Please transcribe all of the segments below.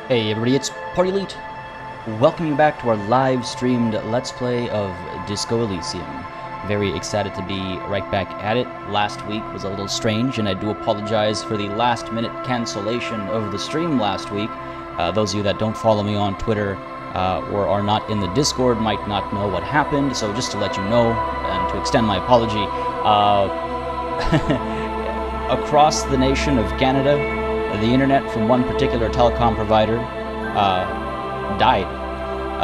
Hey everybody, it's PartyElite. Welcome you back to our live streamed Let's Play of Disco Elysium. Very excited to be right back at it. Last week was a little strange, and I do apologize for the last minute cancellation of the stream last week. Those of you that don't follow me on Twitter or are not in the Discord might not know what happened, so just to let you know and to extend my apology, across the nation of Canada, the internet from one particular telecom provider died.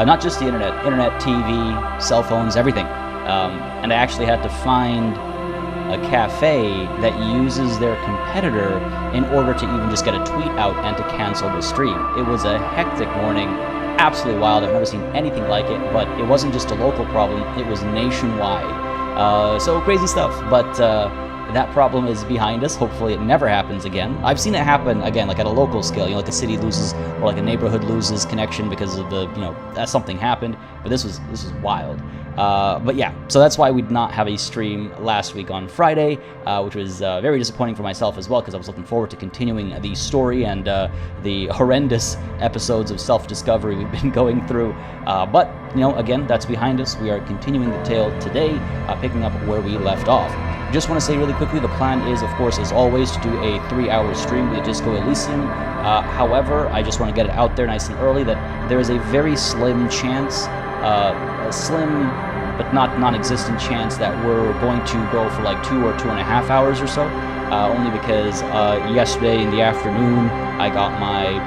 Not just the internet, TV, cell phones, everything. And I actually had to find a cafe that uses their competitor in order to even just get a tweet out and to cancel the stream. It was a hectic morning, absolutely wild. I've never seen anything like it, but it wasn't just a local problem, it was nationwide. So crazy stuff, but that problem is behind us. Hopefully it never happens again. I've seen it happen again, like at a local scale, like a city loses or like a neighborhood loses connection because of the, that something happened, but this was wild. But yeah, so that's why we did not have a stream last week on Friday, which was very disappointing for myself as well, because I was looking forward to continuing the story and the horrendous episodes of self-discovery we've been going through. But, again, that's behind us. We are continuing the tale today, picking up where we left off. Just want to say really quickly, the plan is, of course, as always, to do a 3-hour stream with Disco Elysium. However, I just want to get it out there nice and early that there is a very slim chance, a slim but not non-existent chance that we're going to go for like 2 or 2.5 hours or so, only because yesterday in the afternoon I got my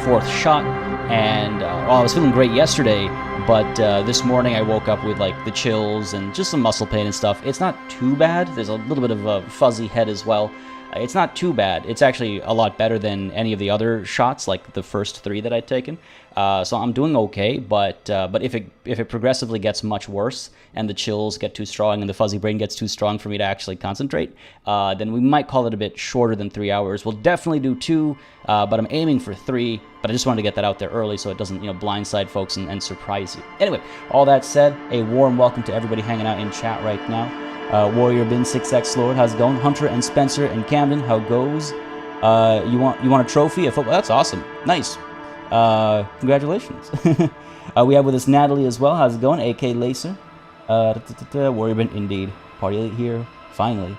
4th shot, and I was feeling great yesterday, but this morning I woke up with like the chills and just some muscle pain and stuff. It's not too bad. There's a little bit of a fuzzy head as well. It's not too bad. It's actually a lot better than any of the other shots, like the first 3 that I'd taken. So I'm doing okay, but if it progressively gets much worse and the chills get too strong and the fuzzy brain gets too strong for me to actually concentrate, then we might call it a bit shorter than 3 hours. We'll definitely do 2, but I'm aiming for 3. But I just wanted to get that out there early so it doesn't, blindside folks and surprise you. Anyway, all that said, a warm welcome to everybody hanging out in chat right now. Warrior Bin 6X Lord, how's it going? Hunter and Spencer and Camden, how goes? You want a trophy? A football? That's awesome. Nice. Congratulations. We have with us Natalie as well. How's it going? AK Lacer. Warrior Bin, indeed. PartyElite here, finally.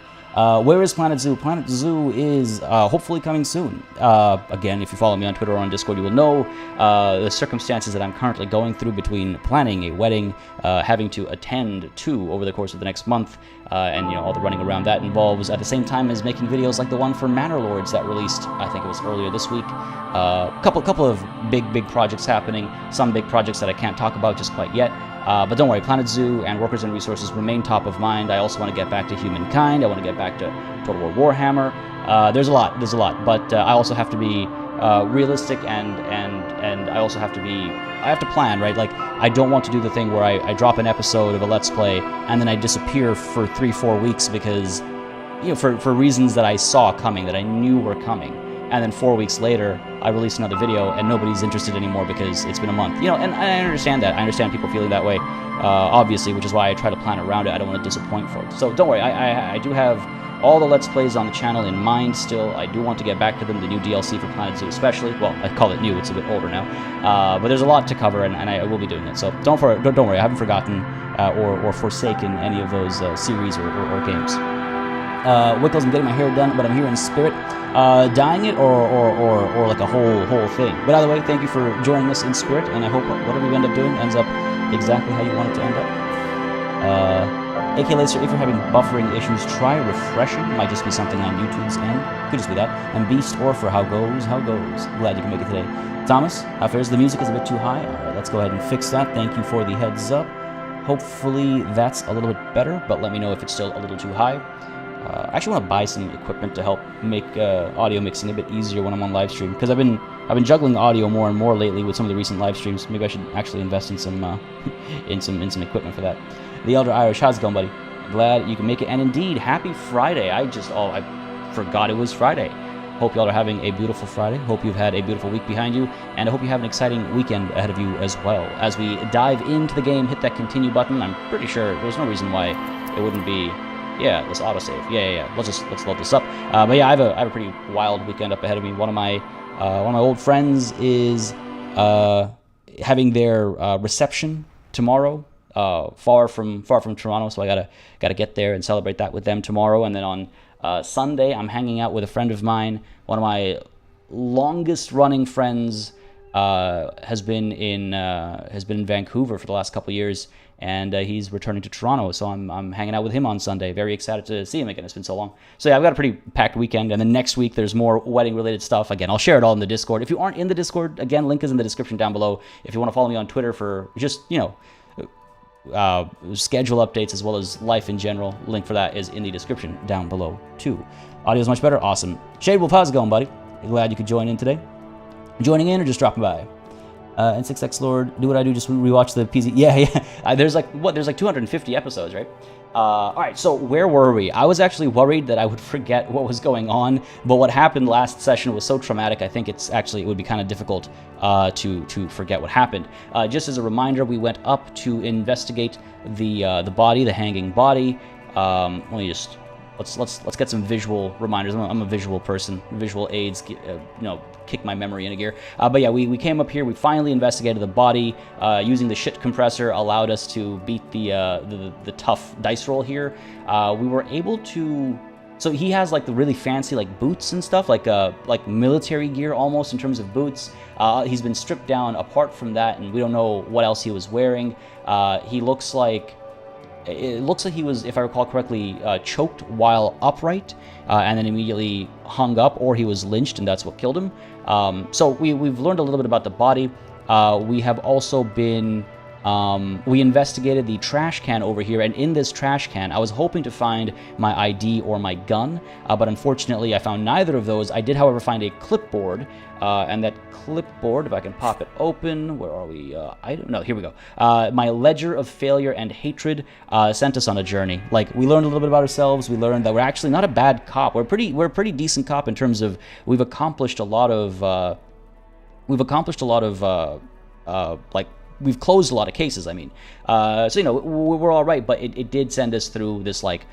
Where is Planet Zoo? Planet Zoo is hopefully coming soon. Again, if you follow me on Twitter or on Discord, you will know the circumstances that I'm currently going through between planning a wedding, having to attend 2 over the course of the next month, and all the running around that involves, at the same time as making videos like the one for Manor Lords that released, I think it was earlier this week. Couple of big projects happening, some big projects that I can't talk about just quite yet. But don't worry, Planet Zoo and Workers and Resources remain top of mind. I also want to get back to Humankind. I want to get back to Total War Warhammer. There's a lot, but I also have to be realistic, and I also have to plan, right? Like, I don't want to do the thing where I drop an episode of a Let's Play and then I disappear for 3-4 weeks because, for reasons that I saw coming, that I knew were coming. And then 4 weeks later, I release another video, and nobody's interested anymore because it's been a month. And I understand that. I understand people feeling that way, obviously, which is why I try to plan around it. I don't want to disappoint folks. So don't worry, I do have all the Let's Plays on the channel in mind still. I do want to get back to them, the new DLC for Planet Zoo especially. Well, I call it new, it's a bit older now. But there's a lot to cover, and I will be doing it. So don't worry, I haven't forgotten or forsaken any of those series or games. Wickles, I'm getting my hair done, but I'm here in spirit. Dyeing it or like a whole thing. But either way, thank you for joining us in spirit, and I hope whatever you end up doing ends up exactly how you want it to end up. AK Laser, if you're having buffering issues, try refreshing. Might just be something on YouTube's end. Could just be that. And Beast Orpher, how goes? Glad you can make it today. Thomas, how fares? The music is a bit too high. Alright, let's go ahead and fix that. Thank you for the heads up. Hopefully that's a little bit better, but let me know if it's still a little too high. I actually want to buy some equipment to help make audio mixing a bit easier when I'm on live stream, because I've been juggling audio more and more lately with some of the recent live streams. Maybe I should actually invest in some in some equipment for that. The Elder Irish, how's it going, buddy? Glad you can make it, and indeed, happy Friday. I forgot it was Friday. Hope y'all are having a beautiful Friday. Hope you've had a beautiful week behind you, and I hope you have an exciting weekend ahead of you as well. As we dive into the game, hit that continue button. I'm pretty sure there's no reason why it wouldn't be. Yeah, let's autosave. Yeah. Let's load this up. But yeah, I have a pretty wild weekend up ahead of me. One of my One of my old friends is having their reception tomorrow, far from Toronto, so I gotta get there and celebrate that with them tomorrow. And then on Sunday, I'm hanging out with a friend of mine, one of my longest running friends. Has been in Vancouver for the last couple of years, and he's returning to Toronto. So I'm hanging out with him on Sunday. Very excited to see him again. It's been so long. So yeah, I've got a pretty packed weekend, and then next week there's more wedding related stuff. Again, I'll share it all in the Discord. If you aren't in the Discord, again, link is in the description down below. If you want to follow me on Twitter for just schedule updates as well as life in general, link for that is in the description down below too. Audio's much better. Awesome. Shade Wolf, how's it going, buddy? Glad you could join in today. Joining in or just dropping by? N6X Lord, do what I do, just rewatch the PZ. Yeah. There's like 250 episodes, right? All right, so where were we? I was actually worried that I would forget what was going on, but what happened last session was so traumatic, I think it would be kind of difficult to forget what happened. Just as a reminder, we went up to investigate the body, the hanging body. Let me just let's get some visual reminders. I'm a visual person. Visual aids, kick my memory into gear. But yeah, we came up here. We finally investigated the body. Using the shit compressor allowed us to beat the tough dice roll here. We were able to. So he has like the really fancy like boots and stuff, like military gear almost in terms of boots. He's been stripped down apart from that, and we don't know what else he was wearing. It looks like he was, if I recall correctly, choked while upright, and then immediately hung up, or he was lynched, and that's what killed him. So we've learned a little bit about the body. We have also been... we investigated the trash can over here, and in this trash can, I was hoping to find my ID or my gun, but unfortunately I found neither of those. I did, however, find a clipboard, and that clipboard, if I can pop it open, where are we? I don't know, here we go. My ledger of failure and hatred sent us on a journey. Like, we learned a little bit about ourselves. We learned that we're actually not a bad cop. We're a pretty decent cop in terms of we've accomplished a lot of like, we've closed a lot of cases, I mean. So, we're all right, but it did send us through this, like,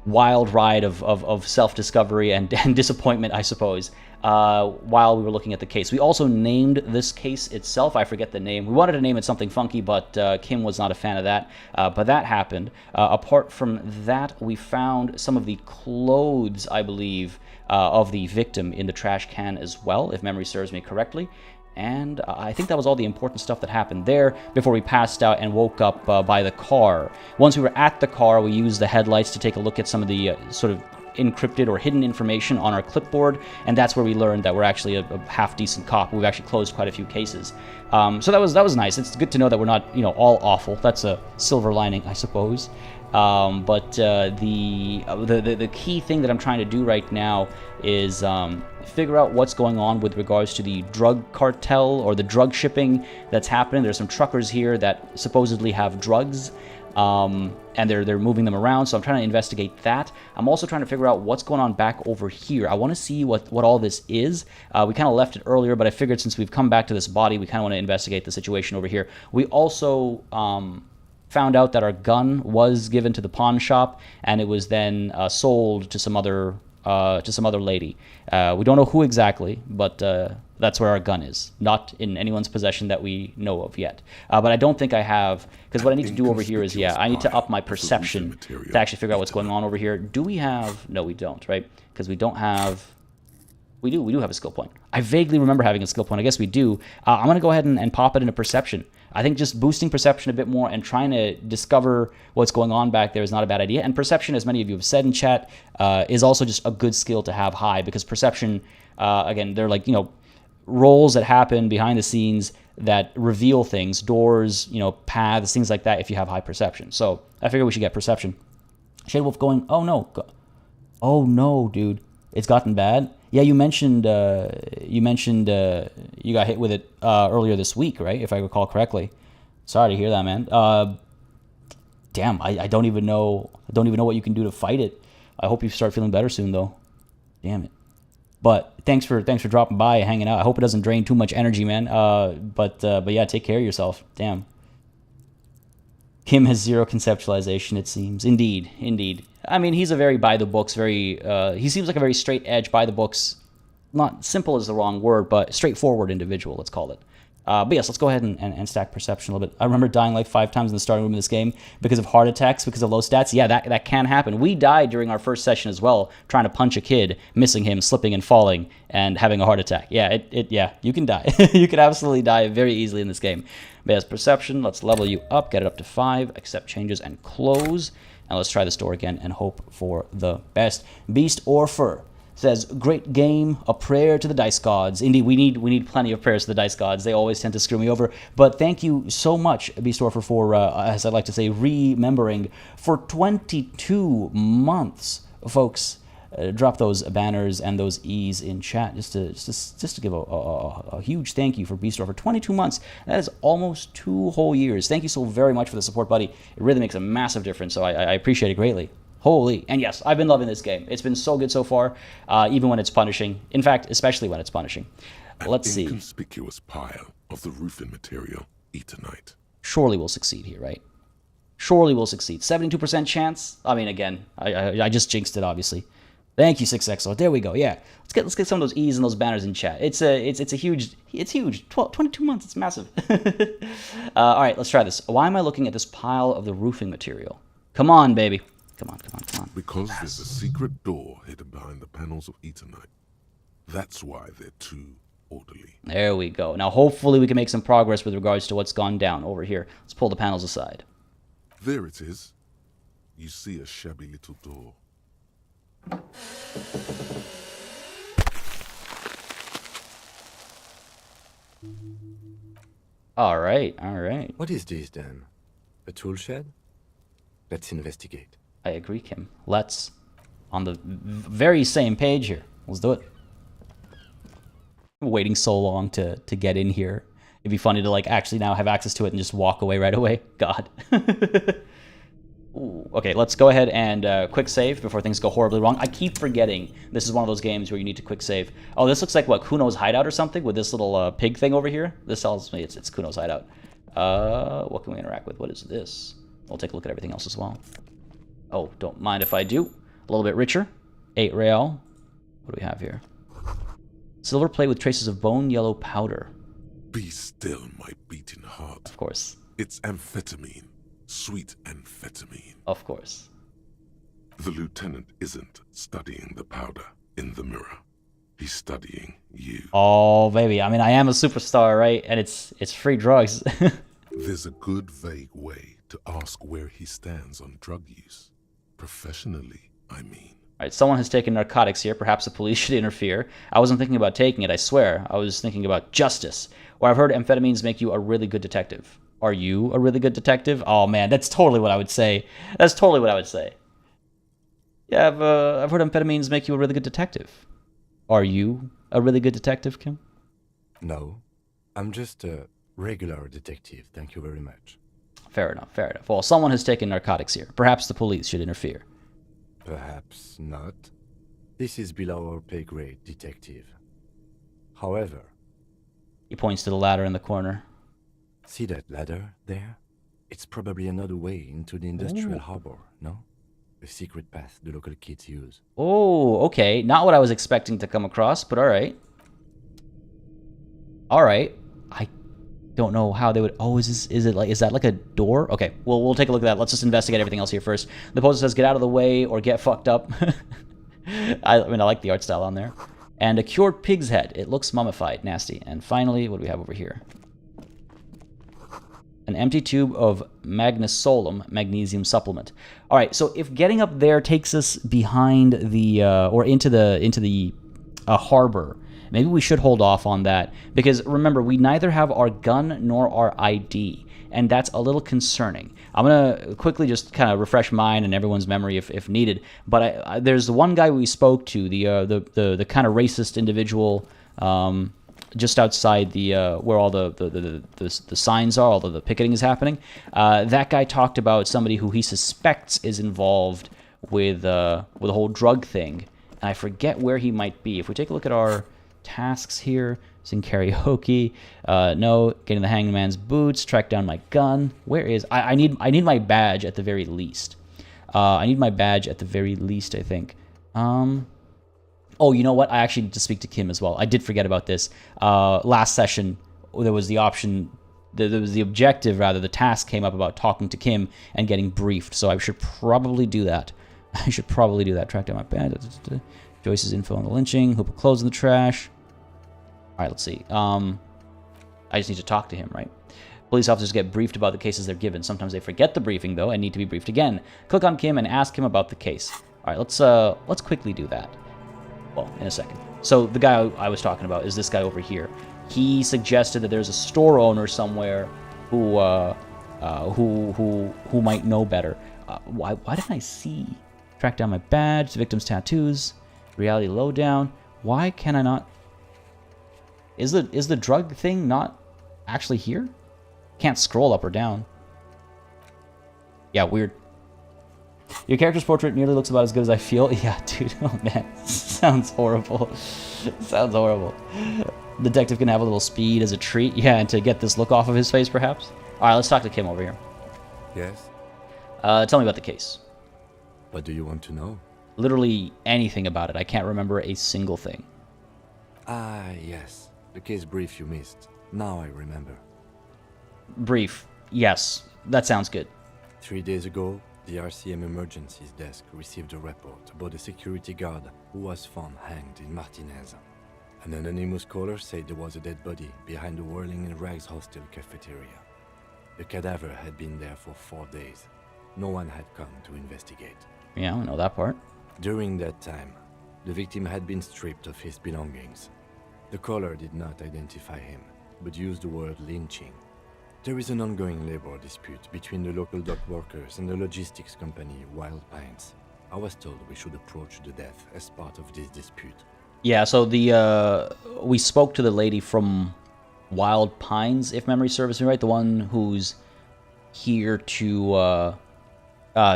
wild ride of self-discovery and disappointment, I suppose, while we were looking at the case. We also named this case itself. I forget the name. We wanted to name it something funky, but Kim was not a fan of that. But that happened. Apart from that, we found some of the clothes, I believe, of the victim in the trash can as well, if memory serves me correctly. And I think that was all the important stuff that happened there before we passed out and woke up by the car. Once we were at the car, we used the headlights to take a look at some of the sort of encrypted or hidden information on our clipboard, and that's where we learned that we're actually a half-decent cop. We've actually closed quite a few cases. So that was nice. It's good to know that we're not, all awful. That's a silver lining, I suppose. But the key thing that I'm trying to do right now is figure out what's going on with regards to the drug cartel or the drug shipping that's happening. There's some truckers here that supposedly have drugs, and they're moving them around, so I'm trying to investigate that. I'm also trying to figure out what's going on back over here. I want to see what all this is. We kind of left it earlier, but I figured since we've come back to this body, we kind of want to investigate the situation over here. We also found out that our gun was given to the pawn shop, and it was then sold to some other lady. We don't know who exactly, but that's where our gun is. Not in anyone's possession that we know of yet. But I don't think I have, because what I need to do over here is, I need to up my perception to actually figure out what's going on over here. Do we have... No, we don't, right? Because we don't have... We do have a skill point. I vaguely remember having a skill point. I guess we do. I'm going to go ahead and pop it into perception. I think just boosting perception a bit more and trying to discover what's going on back there is not a bad idea. And perception, as many of you have said in chat, is also just a good skill to have high, because perception, again, they're like, roles that happen behind the scenes that reveal things, doors, paths, things like that, if you have high perception. So I figure we should get perception. Shade Wolf going, oh no, dude, it's gotten bad. Yeah, you mentioned you got hit with it earlier this week, right? If I recall correctly. Sorry to hear that, man. Damn, I don't even know what you can do to fight it. I hope you start feeling better soon, though. Damn it. But thanks for dropping by and hanging out. I hope it doesn't drain too much energy, man. But yeah, take care of yourself. Damn. Kim has zero conceptualization, it seems. Indeed. I mean, he's a very by the books, he seems like a very straight edge, by the books not simple is the wrong word, but straightforward individual, let's call it. But yes, let's go ahead and stack perception a little bit. I remember dying like 5 times in the starting room of this game because of heart attacks, because of low stats. Yeah, that can happen. We died during our first session as well, trying to punch a kid, missing him, slipping and falling, and having a heart attack. Yeah, yeah, you can die. You can absolutely die very easily in this game. But yes, perception, let's level you up, get it up to 5, accept changes and close. And let's try this door again and hope for the best. Beast or Fur says, great game, a prayer to the dice gods. Indeed, we need plenty of prayers to the dice gods. They always tend to screw me over. But thank you so much, Beastorfer, for, as I like to say, remembering for 22 months, folks. Drop those banners and those E's in chat just to give a huge thank you for Beastorfer for 22 months. That is almost 2 whole years. Thank you so very much for the support, buddy. It really makes a massive difference, so I appreciate it greatly. Holy. And yes, I've been loving this game. It's been so good so far, even when it's punishing. In fact, especially when it's punishing. Let's see. An inconspicuous pile of the roofing material, Eternite. Surely we'll succeed here, right? Surely we'll succeed. 72% chance? I mean, again, I just jinxed it, obviously. Thank you, 6XO. There we go. Yeah, let's get some of those E's and those banners in chat. It's huge. 22 months. It's massive. All right, let's try this. Why am I looking at this pile of the roofing material? Come on, baby. Come on. Because there's a secret door hidden behind the panels of Eternite. That's why they're too orderly. There we go. Now, hopefully, we can make some progress with regards to what's gone down over here. Let's pull the panels aside. There it is. You see a shabby little door. All right. What is this then? A tool shed? Let's investigate. I agree, Kim. Let's. On the very same page here. Let's do it. I'm waiting so long to get in here. It'd be funny to like actually now have access to it and just walk away right away. God. Ooh, okay, let's go ahead and quick save before things go horribly wrong. I keep forgetting this is one of those games where you need to quick save. Oh, this looks like, what, Kuno's hideout or something with this little pig thing over here? This tells me it's Kuno's hideout. What can we interact with? What is this? We'll take a look at everything else as well. Oh, don't mind if I do. A little bit richer. 8 real. What do we have here? Silver plate with traces of bone yellow powder. Be still, my beating heart. Of course. It's amphetamine. Sweet amphetamine. Of course. The lieutenant isn't studying the powder in the mirror. He's studying you. Oh, baby. I mean, I am a superstar, right? And it's free drugs. There's a good, vague way to ask where he stands on drug use. Professionally, I mean. All right, someone has taken narcotics here. Perhaps the police should interfere. I wasn't thinking about taking it, I swear. I was thinking about justice. Or I've heard amphetamines make you a really good detective. Are you a really good detective? Oh, man, that's totally what I would say. That's totally what I would say. Yeah, I've heard amphetamines make you a really good detective. Are you a really good detective, Kim? No, I'm just a regular detective, thank you very much. Fair enough. Well, someone has taken narcotics here. Perhaps the police should interfere. Perhaps not. This is below our pay grade, detective. However... He points to the ladder in the corner. See that ladder there? It's probably another way into the industrial harbor, no? A secret path the local kids use. Oh, okay. Not what I was expecting to come across, but alright. Alright. I don't know how they would... Oh, is that like a door? Okay, we'll take a look at that. Let's just investigate everything else here first. The poster says, get out of the way or get fucked up. I mean, I like the art style on there. And a cured pig's head. It looks mummified. Nasty. And finally, what do we have over here? An empty tube of magnesolum, magnesium supplement. All right, so if getting up there takes us behind the or into the harbor, maybe we should hold off on that because remember we neither have our gun nor our ID, and that's a little concerning. I'm gonna quickly just kind of refresh mine and everyone's memory if needed. But there's the one guy we spoke to, the kind of racist individual. Just outside the where all the signs are, although the picketing is happening. That guy talked about somebody who he suspects is involved with the whole drug thing, and I forget where he might be. If we take a look at our tasks here, sing karaoke, no, getting the hangman's boots, track down my gun. Where is I need my badge at the very least. I need my badge at the very least, I think. Oh, you know what? I actually need to speak to Kim as well. I did forget about this. Last session, there was the option, there was the objective, rather, the task came up about talking to Kim and getting briefed. So I should probably do that. Track down my bed. Joyce's info on the lynching. Who put clothes in the trash? All right, let's see. I just need to talk to him, right? Police officers get briefed about the cases they're given. Sometimes they forget the briefing, though, and need to be briefed again. Click on Kim and ask him about the case. All right, let's quickly do that. Well, in a second. So the guy I was talking about is this guy over here. He suggested that there's a store owner somewhere who might know better. Why didn't I see? Track down my badge, the victim's tattoos, reality lowdown. Why can I not? Is the drug thing not actually here? Can't scroll up or down. Yeah, weird. Your character's portrait nearly looks about as good as I feel. Yeah, dude. Oh, man. Sounds horrible. Sounds horrible. Detective can have a little speed as a treat. Yeah, and to get this look off of his face, perhaps. All right, let's talk to Kim over here. Yes? Tell me about the case. What do you want to know? Literally anything about it. I can't remember a single thing. Ah, yes. The case brief you missed. Now I remember. Brief. Yes, that sounds good. 3 days ago, the RCM emergencies desk received a report about a security guard who was found hanged in Martinez. An anonymous caller said there was a dead body behind the Whirling in Rags hostel cafeteria. The cadaver had been there for 4 days. No one had come to investigate. Yeah, I know that part. During that time, the victim had been stripped of his belongings. The caller did not identify him, but used the word lynching. There is an ongoing labor dispute between the local dock workers and the logistics company Wild Pines. I was told we should approach the death as part of this dispute. Yeah, so we spoke to the lady from Wild Pines, if memory serves me right, the one who's here to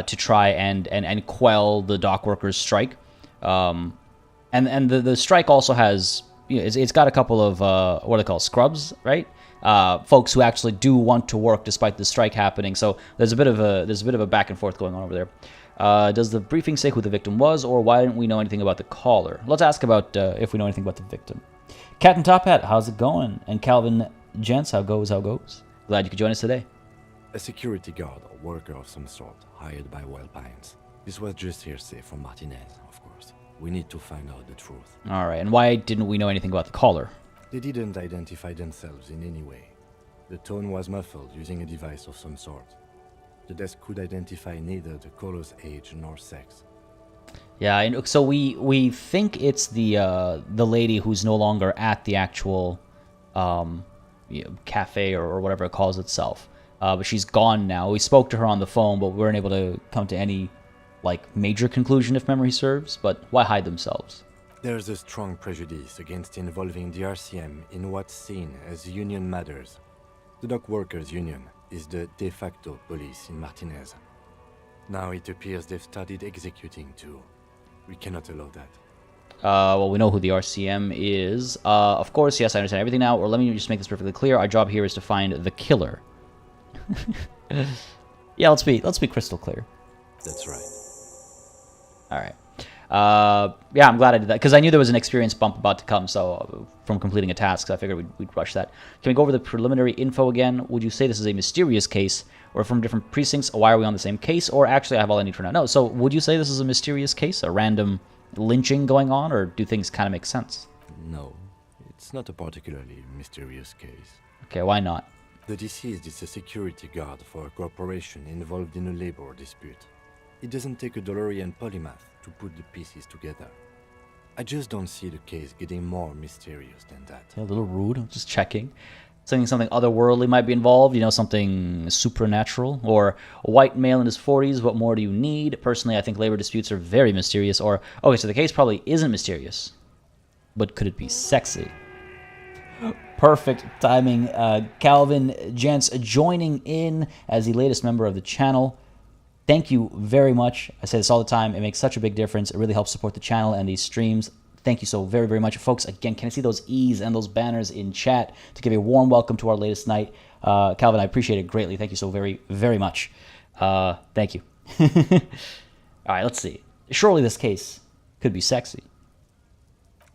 try and quell the dock workers' strike. And the strike also has, you know, it's got a couple of what are they called, scrubs, right? Folks who actually do want to work despite the strike happening. So there's a bit of a back and forth going on over there. Does the briefing say who the victim was, or why didn't we know anything about the caller? Let's ask about if we know anything about the victim. Captain Top Hat, how's it going? And Calvin Gents, how goes? Glad you could join us today. A security guard or worker of some sort, hired by Wild Pines. This was just hearsay from Martinez, of course. We need to find out the truth. All right, and why didn't we know anything about the caller? They didn't identify themselves in any way. The tone was muffled using a device of some sort. The desk could identify neither the caller's age nor sex. Yeah, and so we think it's the lady who's no longer at the actual cafe or whatever it calls itself. But she's gone now. We spoke to her on the phone, but we weren't able to come to any major conclusion, if memory serves. But why hide themselves? There's a strong prejudice against involving the RCM in what's seen as union matters. The Dock Workers Union is the de facto police in Martinez. Now it appears they've started executing too. We cannot allow that. Well, we know who the RCM is. Of course, yes, I understand everything now. Or let me just make this perfectly clear. Our job here is to find the killer. Yeah, let's be crystal clear. That's right. All right. Yeah, I'm glad I did that because I knew there was an experience bump about to come. So from completing a task, so I figured we'd rush that. Can we go over the preliminary info again? Would you say this is a mysterious case, or from different precincts? Why are we on the same case? Or actually, I have all I need for now. No. So would you say this is a mysterious case, a random lynching going on, or do things kind of make sense? No, it's not a particularly mysterious case. Okay, why not? The deceased is a security guard for a corporation involved in a labor dispute. It doesn't take a DeLorean polymath to put the pieces together. I just don't see the case getting more mysterious than that. A little rude. I'm just checking. Something otherworldly might be involved. Something supernatural. Or a white male in his 40s. What more do you need? Personally, I think labor disputes are very mysterious. Or, okay, so the case probably isn't mysterious. But could it be sexy? Perfect timing. Calvin Gents joining in as the latest member of the channel. Thank you very much. I say this all the time. It makes such a big difference. It really helps support the channel and these streams. Thank you so very, very much. Folks, again, can I see those E's and those banners in chat to give a warm welcome to our latest night? Calvin, I appreciate it greatly. Thank you so very, very much. Thank you. All right, let's see. Surely this case could be sexy.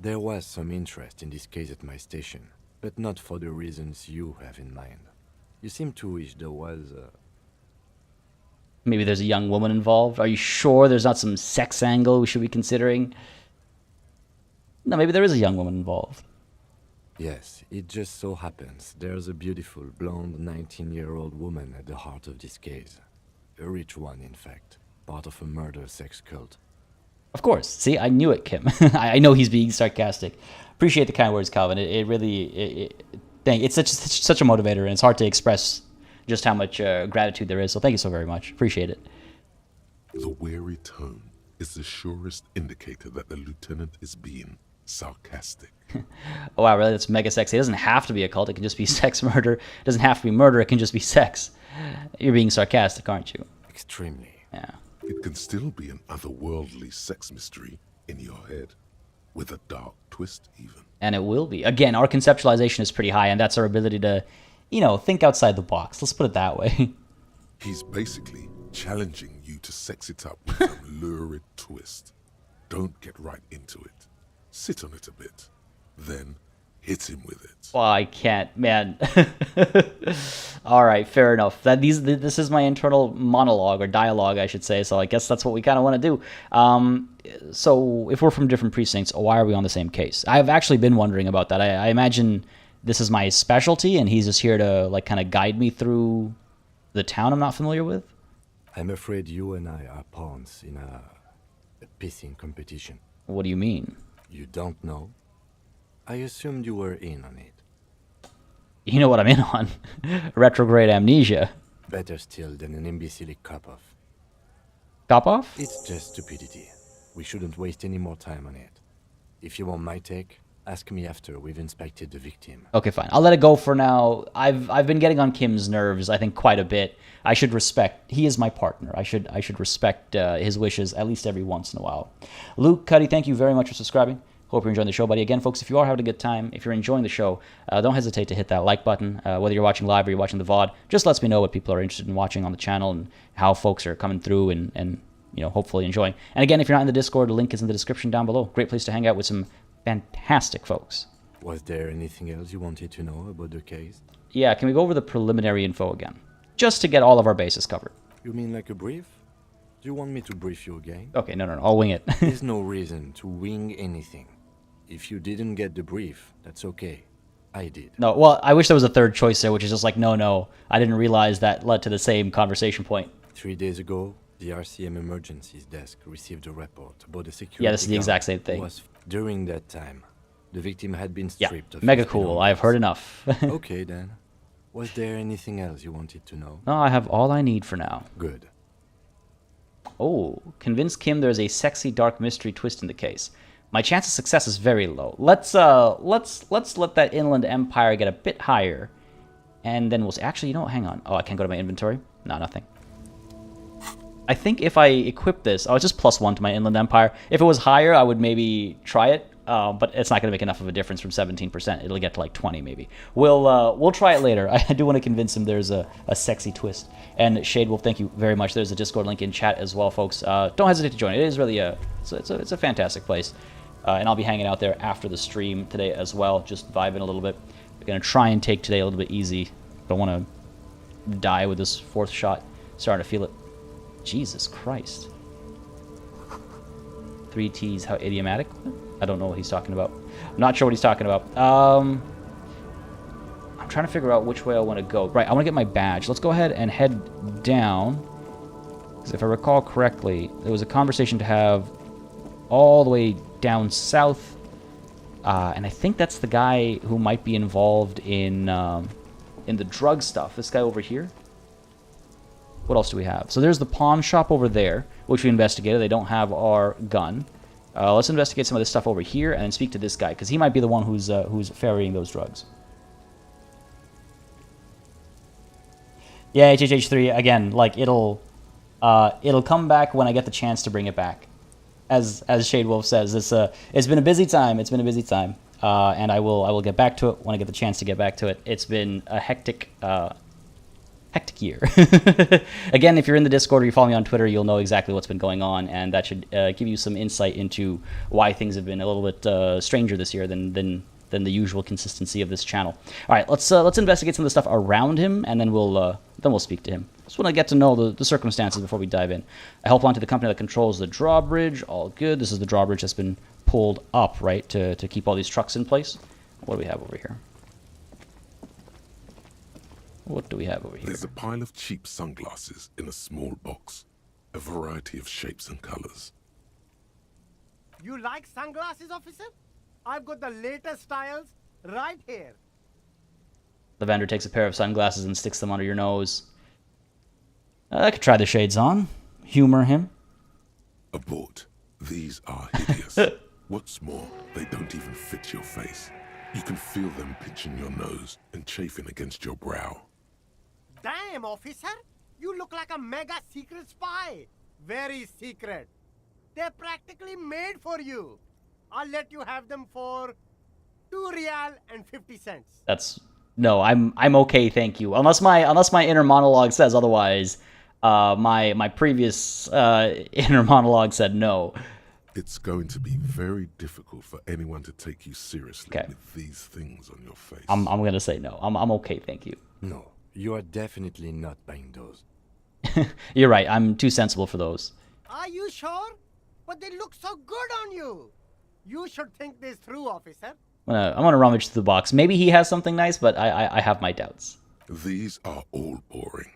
There was some interest in this case at my station, but not for the reasons you have in mind. You seem to wish there was Maybe there's a young woman involved. Are you sure there's not some sex angle we should be considering? No, maybe there is a young woman involved. Yes, it just so happens there's a beautiful, blonde 19-year-old woman at the heart of this case. A rich one, in fact. Part of a murder sex cult. Of course. See, I knew it, Kim. I know he's being sarcastic. Appreciate the kind words, Calvin. It really... Dang, it's such a motivator, and it's hard to express just how much gratitude there is. So thank you so very much. Appreciate it. The wary tone is the surest indicator that the lieutenant is being sarcastic. Oh, wow, really? That's mega sexy. It doesn't have to be a cult. It can just be sex murder. It doesn't have to be murder. It can just be sex. You're being sarcastic, aren't you? Extremely. Yeah. It can still be an otherworldly sex mystery in your head, with a dark twist even. And it will be. Again, our conceptualization is pretty high, and that's our ability to, think outside the box. Let's put it that way. He's basically challenging you to sex it up with some lurid twist. Don't get right into it. Sit on it a bit. Then hit him with it. Well, I can't, man. All right, fair enough. This is my internal monologue, or dialogue, I should say. So I guess that's what we kind of want to do. So if we're from different precincts, why are we on the same case? I've actually been wondering about that. I imagine this is my specialty, and he's just here to kind of guide me through the town I'm not familiar with. I'm afraid you and I are pawns in a pissing competition. What do you mean? You don't know? I assumed you were in on it. You know what I'm in on. Retrograde amnesia. Better still than an imbecilic cop-off. Cop-off? It's just stupidity. We shouldn't waste any more time on it. If you want my take, ask me after we've inspected the victim. Okay, fine. I'll let it go for now. I've been getting on Kim's nerves, I think, quite a bit. I should respect... He is my partner. I should respect his wishes at least every once in a while. Luke, Cuddy, thank you very much for subscribing. Hope you're enjoying the show, buddy. Again, folks, if you are having a good time, if you're enjoying the show, don't hesitate to hit that like button. Whether you're watching live or you're watching the VOD, just lets me know what people are interested in watching on the channel and how folks are coming through and hopefully enjoying. And again, if you're not in the Discord, the link is in the description down below. Great place to hang out with some fantastic folks. Was there anything else you wanted to know about the case? Yeah, can we go over the preliminary info again? Just to get all of our bases covered. You mean like a brief? Do you want me to brief you again? Okay, no, I'll wing it. There's no reason to wing anything. If you didn't get the brief, that's okay. I did. No, well, I wish there was a third choice there, which is just like, no, I didn't realize that led to the same conversation point. 3 days ago, the RCM emergencies desk received a report about a security Yeah, this is the exact same thing. During that time, the victim had been stripped of mega his cool. belongings. I've heard enough. Okay, then. Was there anything else you wanted to know? No, I have all I need for now. Good. Oh, convince Kim there's a sexy dark mystery twist in the case. My chance of success is very low. Let's let that Inland Empire get a bit higher, and then we'll see. Actually, hang on. Oh, I can't go to my inventory. No, nothing. I think if I equip this, it's just +1 to my Inland Empire. If it was higher, I would maybe try it, but it's not going to make enough of a difference from 17%. It'll get to like 20 maybe. We'll try it later. I do want to convince him there's a sexy twist. And Shadewolf, thank you very much. There's a Discord link in chat as well, folks. Don't hesitate to join. It is really it's a fantastic place. And I'll be hanging out there after the stream today as well, just vibing a little bit. We're going to try and take today a little bit easy. Don't want to die with this 4th shot. Starting to feel it. Jesus Christ. 3 T's, how idiomatic? I don't know what he's talking about. I'm not sure what he's talking about. I'm trying to figure out which way I want to go. Right, I want to get my badge. Let's go ahead and head down. Because if I recall correctly, there was a conversation to have all the way down south. And I think that's the guy who might be involved in the drug stuff. This guy over here. What else do we have? So there's the pawn shop over there, which we investigated. They don't have our gun. Let's investigate some of this stuff over here and then speak to this guy, because he might be the one who's ferrying those drugs. Yeah, HHH3 again. Like it'll come back when I get the chance to bring it back. As Shadewolf says, it's been a busy time. It's been a busy time, and I will get back to it when I get the chance to get back to it. It's been a hectic year. Again, if you're in the Discord or you follow me on Twitter, you'll know exactly what's been going on, and that should give you some insight into why things have been a little bit stranger this year than the usual consistency of this channel. All right, let's investigate some of the stuff around him, and then we'll speak to him. Just want to get to know the circumstances before we dive in. I help onto the company that controls the drawbridge. All good. This is the drawbridge that's been pulled up, right, to keep all these trucks in place. What do we have over here? What do we have over here? There's a pile of cheap sunglasses in a small box. A variety of shapes and colors. You like sunglasses, officer? I've got the latest styles right here. The vendor takes a pair of sunglasses and sticks them under your nose. I could try the shades on. Humor him. Abort. These are hideous. What's more, they don't even fit your face. You can feel them pinching your nose and chafing against your brow. Damn, officer! You look like a mega secret spy. Very secret. They're practically made for you. I'll let you have them for 2 real and 50 cents. No, I'm okay, thank you. Unless my inner monologue says otherwise. My previous inner monologue said no. It's going to be very difficult for anyone to take you seriously with these things on your face. I'm gonna say no. I'm okay, thank you. No, you are definitely not buying those. You're right. I'm too sensible for those. Are you sure? But they look so good on you. You should think this through, officer. I'm gonna rummage through the box. Maybe he has something nice, but I have my doubts. These are all boring.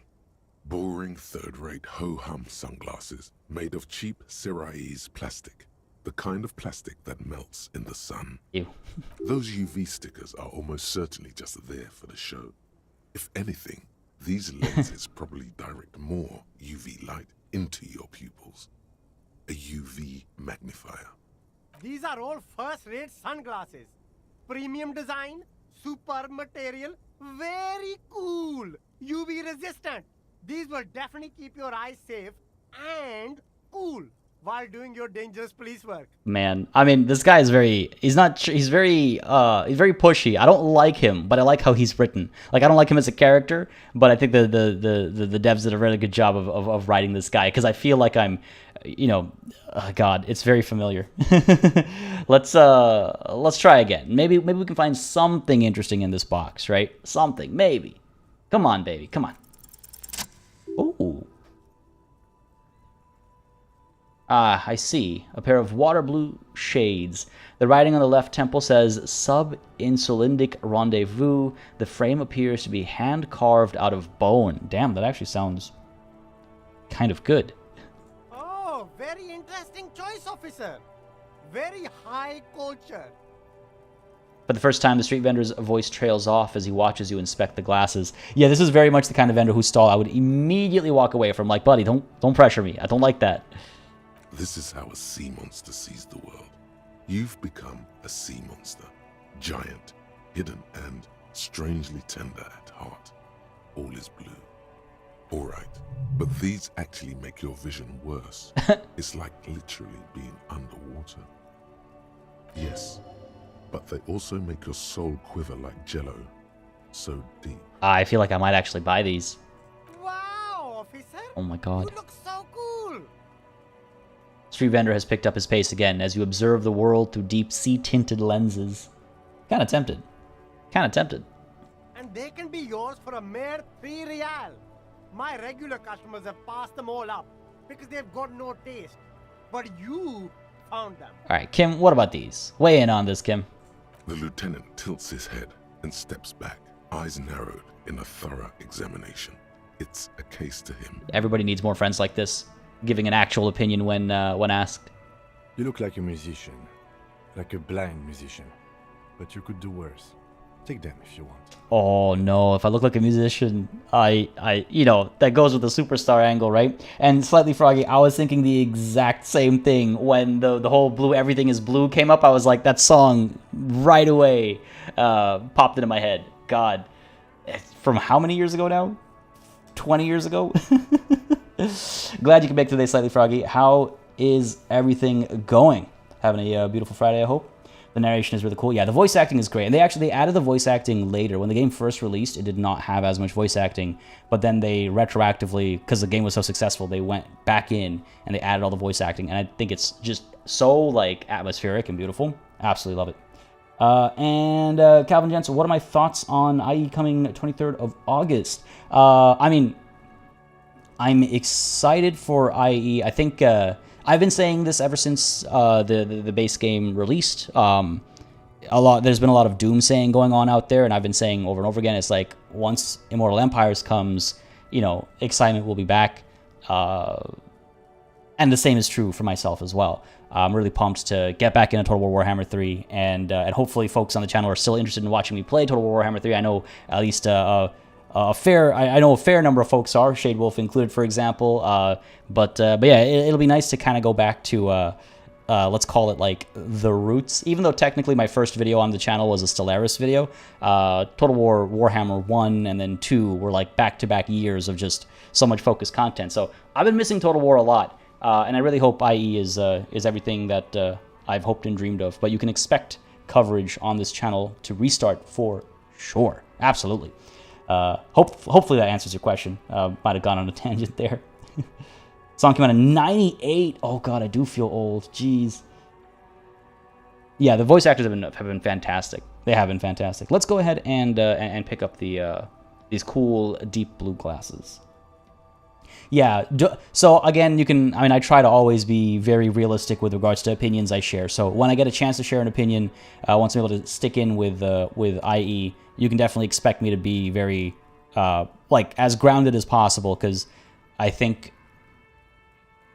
Boring third-rate ho-hum sunglasses made of cheap Syrahese plastic. The kind of plastic that melts in the sun. Ew. Those UV stickers are almost certainly just there for the show. If anything, these lenses probably direct more UV light into your pupils. A UV magnifier. These are all first-rate sunglasses. Premium design, super material, very cool. UV resistant. These will definitely keep your eyes safe and cool while doing your dangerous police work. Man, I mean, this guy is he's very pushy. I don't like him, but I like how he's written. Like, I don't like him as a character, but I think the devs did a really good job of writing this guy, because I feel like I'm, God, it's very familiar. Let's try again. Maybe we can find something interesting in this box, right? Something, maybe. Come on, baby, come on. Ooh. Ah, I see. A pair of water blue shades. The writing on the left temple says Sub-Insulindic Rendezvous. The frame appears to be hand-carved out of bone. Damn, that actually sounds kind of good. Oh, very interesting choice, officer. Very high culture. For the first time, the street vendor's voice trails off as he watches you inspect the glasses. Yeah, this is very much the kind of vendor whose stall I would immediately walk away from. Like, buddy, don't pressure me. I don't like that. This is how a sea monster sees the world. You've become a sea monster. Giant, hidden, and strangely tender at heart. All is blue. All right, but these actually make your vision worse. It's like literally being underwater. Yes, but they also make your soul quiver like jello. So deep. I feel like I might actually buy these. Wow, officer. Oh my god. You look so cool. Street vendor has picked up his pace again as you observe the world through deep sea-tinted lenses. Kinda tempted. Kinda tempted. And they can be yours for a mere 3 real. My regular customers have passed them all up because they've got no taste. But you found them. Alright, Kim, what about these? Weigh in on this, Kim. The lieutenant tilts his head and steps back, eyes narrowed in a thorough examination. It's a case to him. Everybody needs more friends like this, giving an actual opinion when asked. You look like a musician. Like a blind musician. But you could do worse. Take them if you want. Oh no, if I look like a musician, that goes with the superstar angle, right? And Slightly Froggy, I was thinking the exact same thing when the whole blue, everything is blue came up. I was like, that song right away popped into my head. God, from how many years ago now? 20 years ago? Glad you can make today, Slightly Froggy. How is everything going? Having a beautiful Friday, I hope. The narration is really cool. Yeah, the voice acting is great. And they added the voice acting later. When the game first released, it did not have as much voice acting. But then they retroactively, because the game was so successful, they went back in and they added all the voice acting. And I think it's just so, like, atmospheric and beautiful. Absolutely love it. Calvin Jensen, what are my thoughts on IE coming 23rd of August? I mean, I'm excited for IE. I think I've been saying this ever since the base game released. There's been a lot of doomsaying going on out there, and I've been saying over and over again, it's like once Immortal Empires comes, you know, excitement will be back. And the same is true for myself as well. I'm really pumped to get back into Total War Warhammer 3, and hopefully folks on the channel are still interested in watching me play Total War Warhammer 3. I know at least I know a fair number of folks are, Shade Wolf included, for example. But yeah, it'll be nice to kind of go back to let's call it like the roots. Even though technically my first video on the channel was a Stellaris video, Total War Warhammer 1 and then 2 were like back-to-back years of just so much focused content. So I've been missing Total War a lot. And I really hope IE is everything that I've hoped and dreamed of. But you can expect coverage on this channel to restart for sure. Absolutely. Hopefully that answers your question. Might have gone on a tangent there. Song came out in 98. Oh god, I do feel old. Jeez. Yeah, the voice actors have been fantastic. They have been fantastic. Let's go ahead and pick up these cool deep blue glasses. Yeah, so again, I try to always be very realistic with regards to opinions I share. So when I get a chance to share an opinion, once I'm able to stick in with IE, you can definitely expect me to be very, like, as grounded as possible, because I think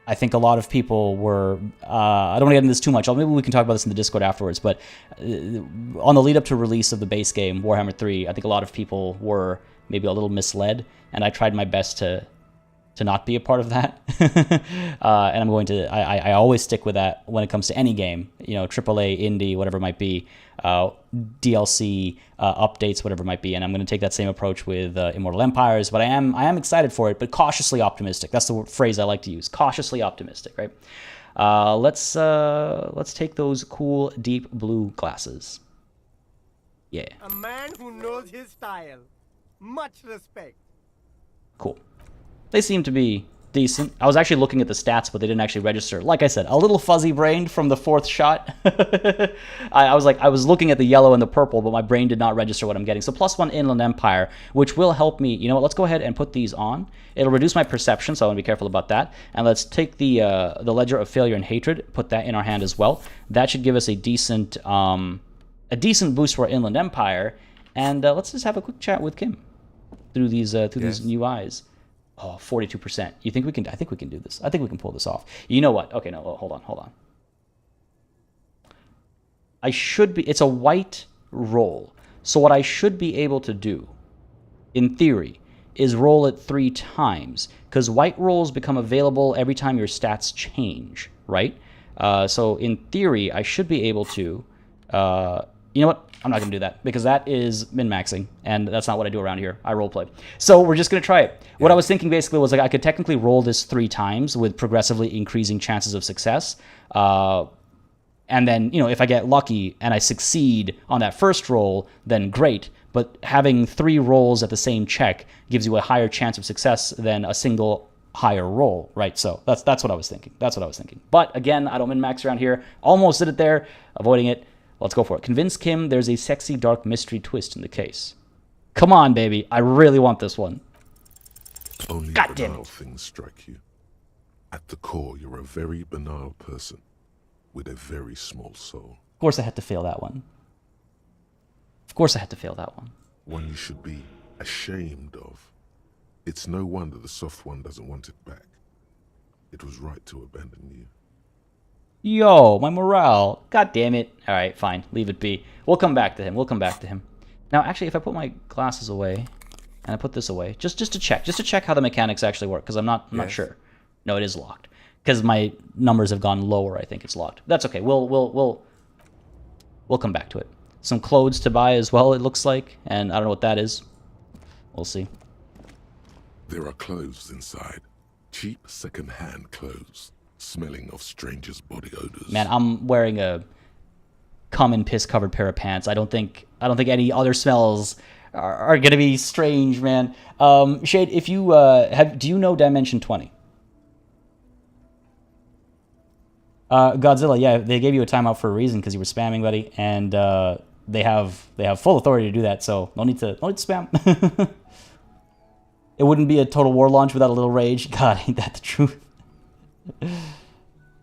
a lot of people were, I don't want to get into this too much, maybe we can talk about this in the Discord afterwards, but on the lead up to release of the base game, Warhammer 3, I think a lot of people were maybe a little misled, and I tried my best to not be a part of that. And I'm going to, I always stick with that when it comes to any game, you know, AAA, indie, whatever it might be, DLC, updates, whatever it might be. And I'm going to take that same approach with Immortal Empires, but I am excited for it, but cautiously optimistic. That's the phrase I like to use, cautiously optimistic, right? Let's take those cool deep blue glasses. Yeah. A man who knows his style. Much respect. Cool. They seem to be decent. I was actually looking at the stats, but they didn't actually register. Like I said, a little fuzzy-brained from the 4th shot. I was looking at the yellow and the purple, but my brain did not register what I'm getting. So +1 Inland Empire, which will help me. You know what? Let's go ahead and put these on. It'll reduce my perception, so I want to be careful about that. And let's take the Ledger of Failure and Hatred, put that in our hand as well. That should give us a decent boost for our Inland Empire. And let's just have a quick chat with Kim through these these new eyes. Oh, 42%. You think we can? I think we can do this. I think we can pull this off. You know what? Okay, no, hold on. It's a white roll. So what I should be able to do, in theory, is roll it 3 times. Because white rolls become available every time your stats change, right? So in theory, I should be able to... you know what? I'm not going to do that, because that is min-maxing, and that's not what I do around here. I roleplay. So we're just going to try it. What I was thinking basically was, like, I could technically roll this 3 times with progressively increasing chances of success. And then, you know, if I get lucky and I succeed on that first roll, then great. But having 3 rolls at the same check gives you a higher chance of success than a single higher roll, right? So that's what I was thinking. But again, I don't min-max around here. Almost did it there, avoiding it. Let's go for it. Convince Kim there's a sexy dark mystery twist in the case. Come on, baby. I really want this one. Only God damn banal it. things strike you. At the core, you're a very banal person with a very small soul. Of course I had to fail that one. One you should be ashamed of. It's no wonder the soft one doesn't want it back. It was right to abandon you. Yo, my morale. God damn it. All right, fine. Leave it be. We'll come back to him. Now, actually, if I put my glasses away and I put this away, just to check how the mechanics actually work, because I'm not sure. No, it is locked. Because my numbers have gone lower, I think it's locked. That's okay. We'll come back to it. Some clothes to buy as well, it looks like, and I don't know what that is. We'll see. There are clothes inside. Cheap second-hand clothes. Smelling of strangers' body odors. Man, I'm wearing a cum and piss covered pair of pants. I don't think any other smells are gonna be strange, man. Shade, if you do you know Dimension 20? Godzilla, yeah, they gave you a timeout for a reason because you were spamming, buddy, and they have full authority to do that, so no need to spam. It wouldn't be a total war launch without a little rage. God, ain't that the truth?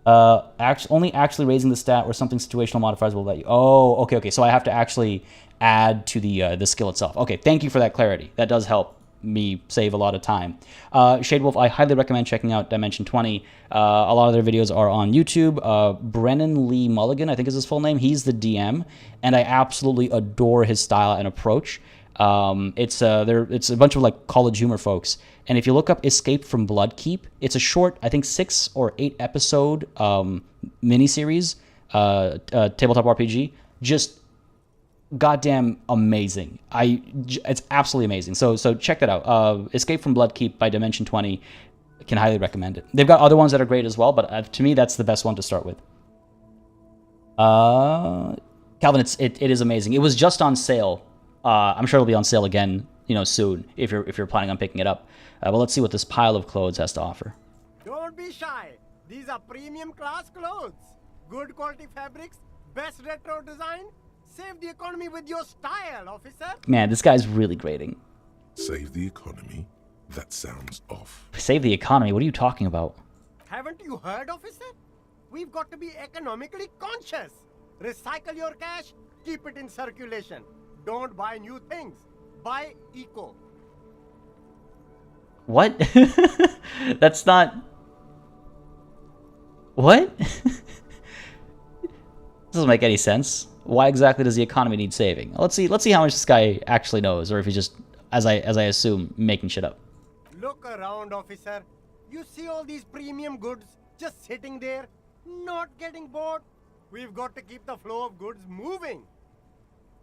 Only actually raising the stat or something situational modifiers will let you. Oh, okay. So I have to actually add to the skill itself. Okay, thank you for that clarity. That does help me save a lot of time. Shade Wolf, I highly recommend checking out Dimension 20. A lot of their videos are on YouTube. Brennan Lee Mulligan, I think is his full name. He's the DM, and I absolutely adore his style and approach. It's a bunch of like college humor folks. And if you look up Escape from Bloodkeep, it's a short, I think 6 or 8 episode miniseries, tabletop RPG. Just goddamn amazing. It's absolutely amazing. So check that out. Escape from Bloodkeep by Dimension 20. Can highly recommend it. They've got other ones that are great as well, but to me that's the best one to start with. Calvin, it is amazing. It was just on sale. I'm sure it'll be on sale again, soon if you're planning on picking it up. But let's see what this pile of clothes has to offer. Don't be shy. These are premium class clothes. Good quality fabrics, best retro design. Save the economy with your style, officer. Man, this guy's really grading. Save the economy? That sounds off. Save the economy? What are you talking about? Haven't you heard, officer? We've got to be economically conscious. Recycle your cash, keep it in circulation. Don't buy new things. Buy eco. What? That's not... What? Doesn't make any sense. Why exactly does the economy need saving? Let's see how much this guy actually knows, or if he's just, as I assume, making shit up. Look around, officer. You see all these premium goods just sitting there, not getting bought? We've got to keep the flow of goods moving.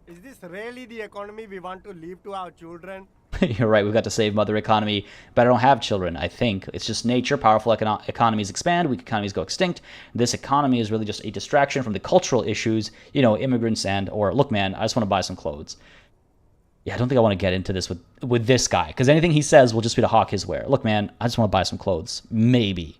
Is this really the economy we want to leave to our children? You're right, we've got to save mother economy, but I don't have children, I think. It's just nature. Powerful economies expand, weak economies go extinct. This economy is really just a distraction from the cultural issues, immigrants or, look, man, I just want to buy some clothes. Yeah, I don't think I want to get into this with this guy, because anything he says will just be to hawk his ware. Look, man, I just want to buy some clothes. Maybe.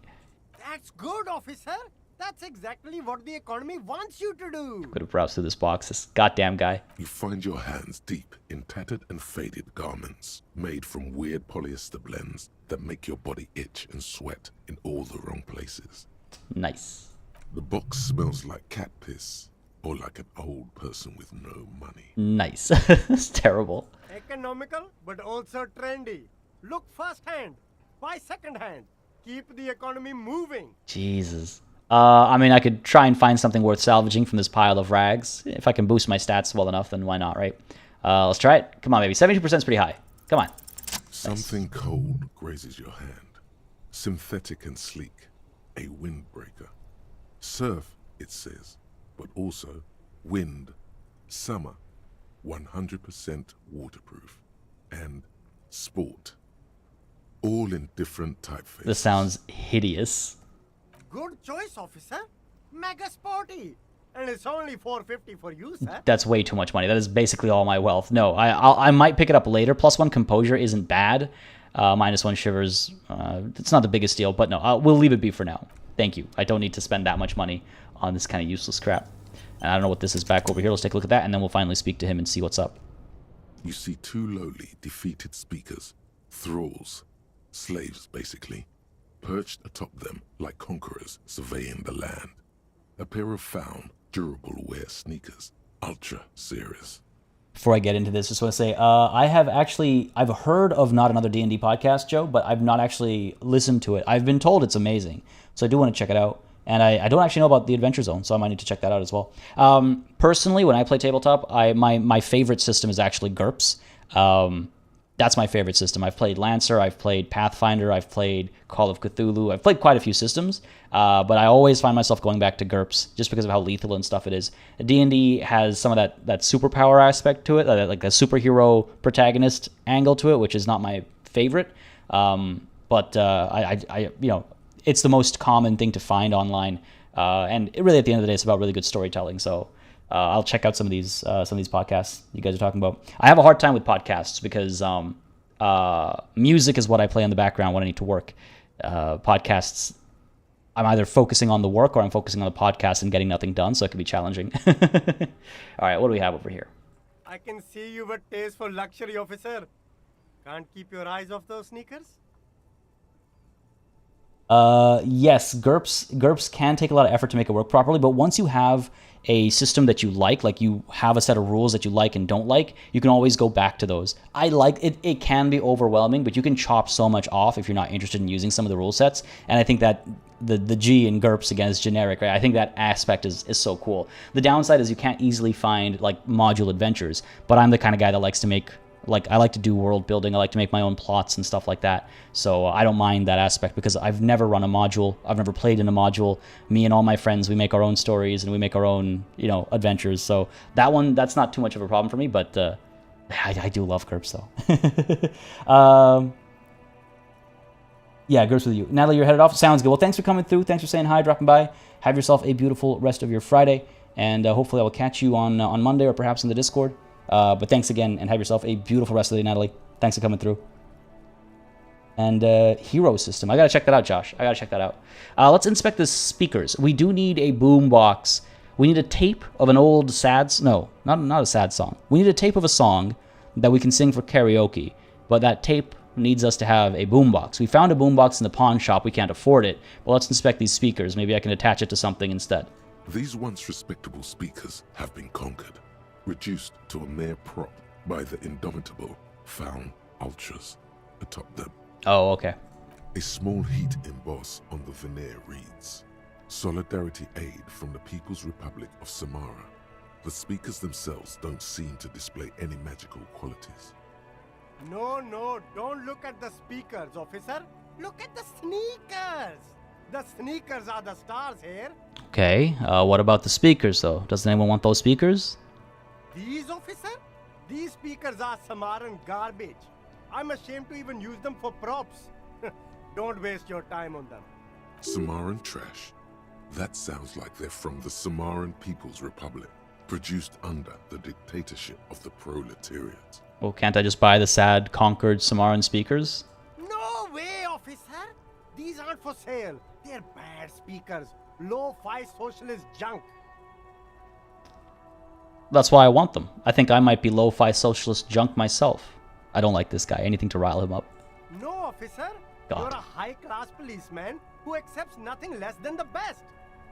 That's good, officer. That's exactly what the economy wants you to do. Could have browsed through this box, this goddamn guy. You find your hands deep in tattered and faded garments made from weird polyester blends that make your body itch and sweat in all the wrong places. Nice. The box smells like cat piss or like an old person with no money. Nice. It's terrible. Economical, but also trendy. Look firsthand, buy secondhand. Keep the economy moving. Jesus. I could try and find something worth salvaging from this pile of rags. If I can boost my stats well enough, then why not, right? Let's try it. Come on, baby. 72% is pretty high. Come on. Something cold grazes your hand. Synthetic and sleek. A windbreaker. Surf, it says, but also wind, summer, 100% waterproof, and sport. All in different typefaces. This sounds hideous. Good choice, officer. Mega sporty. And it's only $450 for you, sir. That's way too much money. That is basically all my wealth. No, I might pick it up later. +1 composure isn't bad. -1 shivers. It's not the biggest deal, but no, we'll leave it be for now. Thank you. I don't need to spend that much money on this kind of useless crap. And I don't know what this is back over here. Let's take a look at that, and then we'll finally speak to him and see what's up. You see 2 lowly, defeated speakers, thralls, slaves basically, perched atop them like conquerors surveying the land. A pair of found, durable wear sneakers, ultra serious. Before I get into this, just want to say, I've heard of Not Another D&D Podcast, Joe, but I've not actually listened to it. I've been told it's amazing, so I do want to check it out. And I don't actually know about the Adventure Zone, so I might need to check that out as well. Personally, when I play tabletop, my favorite system is actually GURPS. That's my favorite system. I've played Lancer, I've played Pathfinder, I've played Call of Cthulhu. I've played quite a few systems, but I always find myself going back to GURPS just because of how lethal and stuff it is. D&D has some of that superpower aspect to it, like a superhero protagonist angle to it, which is not my favorite. But it's the most common thing to find online, and really at the end of the day, it's about really good storytelling. So I'll check out some of these podcasts you guys are talking about. I have a hard time with podcasts because music is what I play in the background when I need to work. Podcasts, I'm either focusing on the work or I'm focusing on the podcast and getting nothing done, so it can be challenging. All right, what do we have over here? I can see you with taste for luxury, officer. Can't keep your eyes off those sneakers? Yes, GURPS can take a lot of effort to make it work properly, but once you have a system that you like you have a set of rules that you like and don't like, you can always go back to those. I like it. It can be overwhelming, but you can chop so much off if you're not interested in using some of the rule sets. And I think that the G in GURPS, again, is generic, right? I think that aspect is so cool. The downside is you can't easily find like module adventures, but I'm the kind of guy that likes to make, like, I like to do world building. I like to make my own plots and stuff like that. So I don't mind that aspect because I've never run a module. I've never played in a module. Me and all my friends, we make our own stories and we make our own, adventures. So that's not too much of a problem for me, but I do love GURPS though. Yeah, GURPS with you. Natalie, you're headed off. Sounds good. Well, thanks for coming through. Thanks for saying hi, dropping by. Have yourself a beautiful rest of your Friday. And hopefully I will catch you on Monday or perhaps in the Discord. But thanks again, and have yourself a beautiful rest of the day, Natalie. Thanks for coming through. And Hero System. I gotta check that out, Josh. I gotta check that out. Let's inspect the speakers. We do need a boom box. We need a tape of an old no, not a sad song. We need a tape of a song that we can sing for karaoke. But that tape needs us to have a boom box. We found a boom box in the pawn shop. We can't afford it. But let's inspect these speakers. Maybe I can attach it to something instead. These once respectable speakers have been conquered, reduced to a mere prop by the indomitable Faun Ultras atop them. Oh, okay. A small heat emboss on the veneer reads, "Solidarity aid from the People's Republic of Samara." The speakers themselves don't seem to display any magical qualities. No, don't look at the speakers, officer. Look at the sneakers. The sneakers are the stars here. Okay, what about the speakers, though? Doesn't anyone want those speakers? These, officer? These speakers are Samaran garbage. I'm ashamed to even use them for props. Don't waste your time on them. Samaran trash? That sounds like they're from the Samaran People's Republic, produced under the dictatorship of the proletariat. Well, can't I just buy the sad, conquered Samaran speakers? No way, officer! These aren't for sale. They're bad speakers. Low-fi socialist junk. That's why I want them. I think I might be lo-fi socialist junk myself. I don't like this guy. Anything to rile him up. No, officer. God. You're a high-class policeman who accepts nothing less than the best.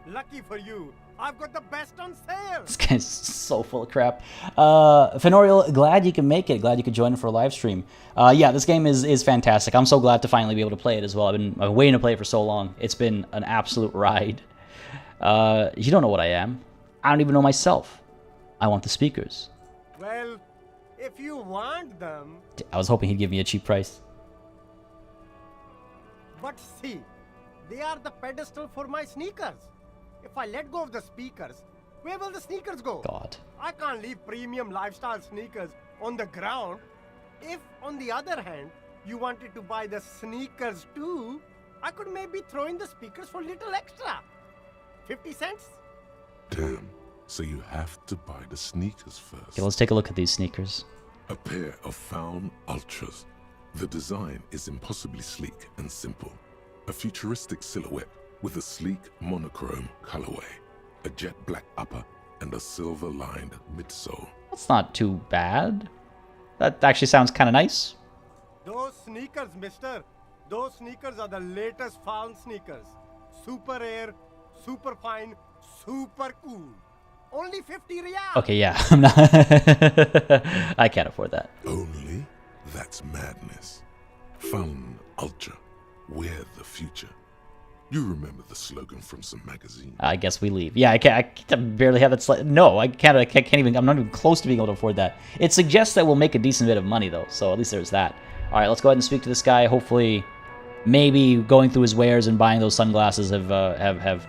Lucky for you, I've got the best on sale. This guy's so full of crap. Fenorial, glad you can make it. Glad you could join for a live stream. Yeah, this game is fantastic. I'm so glad to finally be able to play it as well. I've been waiting to play it for so long. It's been an absolute ride. You don't know what I am. I don't even know myself. I want the speakers. Well, if you want them... I was hoping he'd give me a cheap price. But see, they are the pedestal for my sneakers. If I let go of the speakers, where will the sneakers go? God. I can't leave premium lifestyle sneakers on the ground. If, on the other hand, you wanted to buy the sneakers too, I could maybe throw in the speakers for little extra. 50 cents? Damn, so you have to buy the sneakers first. Okay, let's take a look at these sneakers. A pair of Faun Ultras. The design is impossibly sleek and simple. A futuristic silhouette with a sleek monochrome colorway, a jet black upper, and a silver-lined midsole. That's not too bad. That actually sounds kind of nice. Those sneakers, mister. Those sneakers are the latest Faun sneakers. Super air, super fine, super cool. Only 50 riyal. Okay, yeah, I'm not. I can't afford that. Only? That's madness. Faun Ultra, we're the future. You remember the slogan from some magazine? I guess we leave. Yeah, I can't barely have that. No, I can't even. I'm not even close to being able to afford that. It suggests that we'll make a decent bit of money though, so at least there's that. All right, let's go ahead and speak to this guy. Hopefully, maybe going through his wares and buying those sunglasses have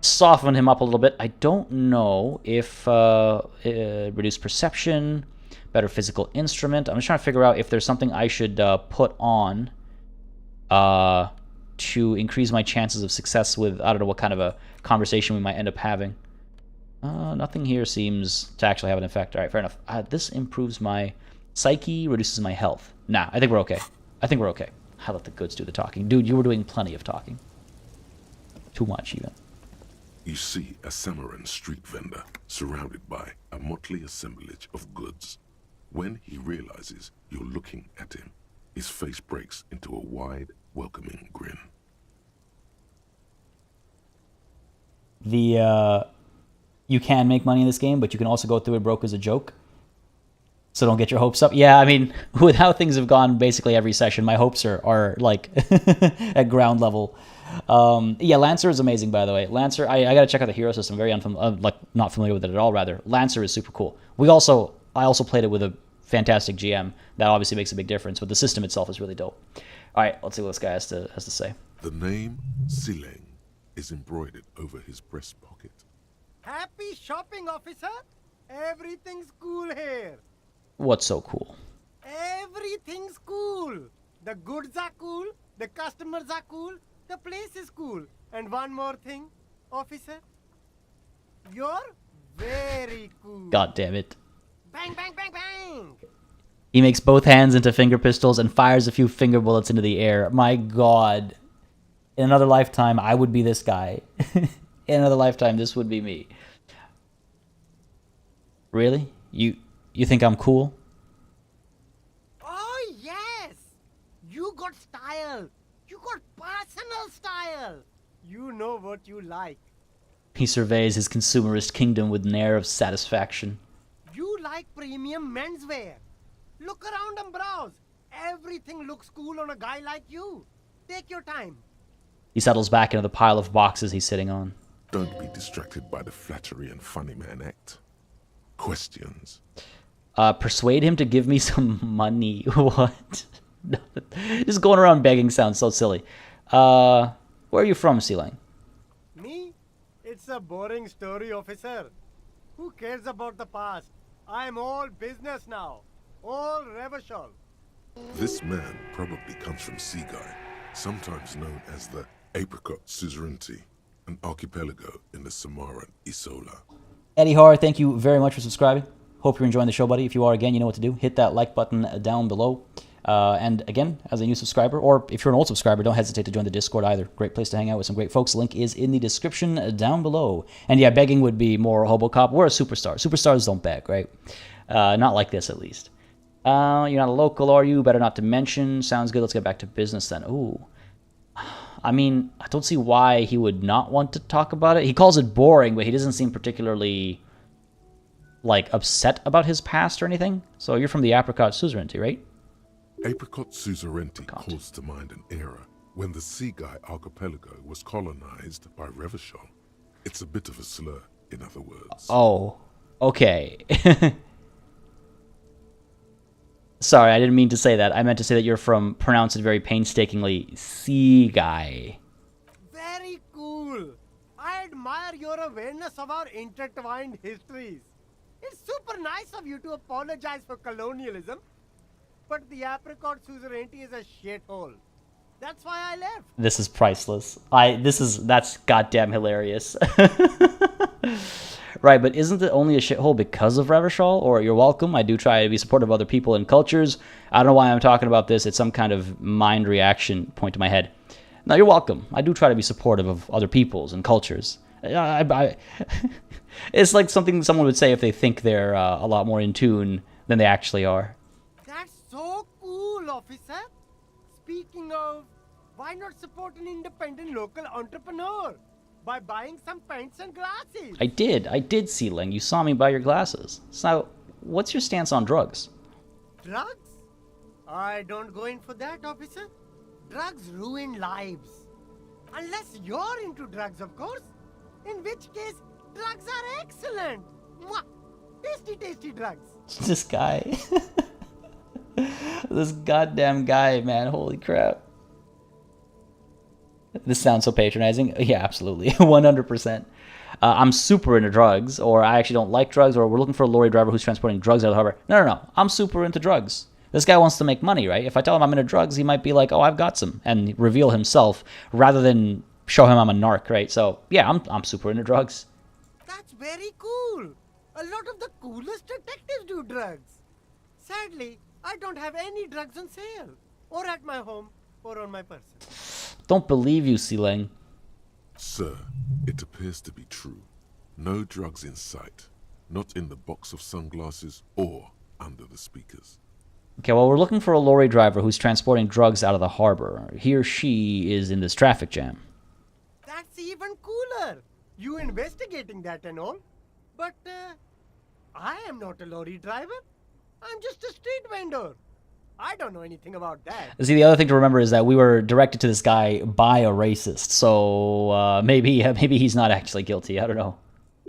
softened him up a little bit. I don't know if reduced perception, better physical instrument. I'm just trying to figure out if there's something I should put on to increase my chances of success with, I don't know what kind of a conversation we might end up having. Nothing here seems to actually have an effect. All right, fair enough. This improves my psyche, reduces my health. Nah, I think we're okay. I think we're okay. I'll let the goods do the talking. Dude, you were doing plenty of talking. Too much, even. You see a Samaran street vendor surrounded by a motley assemblage of goods. When he realizes you're looking at him, his face breaks into a wide, welcoming grin. You can make money in this game, but you can also go through it broke as a joke. So don't get your hopes up. Yeah, I mean, with how things have gone basically every session, my hopes are like at ground level. Yeah, Lancer is amazing, by the way. Lancer, I gotta check out the hero system. Very not familiar with it at all. Rather, Lancer is super cool. I also played it with a fantastic GM. That obviously makes a big difference, but the system itself is really dope. All right, let's see what this guy has to say. The name Sileng is embroidered over his breast pocket. Happy shopping, officer. Everything's cool here. What's so cool? Everything's cool. The goods are cool. The customers are cool. The place is cool. And one more thing, officer. You're very cool. God damn it. Bang, bang, bang, bang. He makes both hands into finger pistols and fires a few finger bullets into the air. My God. In another lifetime, I would be this guy. In another lifetime, this would be me. Really? You think I'm cool? Oh, yes. You got style. You got personal style. You know what you like. He surveys his consumerist kingdom with an air of satisfaction. You like premium menswear. Look around and browse. Everything looks cool on a guy like you. Take your time. He settles back into the pile of boxes he's sitting on. Don't be distracted by the flattery and funny man act. Questions. Persuade him to give me some money. What? Just going around begging sounds so silly. Where are you from, Sileng? Me? It's a boring story, officer. Who cares about the past? I'm all business now. All Revachol. This man probably comes from Seaguy, sometimes known as the Apricot Suzerainty, an archipelago in the Samaran Isola. Eddie Har, thank you very much for subscribing. Hope you're enjoying the show, buddy. If you are, again, you know what to do. Hit that like button down below. And again, as a new subscriber, or if you're an old subscriber, don't hesitate to join the Discord either. Great place to hang out with some great folks. Link is in the description down below. And yeah, begging would be more Hobocop. We're a superstar. Superstars don't beg, right? Not like this, at least. You're not a local, are you? Better not to mention. Sounds good. Let's get back to business then. Ooh. I mean, I don't see why he would not want to talk about it. He calls it boring, but he doesn't seem particularly, like, upset about his past or anything. So you're from the Apricot Suzerainty, right? Apricot Suzerainty calls to mind an era when the Seaguy archipelago was colonized by Revachol. It's a bit of a slur, in other words. Oh, okay. Sorry, I didn't mean to say that. I meant to say that you're from, pronounce it very painstakingly, Seaguy. Very cool. I admire your awareness of our intertwined histories. It's super nice of you to apologize for colonialism, but the Apricot Suzerainty is a shithole. That's why I left. This is priceless. That's goddamn hilarious. Right, but isn't it only a shithole because of Revachol? Or you're welcome. I do try to be supportive of other people and cultures. I don't know why I'm talking about this. It's some kind of mind reaction point to my head. No, you're welcome. I do try to be supportive of other peoples and cultures. It's like something someone would say if they think they're a lot more in tune than they actually are. That's so cool, officer. Speaking of, why not support an independent local entrepreneur by buying some pens and glasses? I did, Sealing. You saw me buy your glasses. So, what's your stance on drugs? Drugs? I don't go in for that, officer. Drugs ruin lives. Unless you're into drugs, of course. In which case, drugs are excellent. Mwah! Tasty, tasty drugs. This guy. This goddamn guy, man. Holy crap. This sounds so patronizing. Yeah, absolutely. 100%. I'm super into drugs, or I actually don't like drugs, or we're looking for a lorry driver who's transporting drugs out of the harbor. No. I'm super into drugs. This guy wants to make money, right? If I tell him I'm into drugs, he might be like, oh, I've got some, and reveal himself, rather than show him I'm a narc, right? So, yeah, I'm super into drugs. That's very cool. A lot of the coolest detectives do drugs. Sadly, I don't have any drugs on sale. Or at my home, or on my person. Don't believe you, Silang. Sir, it appears to be true. No drugs in sight. Not in the box of sunglasses or under the speakers. Okay, well, we're looking for a lorry driver who's transporting drugs out of the harbor. He or she is in this traffic jam. That's even cooler. You investigating that and all. But, I am not a lorry driver. I'm just a street vendor. I don't know anything about that. See, the other thing to remember is that we were directed to this guy by a racist, so maybe he's not actually guilty. I don't know.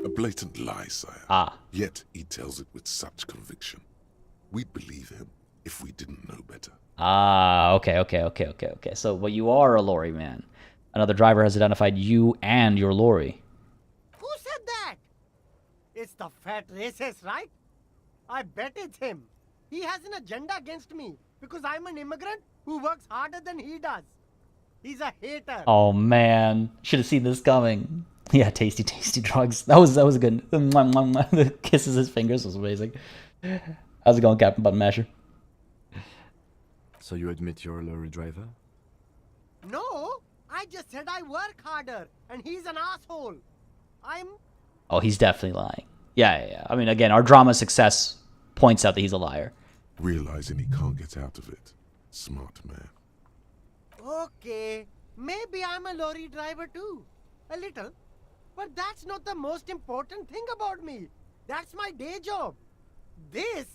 A blatant lie, sire. Ah. Yet he tells it with such conviction. We'd believe him if we didn't know better. Ah, okay. So, well, you are a lorry man. Another driver has identified you and your lorry. Who said that? It's the fat racist, right? I bet it's him. He has an agenda against me because I'm an immigrant who works harder than he does. He's a hater. Oh man, should have seen this coming. Yeah, tasty drugs. That was a good. The kisses his fingers was amazing. How's it going, Captain Button Masher? So you admit you're a lorry driver? No, I just said I work harder, and he's an asshole. Oh, he's definitely lying. Yeah. I mean, again, our drama success points out that he's a liar. Realizing he can't get out of it. Smart man. Okay, maybe I'm a lorry driver too. A little. But that's not the most important thing about me. That's my day job. This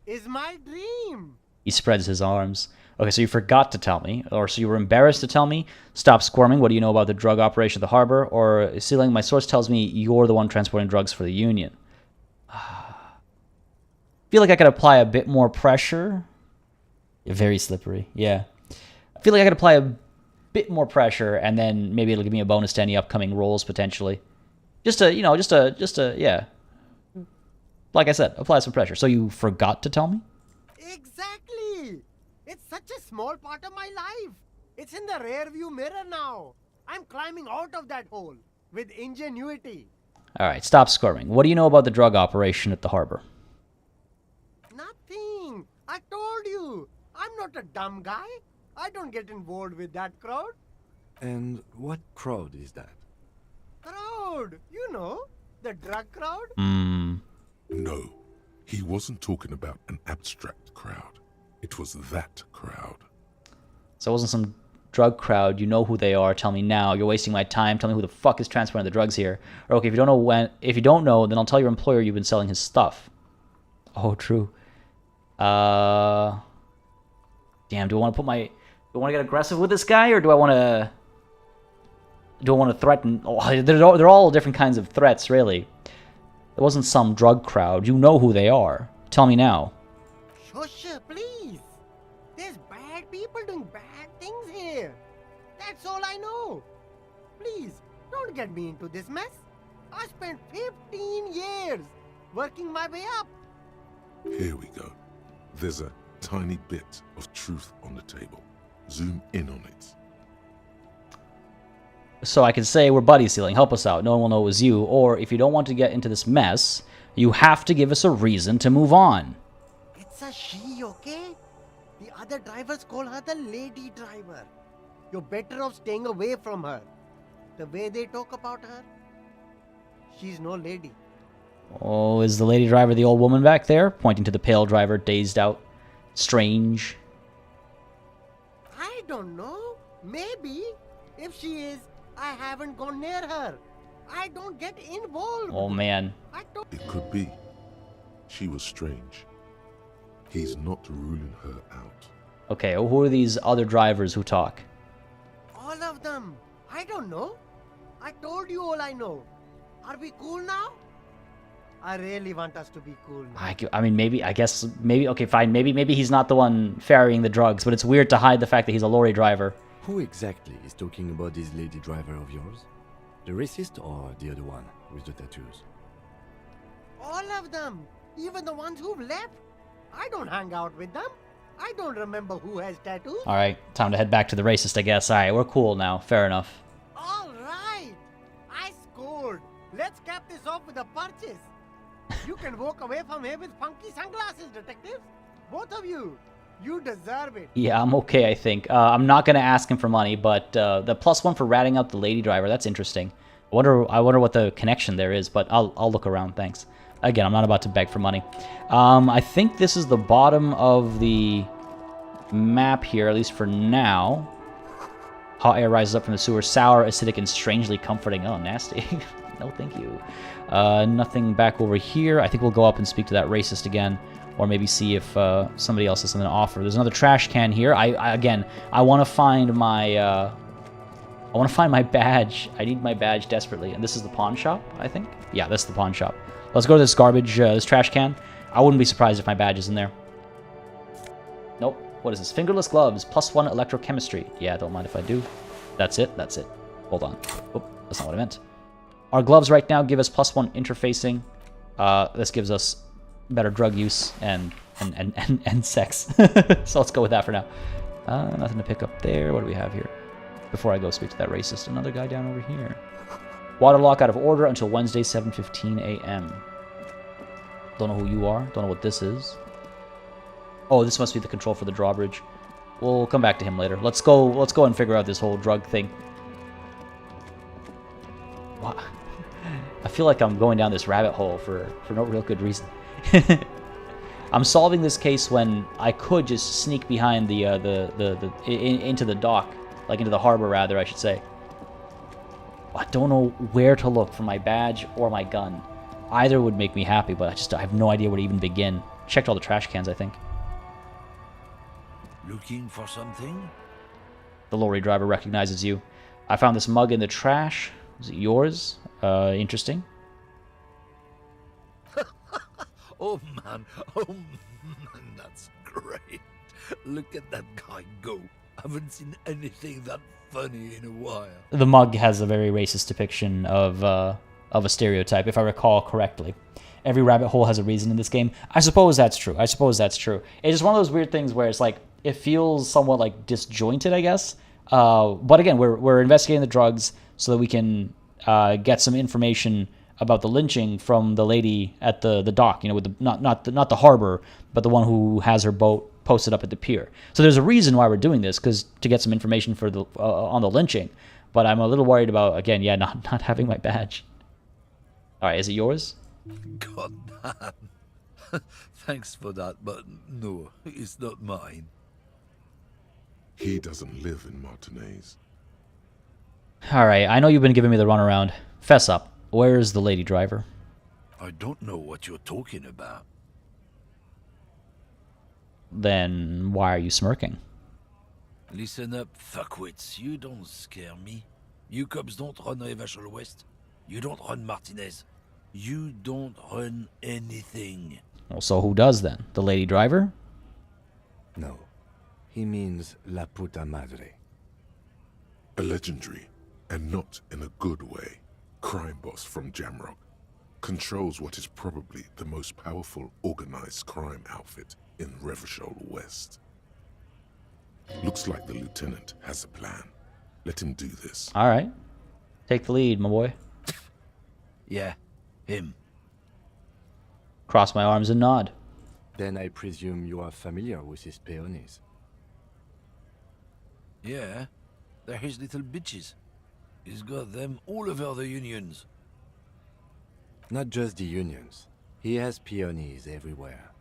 is my dream. He spreads his arms. Okay, so you forgot to tell me, or so you were embarrassed to tell me. Stop squirming. What do you know about the drug operation at the harbor? Or, Sealing, my source tells me you're the one transporting drugs for the Union. Feel like I could apply a bit more pressure. You're very slippery. Yeah. I feel like I could apply a bit more pressure, and then maybe it'll give me a bonus to any upcoming roles potentially. Just to, yeah. Like I said, apply some pressure. So you forgot to tell me? Exactly. It's such a small part of my life. It's in the rear view mirror now. I'm climbing out of that hole with ingenuity. All right, stop squirming. What do you know about the drug operation at the harbor? Nothing. I told you. I'm not a dumb guy. I don't get involved with that crowd. And what crowd is that? Crowd. You know, the drug crowd. No, he wasn't talking about an abstract crowd. It was that crowd. So it wasn't some drug crowd. You know who they are. Tell me now. You're wasting my time. Tell me who the fuck is transporting the drugs here. Or okay, if you don't know, then I'll tell your employer you've been selling his stuff. Oh, true. Damn, do I want to get aggressive with this guy, or do I want to threaten? Oh, they're all different kinds of threats, really. It wasn't some drug crowd. You know who they are. Tell me now. Shush, please. There's bad people doing bad things here. That's all I know. Please, don't get me into this mess. I spent 15 years working my way up. Here we go. There's a tiny bit of truth on the table. Zoom in on it. So I can say we're buddy sealing. Help us out. No one will know it was you. Or if you don't want to get into this mess, you have to give us a reason to move on. It's a she, okay? The other drivers call her the lady driver. You're better off staying away from her. The way they talk about her, she's no lady. Oh, is the lady driver the old woman back there? Pointing to the pale driver, dazed out. Strange. I don't know. Maybe. If she is, I haven't gone near her. I don't get involved. Oh, man. It could be. She was strange. He's not ruling her out. Okay, who are these other drivers who talk? All of them. I don't know. I told you all I know. Are we cool now? I really want us to be cool now. I mean, maybe, okay, fine. Maybe he's not the one ferrying the drugs, but it's weird to hide the fact that he's a lorry driver. Who exactly is talking about this lady driver of yours? The racist or the other one with the tattoos? All of them. Even the ones who've left. I don't hang out with them. I don't remember who has tattoos. All right, time to head back to the racist, I guess. All right, we're cool now. Fair enough. All right. I scored. Let's cap this off with the purchase. You can walk away from here with funky sunglasses, detectives. Both of you. You deserve it. Yeah, I'm okay, I think. I'm not going to ask him for money, but the +1 for ratting out the lady driver, that's interesting. I wonder what the connection there is, but I'll look around, thanks. Again, I'm not about to beg for money. I think this is the bottom of the map here, at least for now. Hot air rises up from the sewer, sour, acidic, and strangely comforting. Oh, nasty. No, thank you. Nothing back over here. I think we'll go up and speak to that racist again, or maybe see if somebody else has something to offer. There's another trash can here. I want to find my badge. I need my badge desperately, and this is the pawn shop, I think. Yeah, this is the pawn shop. Let's go to this garbage, this trash can. I wouldn't be surprised if my badge is in there. Nope. What is this? Fingerless gloves, +1 electrochemistry. Yeah, don't mind if I do. That's it. That's it. Hold on. Oh, that's not what I meant. Our gloves right now give us +1 interfacing. This gives us better drug use and sex. So let's go with that for now. Nothing to pick up there. What do we have here? Before I go speak to that racist, another guy down over here. Water lock out of order until Wednesday, 7:15 a.m. Don't know who you are. Don't know what this is. Oh, this must be the control for the drawbridge. We'll come back to him later. Let's go and figure out this whole drug thing. Wow. I feel like I'm going down this rabbit hole for no real good reason. I'm solving this case when I could just sneak behind into the dock, like into the harbor rather, I should say. I don't know where to look for my badge or my gun. Either would make me happy, but I have no idea where to even begin. Checked all the trash cans, I think. Looking for something? The lorry driver recognizes you. I found this mug in the trash. Is it yours? Interesting. Oh man, that's great. Look at that guy go. Haven't seen anything that funny in a while. The mug has a very racist depiction of a stereotype, if I recall correctly. Every rabbit hole has a reason in this game. I suppose that's true. It's just one of those weird things where it's like, it feels somewhat like disjointed, I guess. But again, we're investigating the drugs so that we can get some information about the lynching from the lady at the dock, with the not the harbor, but the one who has her boat posted up at the pier. So there's a reason why we're doing this, because to get some information for the on the lynching. But I'm a little worried about, again, not having my badge. All right, is it yours? God damn. Thanks for that, but no, it's not mine. He doesn't live in Martinez. All right, I know you've been giving me the runaround. Fess up. Where's the lady driver? I don't know what you're talking about. Then why are you smirking? Listen up, fuckwits. You don't scare me. You cops don't run Revachol West. You don't run Martinez. You don't run anything. Well, so who does then? The lady driver? No. He means La Puta Madre. A legendary, and not in a good way, crime boss from Jamrock controls what is probably the most powerful organized crime outfit in Revachol West. Looks like the lieutenant has a plan. Let him do this. All right. Take the lead, my boy. Yeah, him. Cross my arms and nod. Then I presume you are familiar with his peonies. Yeah, they're his little bitches. He's got them all over the unions. Not just the unions. He has peonies everywhere.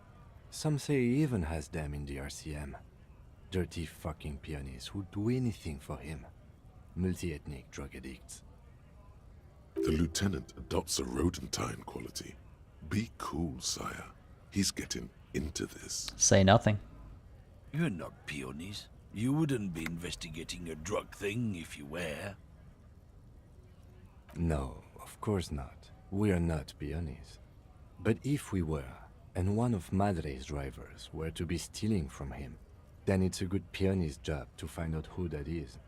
Some say he even has them in the RCM. Dirty fucking peonies who'd do anything for him. Multi-ethnic drug addicts. The lieutenant adopts a rodentine quality. Be cool, sire. He's getting into this. Say nothing. You're not peonies. You wouldn't be investigating a drug thing if you were. No, of course not. We are not peonies. But if we were, and one of Madre's drivers were to be stealing from him, then it's a good peony's job to find out who that is.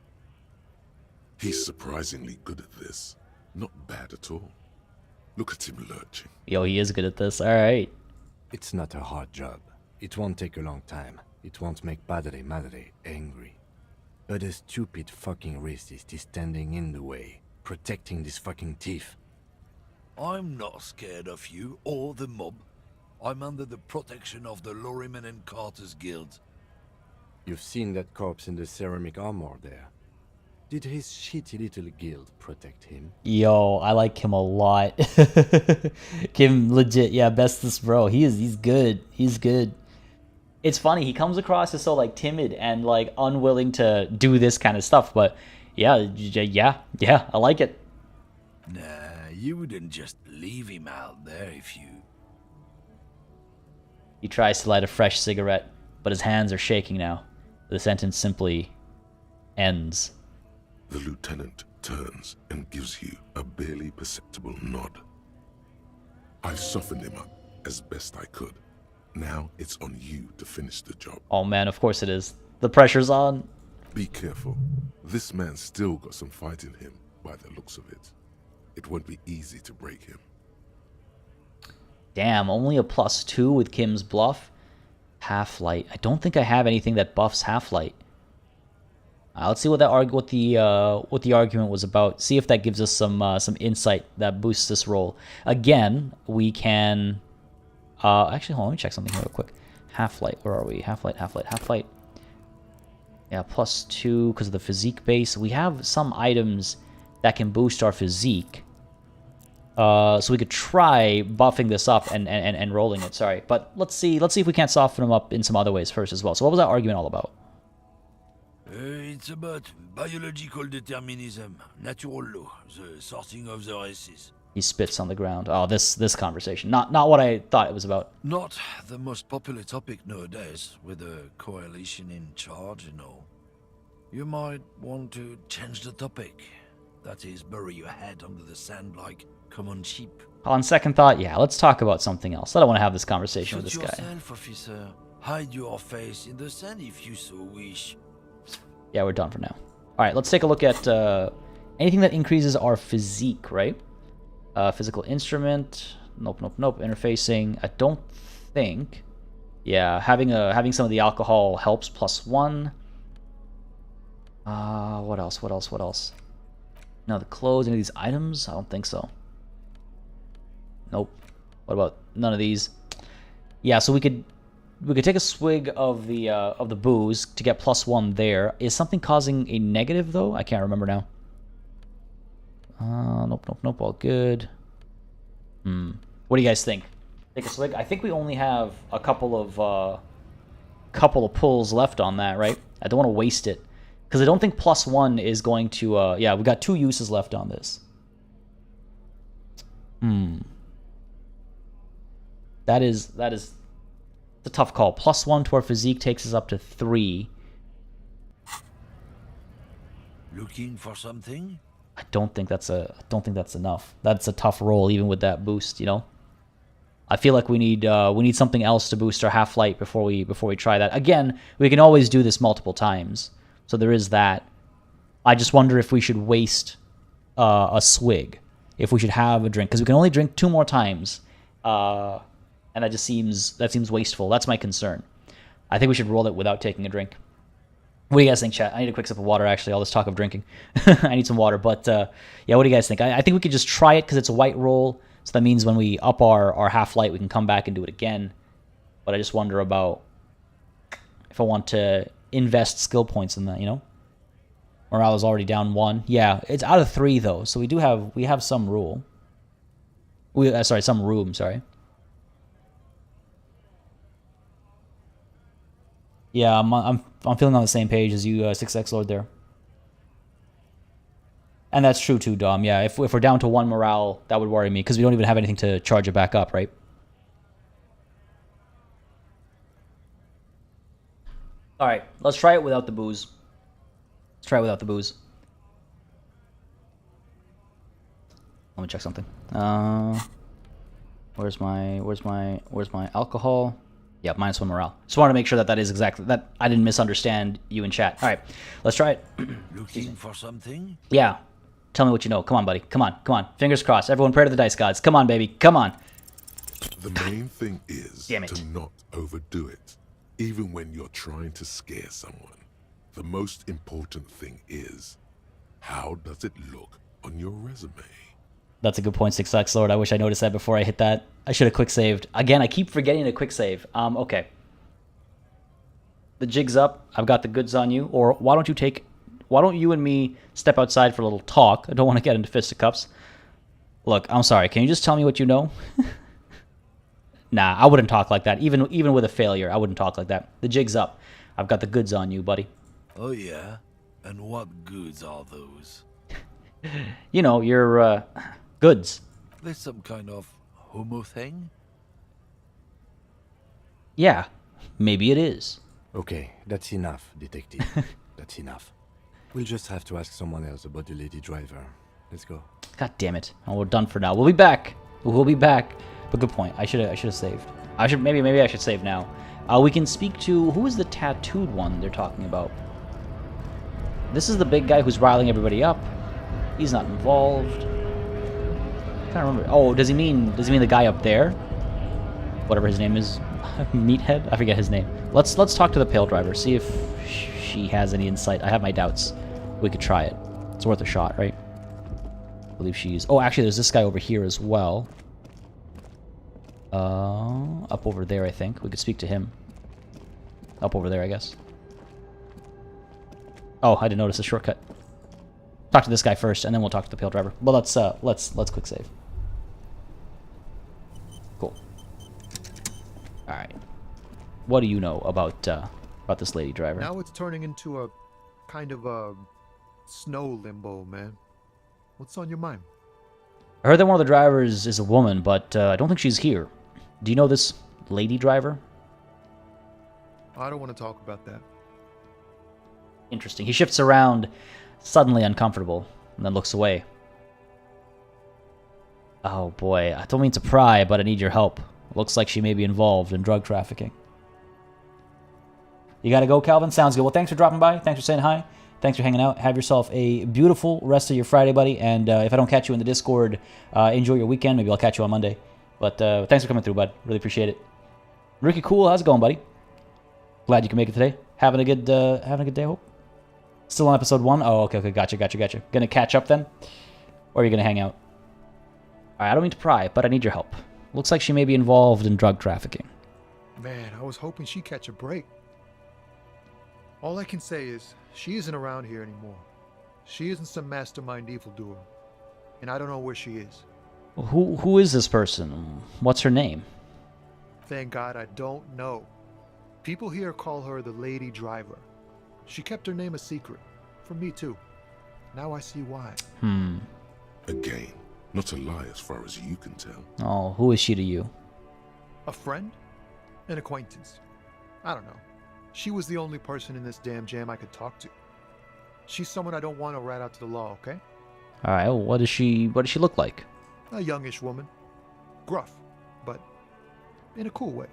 He's surprisingly good at this. Not bad at all. Look at him lurching. Yo, he is good at this. All right. It's not a hard job. It won't take a long time. It won't make Padre Madre angry. But a stupid fucking racist is standing in the way, protecting this fucking thief. I'm not scared of you or the mob. I'm under the protection of the Lorryman and Carter's Guild. You've seen that corpse in the ceramic armor there. Did his shitty little guild protect him? Yo, I like him a lot. Kim, legit, yeah, bestest bro. He's good. He's good. It's funny, he comes across as so like timid and like unwilling to do this kind of stuff, but yeah, I like it. Nah, you wouldn't just leave him out there if you... He tries to light a fresh cigarette, but his hands are shaking now. The sentence simply ends. The lieutenant turns and gives you a barely perceptible nod. I've softened him up as best I could. Now it's on you to finish the job. Oh man, of course it is. The pressure's on. Be careful. This man's still got some fight in him by the looks of it. It won't be easy to break him. Damn, only a +2 with Kim's bluff. Half-light. I don't think I have anything that buffs half-light. Let's see what the argument was about. See if that gives us some insight that boosts this roll. Again, we can. Actually, hold on. Let me check something here real quick. Half-light. Where are we? Half-light. Yeah, +2 because of the physique base. We have some items that can boost our physique. So we could try buffing this up and rolling it. Sorry, but let's see if we can't soften them up in some other ways first as well. So what was that argument all about? It's about biological determinism, natural law, the sorting of the races. He spits on the ground. Oh, this conversation. Not what I thought it was about. Not the most popular topic nowadays, with the coalition in charge and all. You might want to change the topic. That is, bury your head under the sand like common sheep. On second thought, yeah, let's talk about something else. I don't want to have this conversation with Shoot this guy. yourself, officer. Hide your face in the sand if you so wish. Yeah, we're done for now. All right, let's take a look at anything that increases our physique, right? Physical instrument. Nope. Interfacing. I don't think. Yeah, having some of the alcohol helps. +1. What else? Now the clothes. Any of these items? I don't think so. Nope. What about none of these? Yeah, so we could take a swig of the booze to get +1 there. Is something causing a negative though? I can't remember now. Nope. All good. What do you guys think? Take a swig. I think we only have a couple of pulls left on that, right? I don't want to waste it because I don't think +1 is going to. Yeah, we got 2 uses left on this. That is a tough call. +1 to our physique takes us up to 3. Looking for something? I don't think that's enough. That's a tough roll, even with that boost. You know, I feel like we need something else to boost our half-light before we try that. Again, we can always do this multiple times, so there is that. I just wonder if we should waste a swig, if we should have a drink, because we can only drink 2 more times, and that seems wasteful. That's my concern. I think we should roll it without taking a drink. What do you guys think, chat? I need a quick sip of water, actually. All this talk of drinking. I need some water. But, yeah, what do you guys think? I think we could just try it because it's a white roll. So that means when we up our half-light, we can come back and do it again. But I just wonder about if I want to invest skill points in that, you know? Morale is already down 1. Yeah, it's out of 3, though. So we have some rule. Some room, sorry. Yeah, I'm feeling on the same page as you, 6X Lord there. And that's true too, Dom. Yeah, if we're down to 1 morale, that would worry me because we don't even have anything to charge it back up, right? All right, let's try it without the booze. Let me check something. Where's my alcohol? Yeah, -1 morale. Just want to make sure that is exactly that. I didn't misunderstand you in chat. All right, let's try it. Looking for something? Yeah. Tell me what you know. Come on, buddy. Come on. Fingers crossed. Everyone pray to the dice gods. Come on, baby. Come on. The main thing is to not overdo it, even when you're trying to scare someone. The most important thing is, how does it look on your resume? That's a good point, 6X Lord. I wish I noticed that before I hit that. I should have quick saved. Again, I keep forgetting to quick save. Okay. The jig's up. I've got the goods on you. Or why don't you and me step outside for a little talk? I don't want to get into fisticuffs. Look, I'm sorry. Can you just tell me what you know? Nah, I wouldn't talk like that. Even with a failure, I wouldn't talk like that. The jig's up. I've got the goods on you, buddy. Oh yeah? And what goods are those? You know, your goods. There's some kind of homo thing? Yeah, maybe it is. Okay, that's enough, detective. That's enough. We'll just have to ask someone else about the lady driver. Let's go. God damn it. Oh, we're done for now. We'll be back. We'll be back. But good point. I should have saved. Maybe I should save now. We can speak to who is the tattooed one they're talking about. This is the big guy who's riling everybody up. He's not involved. I can't remember. Oh, does he mean the guy up there? Whatever his name is. Meathead? I forget his name. Let's talk to the pale driver. See if she has any insight. I have my doubts. We could try it. It's worth a shot, right? I believe she's... Oh, actually, there's this guy over here as well. Up over there, I think. We could speak to him. Up over there, I guess. Oh, I didn't notice the shortcut. Talk to this guy first, and then we'll talk to the pale driver. Well, let's quick save. Cool. All right. What do you know about this lady driver? Now it's turning into a kind of a snow limbo, man. What's on your mind? I heard that one of the drivers is a woman, but I don't think she's here. Do you know this lady driver? I don't want to talk about that. Interesting. He shifts around, suddenly uncomfortable, and then looks away. Oh boy, I don't mean to pry, but I need your help. Looks like she may be involved in drug trafficking. You gotta go, Calvin? Sounds good. Well, thanks for dropping by. Thanks for saying hi. Thanks for hanging out. Have yourself a beautiful rest of your Friday, buddy. And if I don't catch you in the Discord, enjoy your weekend. Maybe I'll catch you on Monday. But thanks for coming through, bud. Really appreciate it. Ricky Cool, how's it going, buddy? Glad you can make it today. Having a good day, I hope. Still on episode 1? Oh, okay, gotcha. Gonna catch up then? Or are you gonna hang out? Alright, I don't mean to pry, but I need your help. Looks like she may be involved in drug trafficking. Man, I was hoping she'd catch a break. All I can say is, she isn't around here anymore. She isn't some mastermind evildoer. And I don't know where she is. Who is this person? What's her name? Thank God I don't know. People here call her the Lady Driver. She kept her name a secret. From me too. Now I see why. Again, not a lie as far as you can tell. Oh, who is she to you? A friend? An acquaintance? I don't know. She was the only person in this damn jam I could talk to. She's someone I don't want to rat out to the law, okay? Alright, well, what does she look like? A youngish woman. Gruff, but in a cool way.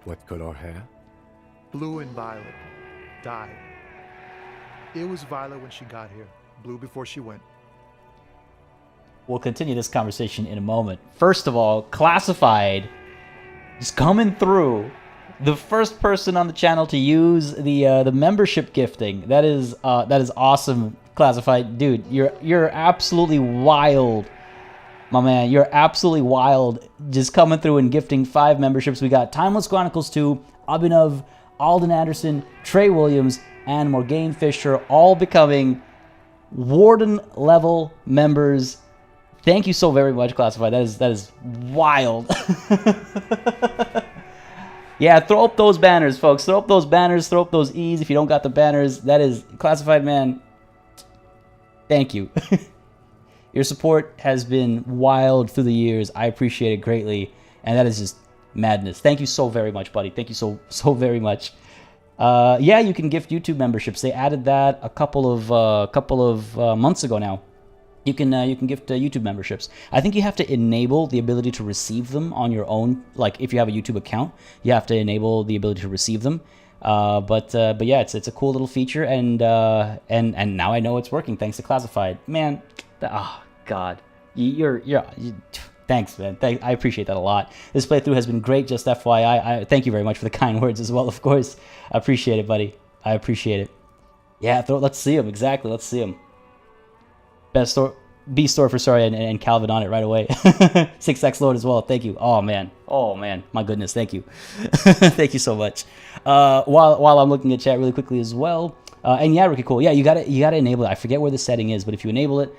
What color hair? Blue and violet. Dyed. It was violet when she got here. Blue before she went. We'll continue this conversation in a moment. First of all, Classified is coming through. The first person on the channel to use the membership gifting. That is awesome, Classified. Dude, you're absolutely wild. My man, you're absolutely wild. Just coming through and gifting 5 memberships. We got Timeless Chronicles 2, Abhinav, Alden Anderson, Trey Williams, and Morgane Fisher, all becoming Warden level members. Thank you so very much, Classified. That is wild. Yeah, throw up those banners, folks. Throw up those banners. Throw up those E's if you don't got the banners. That is Classified, man. Thank you. Your support has been wild through the years. I appreciate it greatly, and that is just madness. Thank you so very much, buddy. Thank you so very much. Yeah, you can gift YouTube memberships. They added that a couple of months ago now. You can gift YouTube memberships. I think you have to enable the ability to receive them on your own. Like if you have a YouTube account, you have to enable the ability to receive them. But yeah, it's a cool little feature, and now I know it's working thanks to Classified. Man, oh God, thanks, man. I appreciate that a lot. This playthrough has been great. Just FYI, I thank you very much for the kind words as well. Of course, I appreciate it, buddy. I appreciate it. Yeah, let's see him exactly. Let's see him. B Store for sorry and Calvin on it right away. 6X Lord as well. Thank you. Oh man. My goodness. Thank you. Thank you so much. While I'm looking at chat really quickly as well. And yeah, Ricky, cool. Yeah, you gotta enable it. I forget where the setting is, but if you enable it,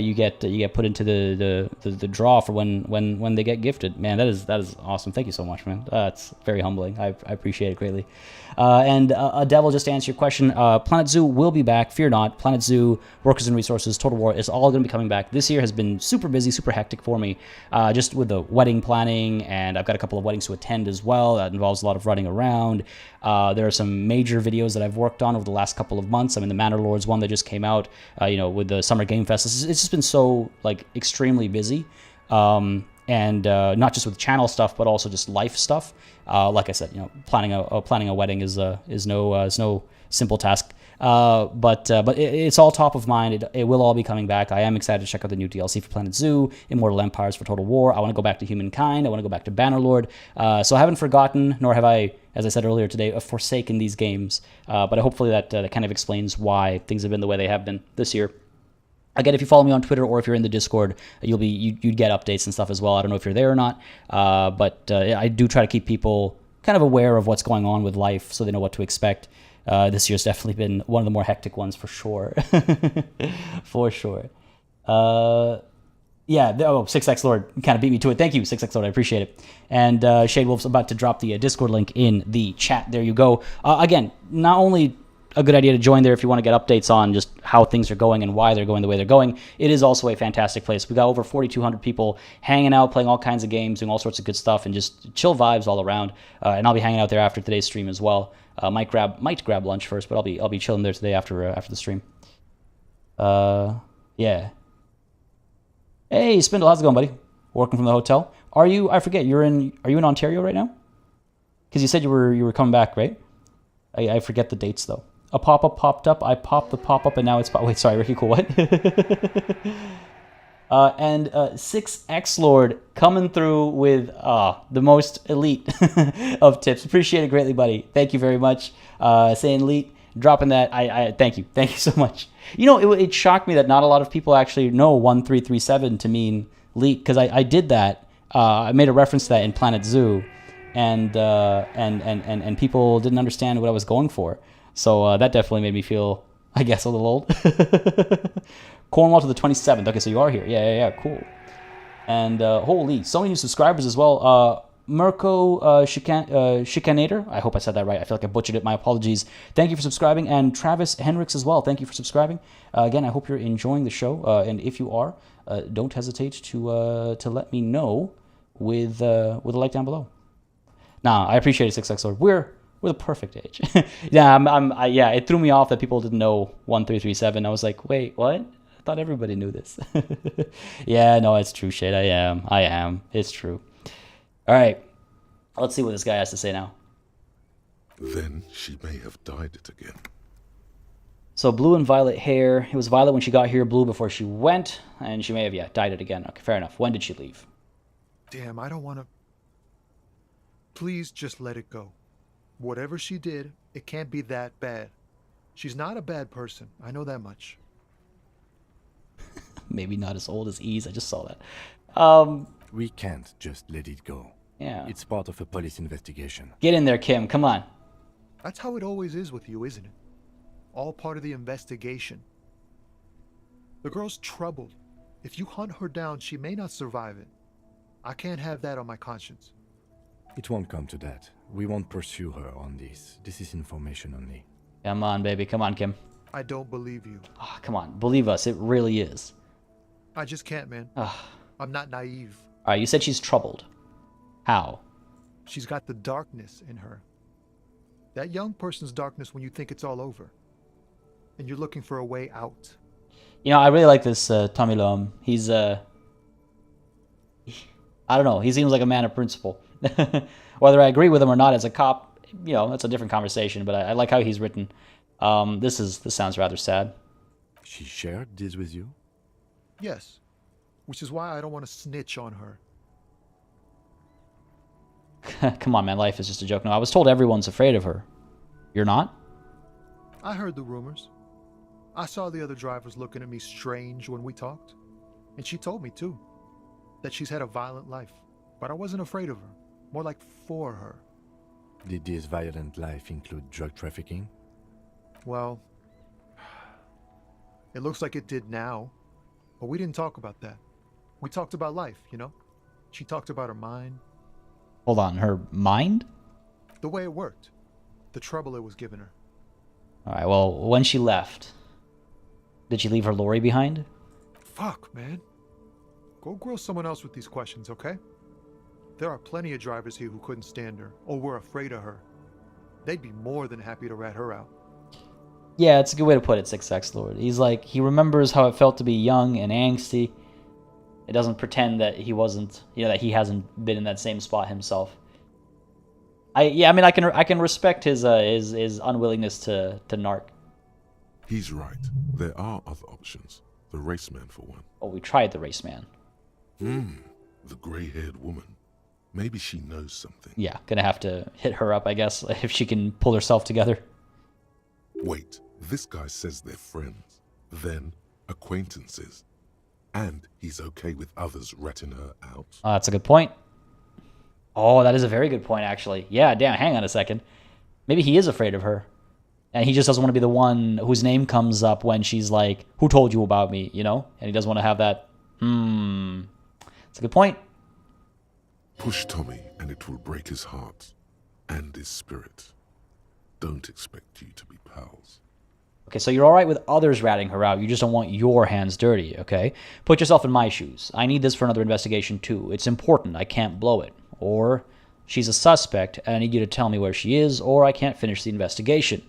you get put into the draw for when they get gifted. Man, that is awesome. Thank you so much, man. It's very humbling. I appreciate it greatly. And Devil, just to answer your question, Planet Zoo will be back. Fear not. Planet Zoo, Workers and Resources, Total War is all going to be coming back. This year has been super busy, super hectic for me, just with the wedding planning, and I've got a couple of weddings to attend as well. That involves a lot of running around. There are some major videos that I've worked on over the last couple of months. I mean, the Manor Lords one that just came out, with the Summer Game Fest. It's just been so, extremely busy. And not just with channel stuff, but also just life stuff. Like I said, planning a wedding is no simple task. But it's all top of mind. It will all be coming back. I am excited to check out the new DLC for Planet Zoo, Immortal Empires for Total War. I want to go back to Humankind. I want to go back to Bannerlord. So I haven't forgotten, nor have I, as I said earlier today, forsaken these games. But hopefully that kind of explains why things have been the way they have been this year. Again, if you follow me on Twitter or if you're in the Discord, you'd get updates and stuff as well. I don't know if you're there or not, but I do try to keep people kind of aware of what's going on with life so they know what to expect. This year's definitely been one of the more hectic ones for sure. For sure. 6X Lord kind of beat me to it. Thank you, 6X Lord. I appreciate it. And Shade Wolf's about to drop the Discord link in the chat. There you go. Again, not only a good idea to join there if you want to get updates on just how things are going and why they're going the way they're going. It is also a fantastic place. We got over 4,200 people hanging out, playing all kinds of games, doing all sorts of good stuff, and just chill vibes all around. And I'll be hanging out there after today's stream as well. Might grab lunch first, but I'll be chilling there today after the stream. Yeah. Hey, Spindle, how's it going, buddy? Working from the hotel? Are you? I forget. Are you in Ontario right now? Because you said you were coming back, right? I forget the dates though. A pop-up popped up. I popped the pop-up, and now it's... Wait, sorry, Ricky, cool, what? And 6X Lord coming through with the most elite of tips. Appreciate it greatly, buddy. Thank you very much. Saying elite, dropping that. I thank you. Thank you so much. It shocked me that not a lot of people actually know 1337 to mean elite, because I did that. I made a reference to that in Planet Zoo, and people didn't understand what I was going for. So that definitely made me feel, I guess, a little old. Cornwall to the 27th. Okay, so you are here. Yeah, cool. And holy, so many new subscribers as well. Mirko Chicanator. I hope I said that right. I feel like I butchered it. My apologies. Thank you for subscribing. And Travis Henricks as well. Thank you for subscribing. Again, I hope you're enjoying the show. And if you are, don't hesitate to let me know with a like down below. Nah, I appreciate it, 6X Lord. We're the perfect age. Yeah, it threw me off that people didn't know 1337. I was like, wait, what? I thought everybody knew this. Yeah, no, it's true, Shade. I am. It's true. All right. Let's see what this guy has to say now. Then she may have dyed it again. So blue and violet hair. It was violet when she got here, blue before she went, and she may have, dyed it again. Okay, fair enough. When did she leave? Damn, I don't want to... Please just let it go. Whatever she did, it can't be that bad. She's not a bad person. I know that much. Maybe not as old as Ease. I just saw that. We can't just let it go. Yeah. It's part of a police investigation. Get in there, Kim. Come on. That's how it always is with you, isn't it? All part of the investigation. The girl's troubled. If you hunt her down, she may not survive it. I can't have that on my conscience. It won't come to that. We won't pursue her on this. This is information only. Come on, baby. Come on, Kim. I don't believe you. Oh, come on. Believe us. It really is. I just can't, man. I'm not naive. All right, you said she's troubled. How? She's got the darkness in her. That young person's darkness when you think it's all over. And you're looking for a way out. I really like this Tommy Loam. He's, I don't know. He seems like a man of principle. Whether I agree with him or not as a cop, that's a different conversation, but I like how he's written. This sounds rather sad. She shared this with you? Yes. Which is why I don't want to snitch on her. Come on, man. Life is just a joke. No, I was told everyone's afraid of her. You're not? I heard the rumors. I saw the other drivers looking at me strange when we talked. And she told me, too, that she's had a violent life. But I wasn't afraid of her. More like for her. Did this violent life include drug trafficking? Well, it looks like it did now. But we didn't talk about that. We talked about life, you know? She talked about her mind. Hold on, her mind? The way it worked. The trouble it was giving her. Alright, well, when she left, did she leave her lorry behind? Fuck, man. Go grill someone else with these questions, okay? There are plenty of drivers here who couldn't stand her, or were afraid of her. They'd be more than happy to rat her out. Yeah, it's a good way to put it, 6X Lord. He's like, he remembers how it felt to be young and angsty. It doesn't pretend that he wasn't, that he hasn't been in that same spot himself. I can respect his unwillingness to narc. He's right. There are other options. The raceman, for one. Oh, we tried the raceman. The grey-haired woman. Maybe she knows something. Yeah, gonna have to hit her up, I guess, if she can pull herself together. Wait, this guy says they're friends, then acquaintances, and he's okay with others ratting her out. That's a good point. Oh, that is a very good point, actually. Yeah, damn, hang on a second. Maybe he is afraid of her. And he just doesn't want to be the one whose name comes up when she's like, who told you about me, And he doesn't want to have that, It's a good point. Push Tommy and it will break his heart and his spirit. Don't expect you to be pals. Okay, so you're all right with others ratting her out. You just don't want your hands dirty, okay? Put yourself in my shoes. I need this for another investigation, too. It's important. I can't blow it. Or, she's a suspect, and I need you to tell me where she is, or I can't finish the investigation.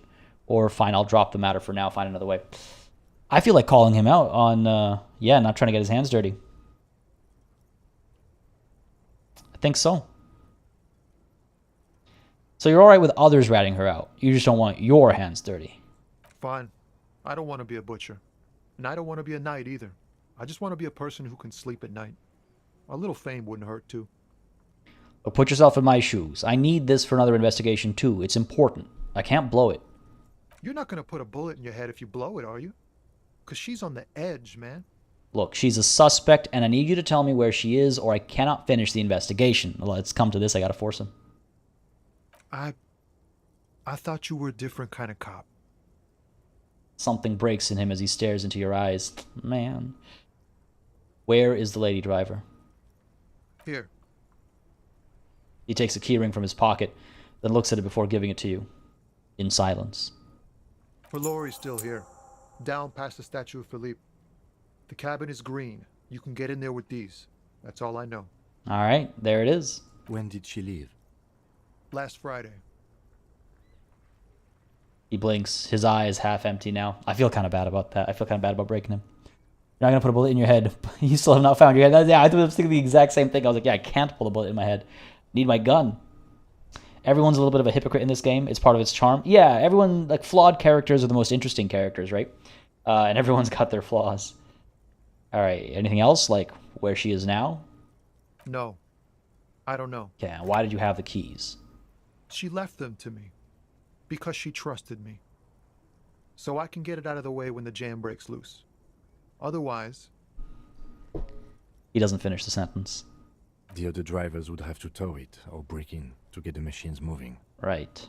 Or, fine, I'll drop the matter for now, find another way. I feel like calling him out on, not trying to get his hands dirty. I think so. So you're all right with others ratting her out. You just don't want your hands dirty. Fine. I don't want to be a butcher. And I don't want to be a knight either. I just want to be a person who can sleep at night. A little fame wouldn't hurt too. But put yourself in my shoes. I need this for another investigation too. It's important. I can't blow it. You're not going to put a bullet in your head if you blow it, are you? Because she's on the edge, man. Look, she's a suspect, and I need you to tell me where she is, or I cannot finish the investigation. Let's come to this. I gotta force him. I thought you were a different kind of cop. Something breaks in him as he stares into your eyes. Man. Where is the lady driver? Here. He takes a keyring from his pocket, then looks at it before giving it to you. In silence. Her lorry's still here. Down past the statue of Philippe. The cabin is green. You can get in there with these. That's all I know. All right, there it is. When did she leave? Last Friday. He blinks. His eye is half empty now. I feel kind of bad about that. I feel kind of bad about breaking him. You're not going to put a bullet in your head. You still have not found your head. Yeah, I was thinking the exact same thing. I was like, yeah, I can't pull a bullet in my head. Need my gun. Everyone's a little bit of a hypocrite in this game. It's part of its charm. Yeah, everyone, like, flawed characters are the most interesting characters, right? And everyone's got their flaws. All right, anything else? Like, where she is now? No. I don't know. Yeah, why did you have the keys? She left them to me. Because she trusted me. So I can get it out of the way when the jam breaks loose. Otherwise... He doesn't finish the sentence. The other drivers would have to tow it or break in to get the machines moving. Right.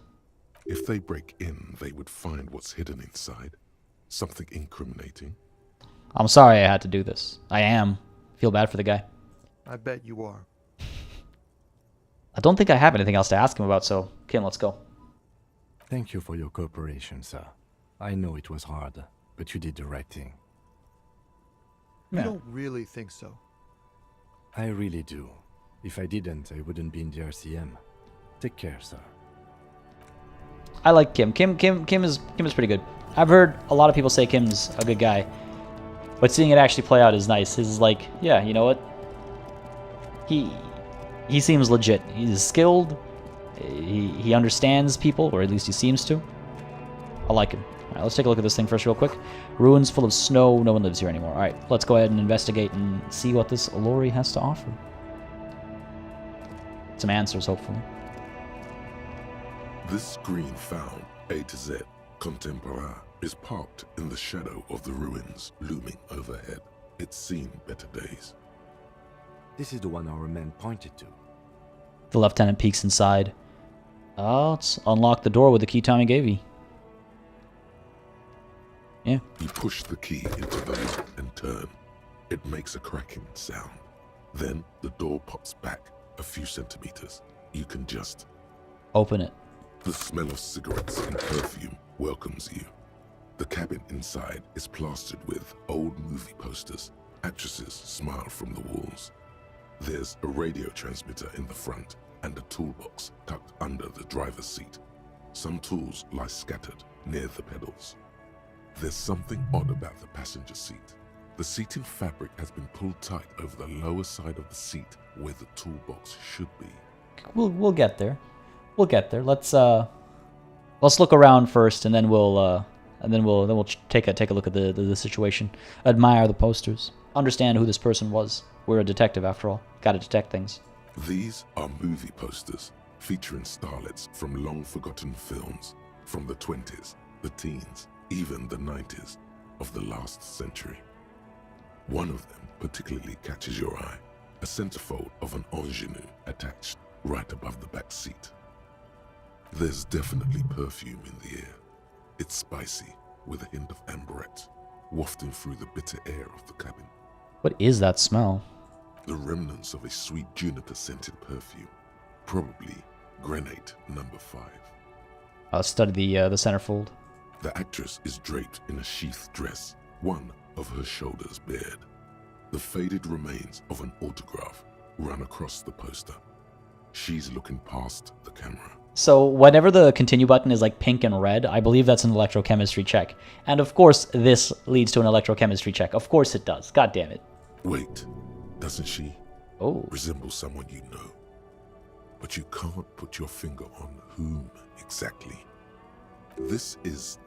If they break in, they would find what's hidden inside. Something incriminating. I'm sorry I had to do this. I am. Feel bad for the guy. I bet you are. I don't think I have anything else to ask him about, so Kim, let's go. Thank you for your cooperation, sir. I know it was hard, but you did the right thing. You don't really think so. I really do. If I didn't, I wouldn't be in the RCM. Take care, sir. I like Kim. Kim is pretty good. I've heard a lot of people say Kim's a good guy, but seeing it actually play out is nice. His like, yeah, you know what? He seems legit. He's skilled. He understands people, or at least he seems to. I like him. All right, let's take a look at this thing first real quick. Ruins full of snow. No one lives here anymore. All right, let's go ahead and investigate and see what this lorry has to offer. Some answers, hopefully. This screen found A to Z, Contemporain, is parked in the shadow of the ruins looming overhead. It's seen better days. This is the one our man pointed to. The lieutenant peeks inside. Oh, let's unlock the door with the key Tommy gave you. Yeah. You push the key into the lock and turn. It makes a cracking sound. Then the door pops back a few centimeters. You can just Open it. The smell of cigarettes and perfume welcomes you. The cabin inside is plastered with old movie posters. Actresses smile from the walls. There's a radio transmitter in the front and a toolbox tucked under the driver's seat. Some tools lie scattered near the pedals. There's something odd about the passenger seat. The seating fabric has been pulled tight over the lower side of the seat where the toolbox should be. We'll get there. We'll get there. Let's look around first, and then we'll take a look at the situation. Admire the posters. Understand who this person was. We're a detective after all. Got to detect things. These are movie posters featuring starlets from long-forgotten films from the 20s, the teens, even the 90s of the last century. One of them particularly catches your eye, a centerfold of an ingenue attached right above the back seat. There's definitely perfume in the air. It's spicy, with a hint of amberette, wafting through the bitter air of the cabin. What is that smell? The remnants of a sweet juniper-scented perfume, probably Grenade No. 5. I'll study the centerfold. The actress is draped in a sheathed dress, one of her shoulders bared. The faded remains of an autograph run across the poster. She's looking past the camera. So whenever the continue button is like pink and red, I believe that's an electrochemistry check. And of course, this leads to an electrochemistry check. Of course it does. God damn it. Wait, doesn't she resemble someone you know? But you can't put your finger on whom exactly. This is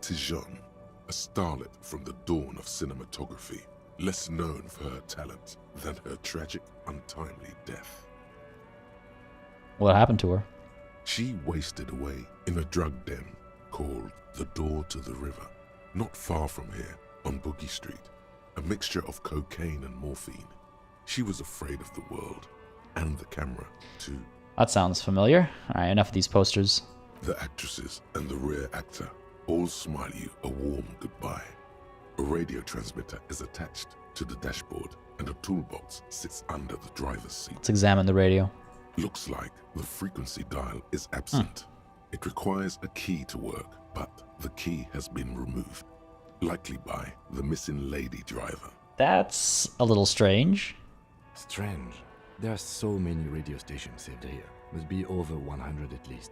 Tijon, a starlet from the dawn of cinematography, less known for her talent than her tragic, untimely death. What happened to her? She wasted away in a drug den called the Door to the River, not far from here on Boogie Street, a mixture of cocaine and morphine. She was afraid of the world and the camera, too. That sounds familiar. All right, enough of these posters. The actresses and the rear actor all smile you a warm goodbye. A radio transmitter is attached to the dashboard and a toolbox sits under the driver's seat. Let's examine the radio. Looks like the frequency dial is absent. It requires a key to work, but the key has been removed, likely by the missing lady driver. That's a little strange. Strange. There are so many radio stations saved here. Must be over 100 at least.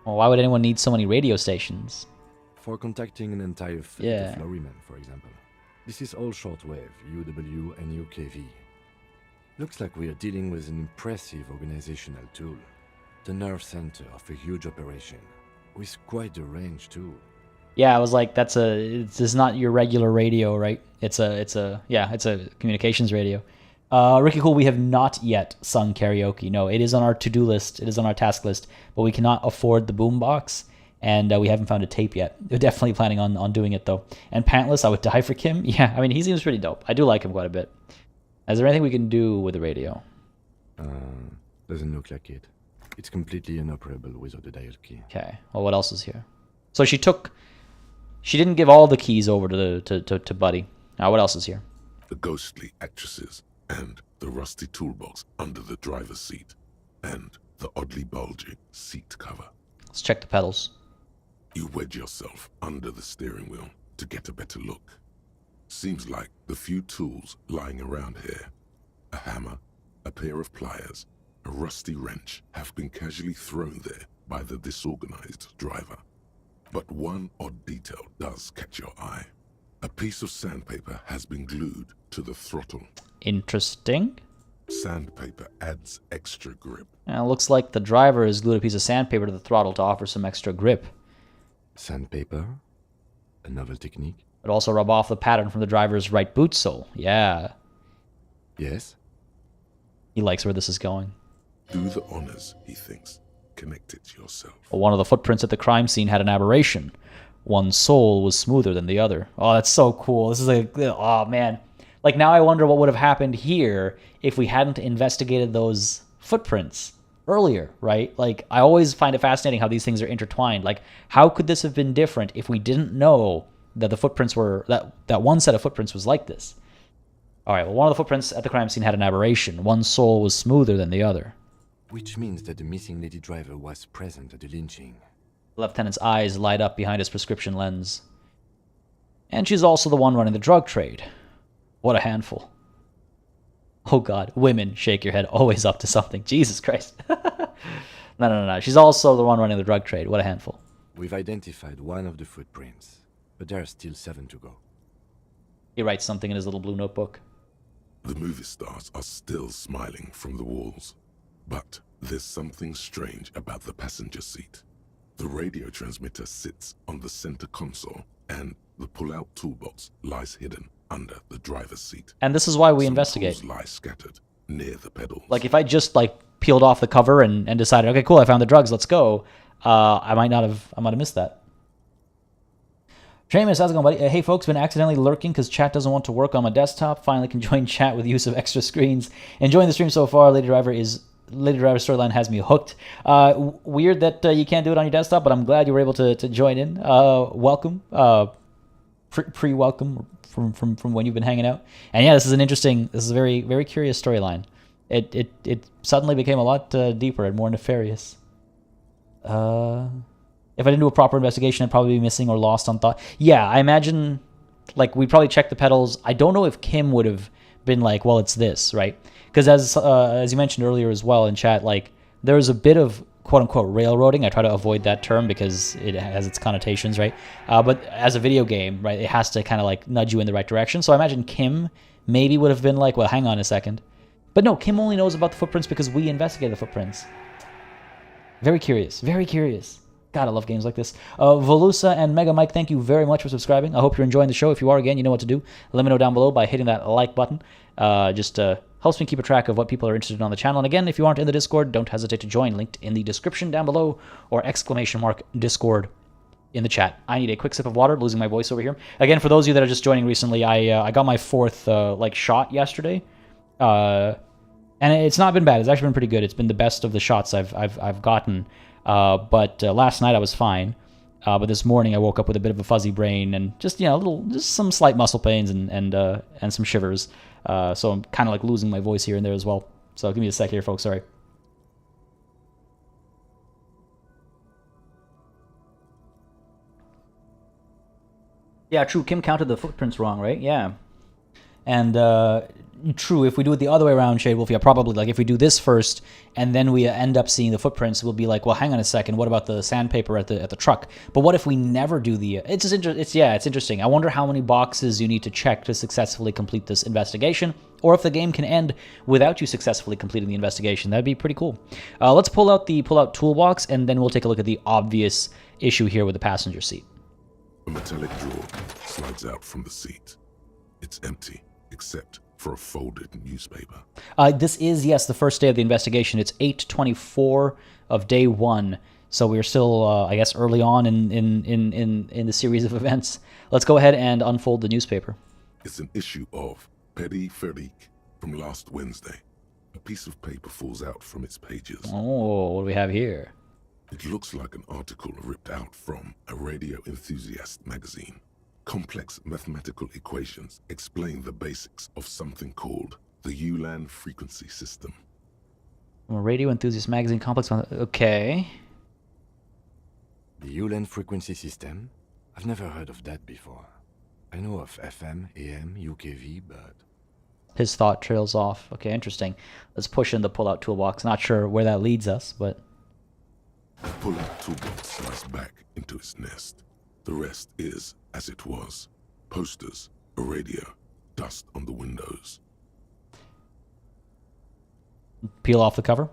Well, why would anyone need so many radio stations? For contacting an entire fleet Yeah. of lorrymen, for example. This is all shortwave, UW and UKV. Looks like we are dealing with an impressive organizational tool. The nerve center of a huge operation, with quite a range too. Yeah, I was like, this is not your regular radio, right? It's a communications radio. Ricky Cool, we have not yet sung karaoke. No, it is on our to-do list. It is on our task list, but we cannot afford the boombox, and we haven't found a tape yet. We're definitely planning on doing it, though. And Pantless, I would die for Kim. Yeah, I mean, he seems pretty dope. I do like him quite a bit. Is there anything we can do with the radio? Doesn't look like it. It's completely inoperable without the dial key. Okay, well, what else is here? So she didn't give all the keys over to Buddy. Now, what else is here? The ghostly actresses and the rusty toolbox under the driver's seat and the oddly bulging seat cover. Let's check the pedals. You wedge yourself under the steering wheel to get a better look. Seems like the few tools lying around here, a hammer, a pair of pliers, a rusty wrench, have been casually thrown there by the disorganized driver. But one odd detail does catch your eye. A piece of sandpaper has been glued to the throttle. Interesting. Sandpaper adds extra grip. It looks like the driver has glued a piece of sandpaper to the throttle to offer some extra grip. Sandpaper? A novel technique? But also rub off the pattern from the driver's right boot sole. Yeah. Yes? He likes where this is going. Do the honors, he thinks. Connect it yourself. Well, one of the footprints at the crime scene had an aberration. one soul was smoother than the other. Oh, that's so cool. This is oh man. Like, now I wonder what would have happened here if we hadn't investigated those footprints earlier, right? Like, I always find it fascinating how these things are intertwined. Like, how could this have been different if we didn't know that the footprints were, that one set of footprints was like this? All right, well, one of the footprints at the crime scene had an aberration. One sole was smoother than the other. Which means that the missing lady driver was present at the lynching. The lieutenant's eyes light up behind his prescription lens. And she's also the one running the drug trade. What a handful. Oh God, women, shake your head, always up to something. Jesus Christ. No. She's also the one running the drug trade. What a handful. We've identified one of the footprints, but there are still 7 to go. He writes something in his little blue notebook. The movie stars are still smiling from the walls. But there's something strange about the passenger seat. The radio transmitter sits on the center console, and the pull-out toolbox lies hidden under the driver's seat. And this is why we Some investigate. tools lie scattered near the pedals. Like, if I just, like, peeled off the cover and decided, okay, cool, I found the drugs, let's go, I might have missed that. Seamus, how's it going, buddy? Hey, folks, been accidentally lurking because chat doesn't want to work on my desktop. Finally can join chat with the use of extra screens. Enjoying the stream so far. Lady Driver storyline has me hooked. Weird that you can't do it on your desktop, but I'm glad you were able to join in. Welcome. Pre-welcome from when you've been hanging out. And yeah, this is a very, very curious storyline. It suddenly became a lot deeper and more nefarious. If I didn't do a proper investigation, I'd probably be missing or lost on thought. Yeah, I imagine, like, we'd probably check the pedals. I don't know if Kim would have been like, well, it's this, right? Because as you mentioned earlier as well in chat, like, there's a bit of quote-unquote railroading. I try to avoid that term because it has its connotations, right? But as a video game, right, it has to kind of, like, nudge you in the right direction. So I imagine Kim maybe would have been like, well, hang on a second. But no, Kim only knows about the footprints because we investigated the footprints. Very curious. Very curious. God, I love games like this. Volusa and Mega Mike, thank you very much for subscribing. I hope you're enjoying the show. If you are, again, you know what to do. Let me know down below by hitting that like button. Just helps me keep a track of what people are interested in on the channel. And again, if you aren't in the Discord, don't hesitate to join. Linked in the description down below, or !Discord in the chat. I need a quick sip of water. Losing my voice over here. Again, for those of you that are just joining recently, I got my 4th shot yesterday. And it's not been bad. It's actually been pretty good. It's been the best of the shots I've gotten. But last night I was fine. But this morning I woke up with a bit of a fuzzy brain and just some slight muscle pains and some shivers. So I'm kind of like losing my voice here and there as well. So give me a sec here, folks. Sorry. Yeah, true. Kim counted the footprints wrong, right? Yeah. And true, if we do it the other way around, Shade Wolf, yeah, probably. Like, if we do this first and then we end up seeing the footprints, we'll be like, well, hang on a second, what about the sandpaper at the truck? But what if we never do the... It's interesting. I wonder how many boxes you need to check to successfully complete this investigation, or if the game can end without you successfully completing the investigation. That'd be pretty cool. Let's pull out the toolbox, and then we'll take a look at the obvious issue here with the passenger seat. A metallic drawer slides out from the seat. It's empty, except for a folded newspaper. This is, yes, the first day of the investigation. It's 8/24 of day 1, so we're still, I guess, early on in the series of events. Let's go ahead and unfold the newspaper. It's an issue of PartyElite from last Wednesday. A piece of paper falls out from its pages. Oh, what do we have here? It looks like an article ripped out from a radio enthusiast magazine. Complex mathematical equations explain the basics of something called the ULAN frequency system. From a radio enthusiast magazine, okay. The ULAN frequency system? I've never heard of that before. I know of FM, AM, UKV, but... His thought trails off. Okay, interesting. Let's push in the pull-out toolbox. Not sure where that leads us, but... The pull-out toolbox slides back into its nest. The rest is as it was. Posters, a radio, dust on the windows. Peel off the cover.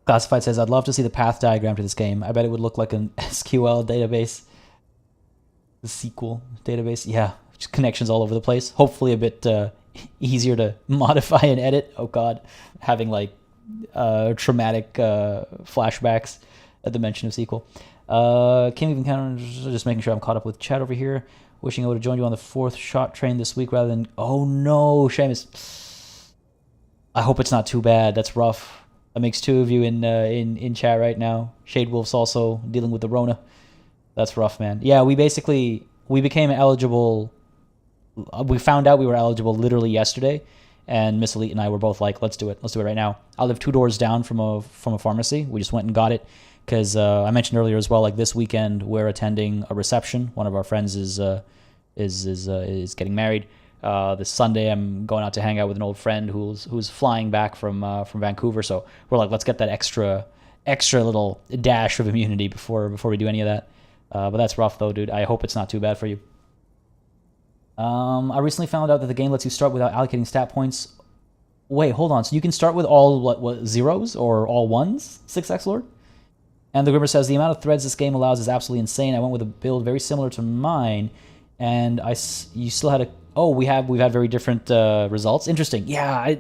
Classified says, I'd love to see the path diagram to this game. I bet it would look like an SQL database. The SQL database. Yeah, just connections all over the place. Hopefully a bit easier to modify and edit. Oh god, having like traumatic flashbacks at the mention of SQL. Can't even count. Just making sure I'm caught up with chat over here. Wishing I would have joined you on the 4th shot train this week rather than. Oh no, Seamus. I hope it's not too bad. That's rough. That makes 2 of you in chat right now. Shade Wolf's also dealing with the Rona. That's rough, man. Yeah, we became eligible. We found out we were eligible literally yesterday, and Miss Elite and I were both like, "Let's do it. Let's do it right now." I live 2 doors down from a pharmacy. We just went and got it because I mentioned earlier as well. Like this weekend, we're attending a reception. One of our friends is getting married. This Sunday, I'm going out to hang out with an old friend who's flying back from Vancouver. So we're like, let's get that extra little dash of immunity before we do any of that. But that's rough though, dude. I hope it's not too bad for you. I recently found out that the game lets you start without allocating stat points. Wait, hold on. So you can start with all what zeros or all ones? 6X Lord? And the Grimmer says the amount of threads this game allows is absolutely insane. I went with a build very similar to mine, and you still had a. Oh, we've had very different results. Interesting. Yeah,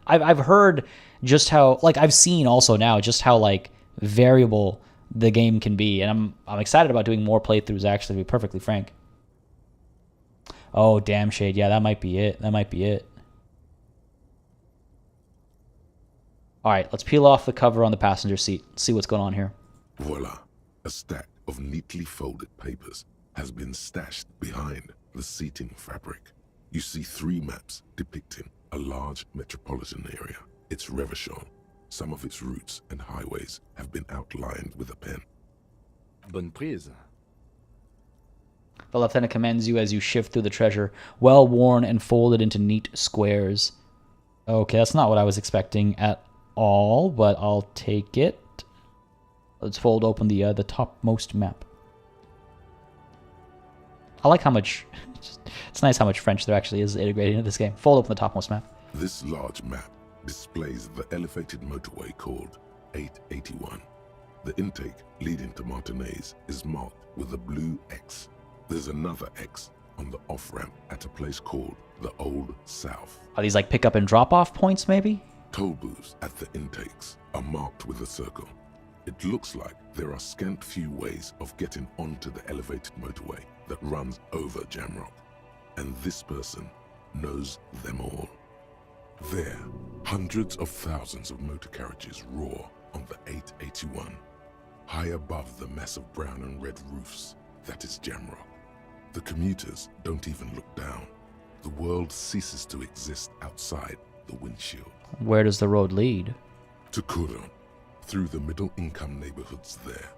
I've heard just how, like, I've seen also now just how like variable the game can be, and I'm excited about doing more playthroughs. Actually, to be perfectly frank. Oh, damn, Shade. Yeah, that might be it. All right, let's peel off the cover on the passenger seat. See what's going on here. Voila. A stack of neatly folded papers has been stashed behind the seating fabric. You see 3 maps depicting a large metropolitan area. It's Revachol. Some of its routes and highways have been outlined with a pen. Bonne prise. The lieutenant commends you as you shift through the treasure, well worn and folded into neat squares. Okay, that's not what I was expecting at all, but I'll take it. Let's fold open the topmost map. I like how much. It's nice how much French there actually is integrated into this game. Fold open the topmost map. This large map displays the elevated motorway called 881. The intake leading to Martinez is marked with a blue X. There's another X on the off-ramp at a place called the Old South. Are these like pick-up and drop-off points, maybe? Toll booths at the intakes are marked with a circle. It looks like there are scant few ways of getting onto the elevated motorway that runs over Jamrock, and this person knows them all. There, hundreds of thousands of motor carriages roar on the 881. High above the mass of brown and red roofs, that is Jamrock. The commuters don't even look down. The world ceases to exist outside the windshield. Where does the road lead? To Couronne, through the middle-income neighborhoods there,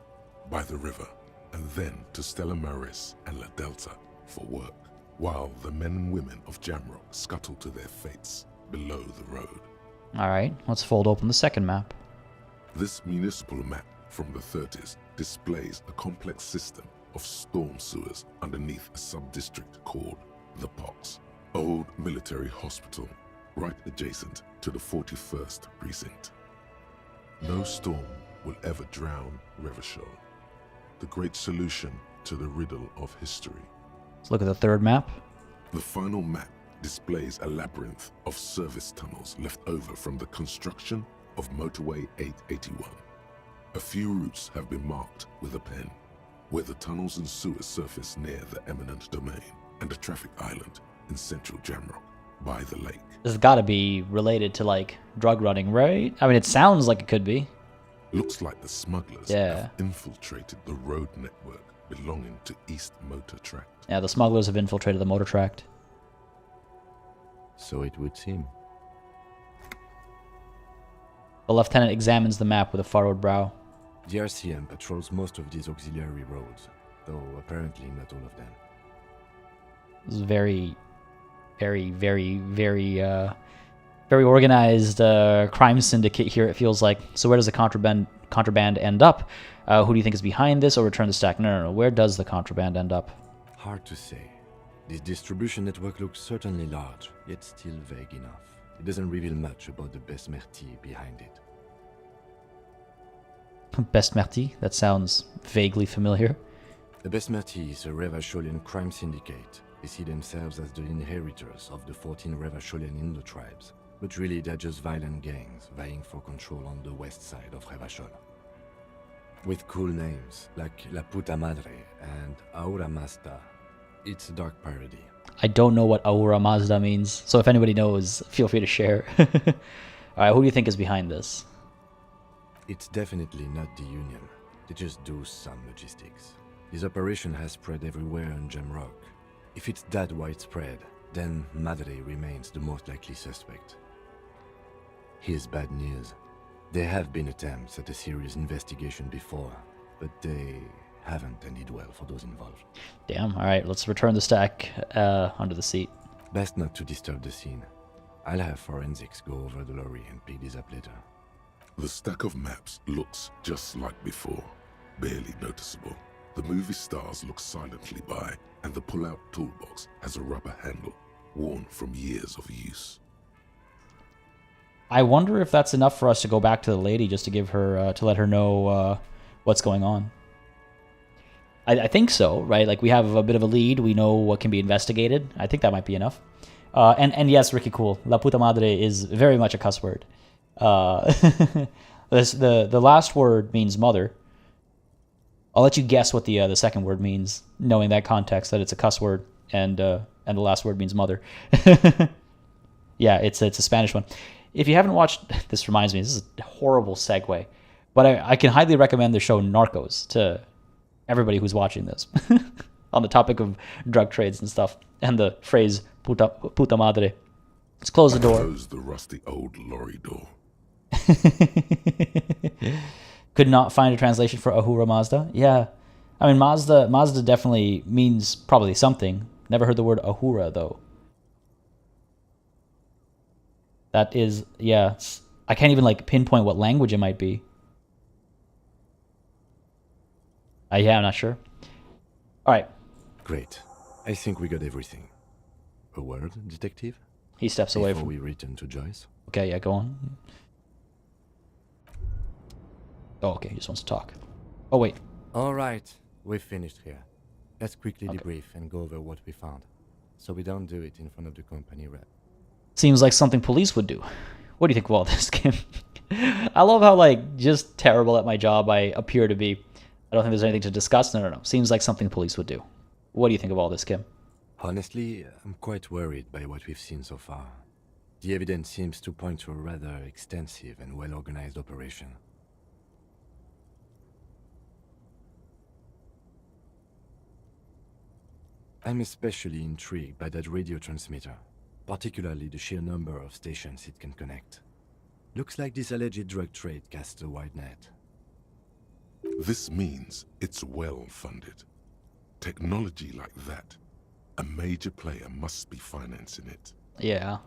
by the river, and then to Stella Maris and La Delta for work, while the men and women of Jamrock scuttle to their fates below the road. All right, let's fold open the second map. This municipal map from the 30s displays a complex system of storm sewers underneath a sub-district called the Pox, old military hospital, right adjacent to the 41st precinct. No storm will ever drown Revachol, the great solution to the riddle of history. Let's look at the third map. The final map displays a labyrinth of service tunnels left over from the construction of Motorway 881. A few routes have been marked with a pen, where the tunnels and sewers surface near the eminent domain, and a traffic island in central Jamrock by the lake. This has got to be related to like drug running, right? I mean, it sounds like it could be. Looks like the smugglers have infiltrated the road network belonging to East Motor Tract. Yeah, the smugglers have infiltrated the motor tract. So it would seem. The lieutenant examines the map with a furrowed brow. The RCM patrols most of these auxiliary roads, though apparently not all of them. This is very organized crime syndicate here, it feels like. So where does the contraband end up? Who do you think is behind this, or return the stack? No. Where does the contraband end up? Hard to say. This distribution network looks certainly large, yet still vague enough. It doesn't reveal much about the Besmerti behind it. Besmerti? That sounds vaguely familiar. The Besmerti is a Revacholian crime syndicate. They see themselves as the inheritors of the 14 Revacholian Indo-tribes, but really they're just violent gangs vying for control on the west side of Revachol. With cool names like La Puta Madre and Aura Mazda. It's a dark parody. I don't know what Aura Mazda means, so if anybody knows, feel free to share. Alright, who do you think is behind this? It's definitely not the Union. They just do some logistics. This operation has spread everywhere on Jamrock. If it's that widespread, then Madre remains the most likely suspect. Here's bad news. There have been attempts at a serious investigation before, but they haven't ended well for those involved. Damn, alright, let's return the stack under the seat. Best not to disturb the scene. I'll have forensics go over the lorry and pick these up later. The stack of maps looks just like before, barely noticeable. The movie stars look silently by, and the pull-out toolbox has a rubber handle, worn from years of use. I wonder if that's enough for us to go back to the lady just to give her, to let her know what's going on. I think so, right? Like, we have a bit of a lead. We know what can be investigated. I think that might be enough. And yes, Ricky, cool. La puta madre is very much a cuss word. The last word means mother. I'll let you guess what the second word means, knowing that context, that it's a cuss word, and the last word means mother. Yeah, it's a Spanish one. If you haven't watched, this reminds me, this is a horrible segue, but I can highly recommend the show Narcos to everybody who's watching this on the topic of drug trades and stuff, and the phrase puta madre. Let's close the door. Close the rusty old lorry door. Could not find a translation for Ahura Mazda. Yeah, I mean Mazda definitely means probably something. Never heard the word Ahura though. That is, yeah, I can't even like pinpoint what language it might be. Yeah, I'm not sure. All right. Great. I think we got everything. A word, detective? He steps away Before from. we return to Joyce. Okay, yeah, go on. Oh, okay, he just wants to talk. Oh, wait. All right, we've finished here. Let's quickly Okay. debrief and go over what we found, so we don't do it in front of the company rep. Seems like something police would do. What do you think of all this, Kim? I love how, like, just terrible at my job I appear to be. I don't think there's anything to discuss. No. Seems like something police would do. What do you think of all this, Kim? Honestly, I'm quite worried by what we've seen so far. The evidence seems to point to a rather extensive and well-organized operation. I'm especially intrigued by that radio transmitter, particularly the sheer number of stations it can connect. Looks like this alleged drug trade casts a wide net. This means it's well funded. Technology like that, a major player must be financing it. Yeah.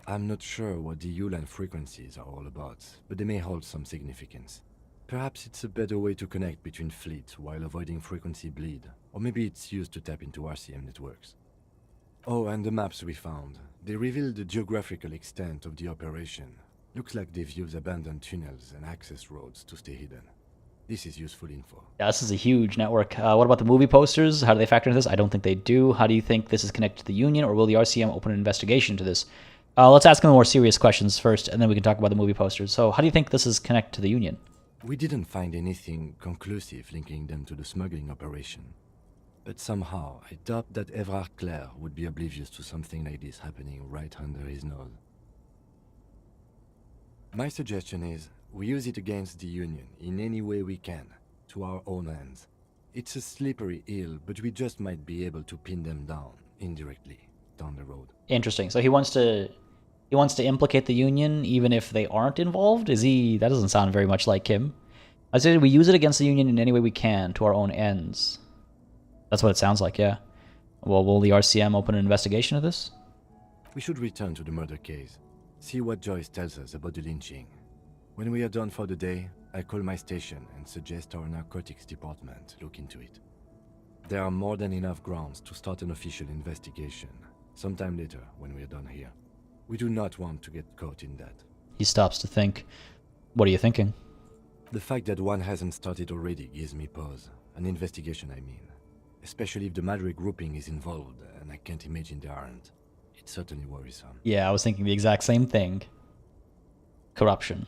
I'm not sure what the ULAN frequencies are all about, but they may hold some significance. Perhaps it's a better way to connect between fleets while avoiding frequency bleed, or maybe it's used to tap into RCM networks. Oh, and the maps we found. They reveal the geographical extent of the operation. Looks like they've used abandoned tunnels and access roads to stay hidden. This is useful info. Yeah, this is a huge network. What about the movie posters? How do they factor into this? I don't think they do. How do you think this is connected to the Union, or will the RCM open an investigation to this? Let's ask them more serious questions first, and then we can talk about the movie posters. So how do you think this is connected to the Union? We didn't find anything conclusive linking them to the smuggling operation. But somehow, I doubt that Evrard Claire would be oblivious to something like this happening right under his nose. My suggestion is, we use it against the Union in any way we can, to our own ends. It's a slippery hill, but we just might be able to pin them down, indirectly, down the road. Interesting. So he wants to implicate the Union even if they aren't involved? Is he? That doesn't sound very much like him. I said we use it against the Union in any way we can to our own ends. That's what it sounds like, yeah. Well, will the RCM open an investigation of this? We should return to the murder case. See what Joyce tells us about the lynching. When we are done for the day, I call my station and suggest our narcotics department look into it. There are more than enough grounds to start an official investigation, sometime later when we are done here. We do not want to get caught in that. He stops to think. What are you thinking? The fact that one hasn't started already gives me pause. An investigation, I mean. Especially if the Madrid grouping is involved, and I can't imagine they aren't. It's certainly worrisome. Yeah, I was thinking the exact same thing. Corruption.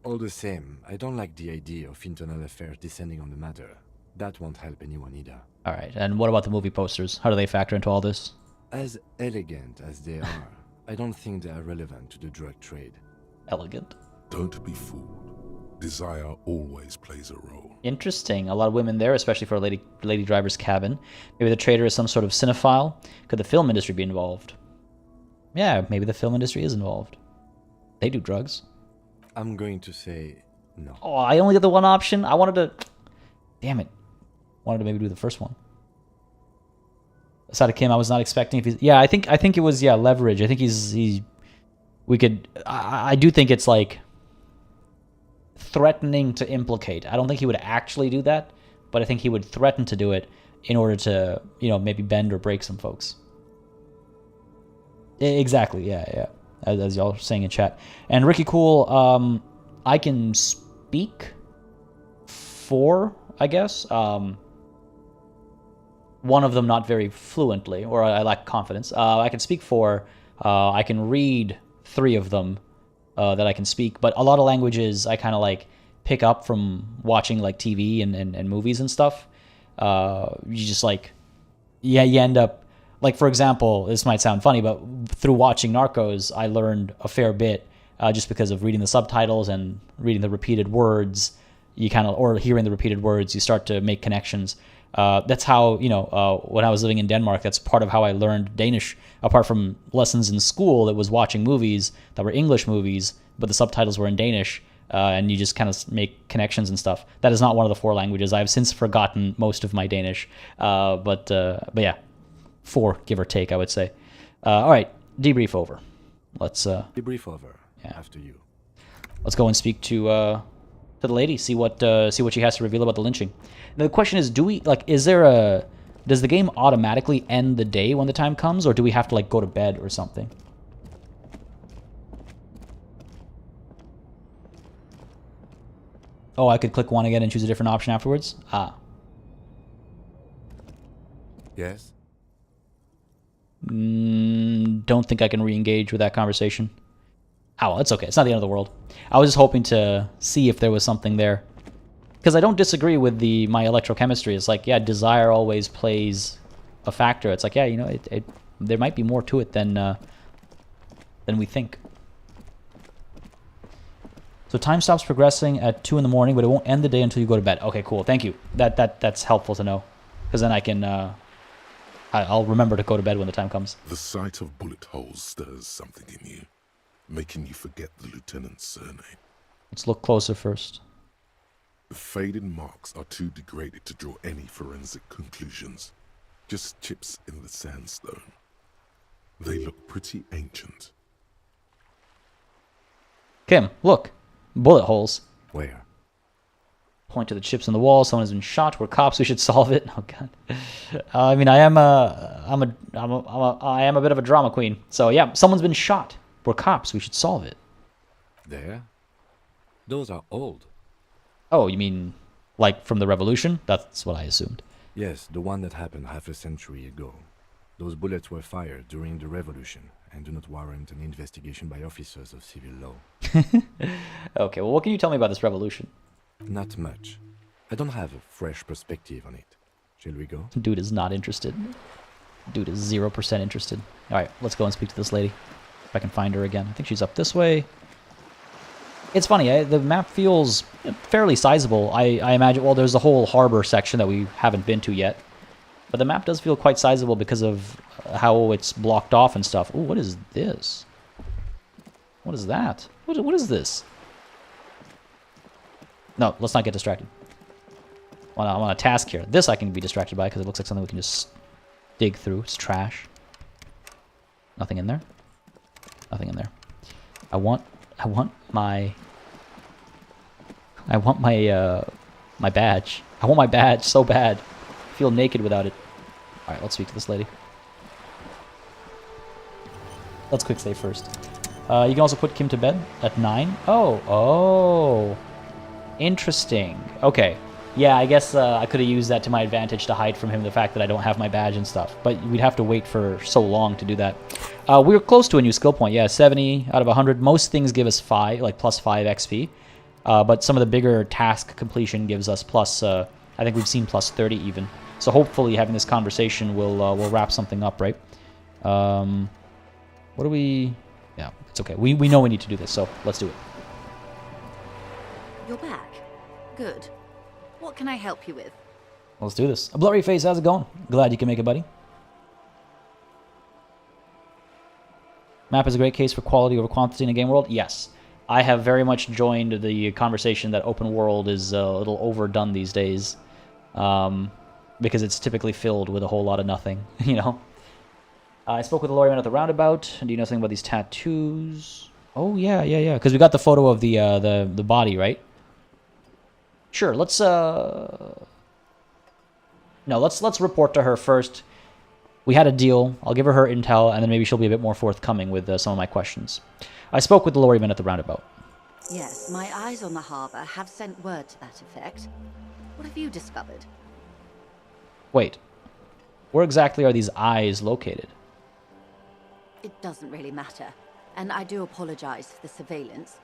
All the same, I don't like the idea of internal affairs descending on the matter. That won't help anyone either. All right, and what about the movie posters? How do they factor into all this? As elegant as they are, I don't think they are relevant to the drug trade. Elegant. Don't be fooled. Desire always plays a role. Interesting. A lot of women there, especially for a lady driver's cabin. Maybe the trader is some sort of cinephile. Could the film industry be involved? Yeah, maybe the film industry is involved. They do drugs. I'm going to say no. Oh, I only did the one option. I wanted to... Damn it. Wanted to maybe do the first one. Aside of Kim, I was not expecting if he's... Yeah, I think it was, yeah, leverage. I think we could... I do think it's like threatening to implicate. I don't think he would actually do that, but I think he would threaten to do it in order to, you know, maybe bend or break some folks. Exactly, yeah. As y'all are saying in chat. And Ricky Cool, I can speak for, I guess. One of them not very fluently, or I lack confidence. I can speak for, I can read 3 of them that I can speak, but a lot of languages I kind of like pick up from watching like TV and movies and stuff. You just like, yeah, you end up, like, for example, this might sound funny, but through watching Narcos, I learned a fair bit just because of reading the subtitles and reading the repeated words. You kind of, or hearing the repeated words, you start to make connections. That's how, you know, when I was living in Denmark, that's part of how I learned Danish. Apart from lessons in school, that was watching movies that were English movies, but the subtitles were in Danish, and you just kind of make connections and stuff. That is not one of the 4 languages. I've since forgotten most of my Danish, but yeah. 4, give or take, I would say. All right, debrief over. Let's Debrief over. Yeah. After you. Let's go and speak to the lady. See what she has to reveal about the lynching. Now, the question is, does the game automatically end the day when the time comes, or do we have to like go to bed or something? Oh, I could click 1 again and choose a different option afterwards. Ah. Yes? Don't think I can re-engage with that conversation. Oh, well, it's okay. It's not the end of the world. I was just hoping to see if there was something there. Because I don't disagree with my electrochemistry. It's like, yeah, desire always plays a factor. It's like, yeah, you know, there might be more to it than we think. So time stops progressing at 2 in the morning, but it won't end the day until you go to bed. Okay, cool. Thank you. That's helpful to know. Because then I can... I'll remember to go to bed when the time comes. The sight of bullet holes stirs something in you, making you forget the lieutenant's surname. Let's look closer first. The faded marks are too degraded to draw any forensic conclusions. Just chips in the sandstone. They look pretty ancient. Kim, look. Bullet holes. Where? Point to the chips in the wall. Someone has been shot. We're cops. We should solve it. Oh God. I mean, I am a bit of a drama queen. So yeah, someone's been shot. We're cops. We should solve it. There? Those are old. Oh, you mean like from the revolution? That's what I assumed. Yes, the one that happened half a century ago. Those bullets were fired during the revolution and do not warrant an investigation by officers of civil law. Okay, well, what can you tell me about this revolution? Not much. I don't have a fresh perspective on it. Shall we go? Dude is not interested. Dude is 0% interested. All right, let's go and speak to this lady. If I can find her again. I think she's up this way. It's funny, the map feels fairly sizable. I imagine, well, there's a whole harbor section that we haven't been to yet. But the map does feel quite sizable because of how it's blocked off and stuff. Ooh, what is this? What is that? What is this? No, let's not get distracted. I'm on a task here. This I can be distracted by because it looks like something we can just dig through. It's trash. Nothing in there. Nothing in there. I want my my badge. I want my badge so bad. I feel naked without it. All right, let's speak to this lady. Let's quick save first. You can also put Kim to bed at 9. Oh. Interesting. Okay. Yeah, I guess I could have used that to my advantage to hide from him the fact that I don't have my badge and stuff. But we'd have to wait for so long to do that. We're close to a new skill point. Yeah, 70 out of 100. Most things give us 5, like plus 5 XP. But some of the bigger task completion gives us plus, I think we've seen plus 30 even. So hopefully having this conversation will wrap something up, right? What do we... Yeah, it's okay. We know we need to do this, so let's do it. You're back. Good. What can I help you with? Let's do this. A Blurry Face, how's it going? Glad you can make it, buddy. Map is a great case for quality over quantity in a game world? Yes. I have very much joined the conversation that open world is a little overdone these days. Because it's typically filled with a whole lot of nothing, you know? I spoke with a lawyer at the roundabout. Do you know something about these tattoos? Oh, yeah. Because we got the photo of the body, right? Sure, let's... No, let's report to her first. We had a deal. I'll give her intel, and then maybe she'll be a bit more forthcoming with some of my questions. I spoke with the lorryman at the roundabout. Yes, my eyes on the harbour have sent word to that effect. What have you discovered? Wait. Where exactly are these eyes located? It doesn't really matter. And I do apologize for the surveillance.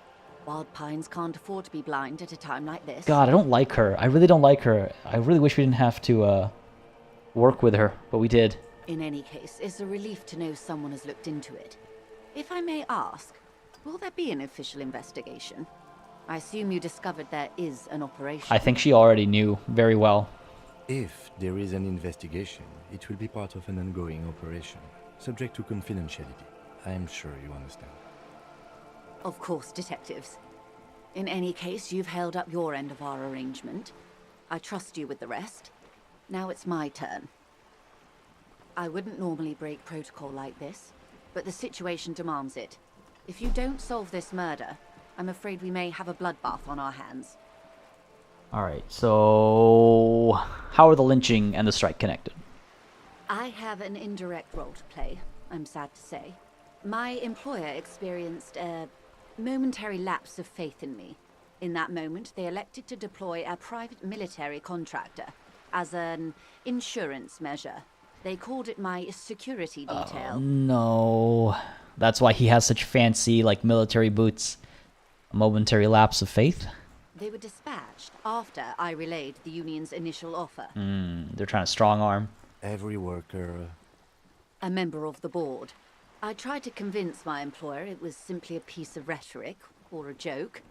Wild Pines can't afford to be blind at a time like this. God, I don't like her. I really don't like her. I really wish we didn't have to work with her, but we did. In any case, it's a relief to know someone has looked into it. If I may ask, will there be an official investigation? I assume you discovered there is an operation. I think she already knew very well. If there is an investigation, it will be part of an ongoing operation, subject to confidentiality. I am sure you understand. Of course, detectives. In any case, you've held up your end of our arrangement. I trust you with the rest. Now it's my turn. I wouldn't normally break protocol like this, but the situation demands it. If you don't solve this murder, I'm afraid we may have a bloodbath on our hands. Alright, so... how are the lynching and the strike connected? I have an indirect role to play, I'm sad to say. My employer experienced a momentary lapse of faith in me. In that moment, they elected to deploy a private military contractor as an insurance measure. They called it my security detail. Oh, no. That's why he has such fancy, like, military boots. A momentary lapse of faith? They were dispatched after I relayed the union's initial offer. They're trying to strong-arm. Every worker... A member of the board. I tried to convince my employer it was simply a piece of rhetoric, or a joke.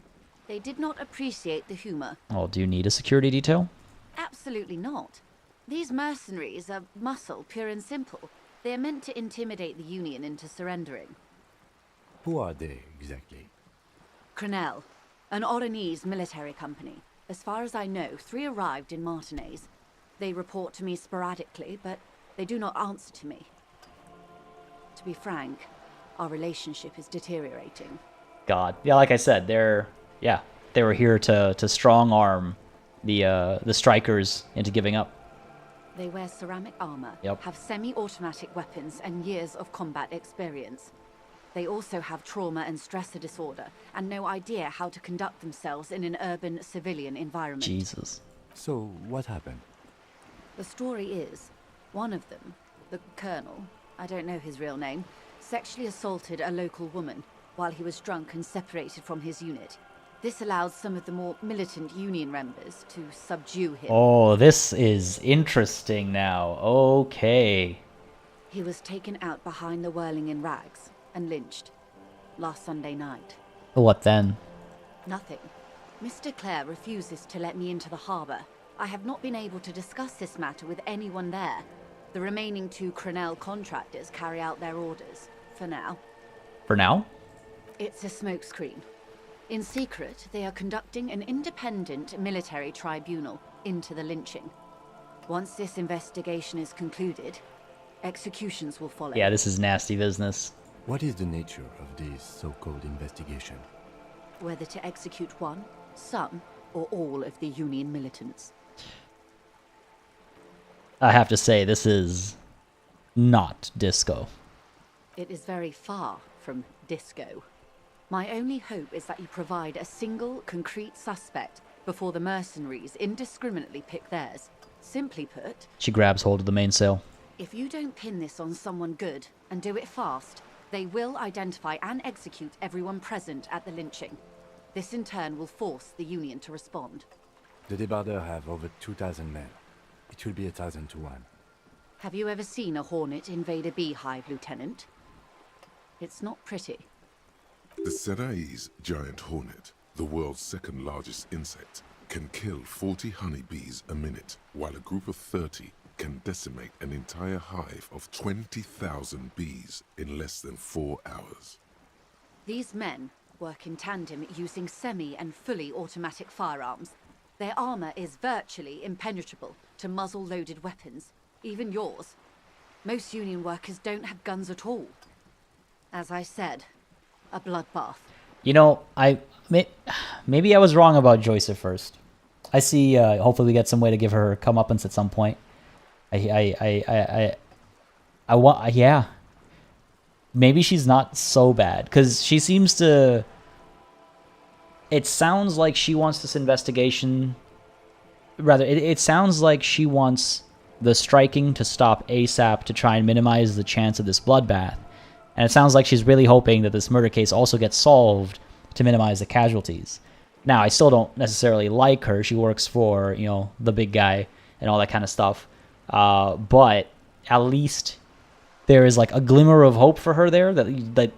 They did not appreciate the humor. Oh, do you need a security detail? Absolutely not. These mercenaries are muscle, pure and simple. They are meant to intimidate the Union into surrendering. Who are they, exactly? Crenell, an Oranese military company. As far as I know, 3 arrived in Martinez. They report to me sporadically, but they do not answer to me. To be frank, our relationship is deteriorating. God. Yeah, like I said, they were here to strong-arm the strikers into giving up. They wear ceramic armor, have semi-automatic weapons, and years of combat experience. They also have trauma and stressor disorder, and no idea how to conduct themselves in an urban civilian environment. Jesus. So, what happened? The story is, one of them, the colonel, I don't know his real name, sexually assaulted a local woman while he was drunk and separated from his unit. This allows some of the more militant Union members to subdue him. Oh, this is interesting now. Okay. He was taken out behind the whirling in rags and lynched last Sunday night. What then? Nothing. Mr. Clare refuses to let me into the harbour. I have not been able to discuss this matter with anyone there. The remaining 2 Crenell contractors carry out their orders, for now. For now? It's a smokescreen. In secret, they are conducting an independent military tribunal into the lynching. Once this investigation is concluded, executions will follow. Yeah, this is nasty business. What is the nature of this so-called investigation? Whether to execute one, some, or all of the Union militants. I have to say, this is not Disco. It is very far from Disco. My only hope is that you provide a single, concrete suspect before the mercenaries indiscriminately pick theirs. Simply put... She grabs hold of the mainsail. If you don't pin this on someone good, and do it fast, they will identify and execute everyone present at the lynching. This in turn will force the Union to respond. The Debardeurs have over 2,000 men. It will be 1,000 to 1. Have you ever seen a Hornet invade a beehive, Lieutenant? It's not pretty. The Serai's giant hornet, the world's second largest insect, can kill 40 honeybees a minute, while a group of 30 can decimate an entire hive of 20,000 bees in less than 4 hours. These men work in tandem using semi- and fully automatic firearms. Their armor is virtually impenetrable to muzzle-loaded weapons, even yours. Most Union workers don't have guns at all. As I said, a bloodbath. You know, maybe I was wrong about Joyce at first. I see. Hopefully, we get some way to give her comeuppance at some point. Yeah. Maybe she's not so bad because she seems to. It sounds like she wants this investigation. Rather, it sounds like she wants the striking to stop ASAP to try and minimize the chance of this bloodbath. And it sounds like she's really hoping that this murder case also gets solved to minimize the casualties. Now, I still don't necessarily like her. She works for, you know, the big guy and all that kind of stuff. But at least there is like a glimmer of hope for her there that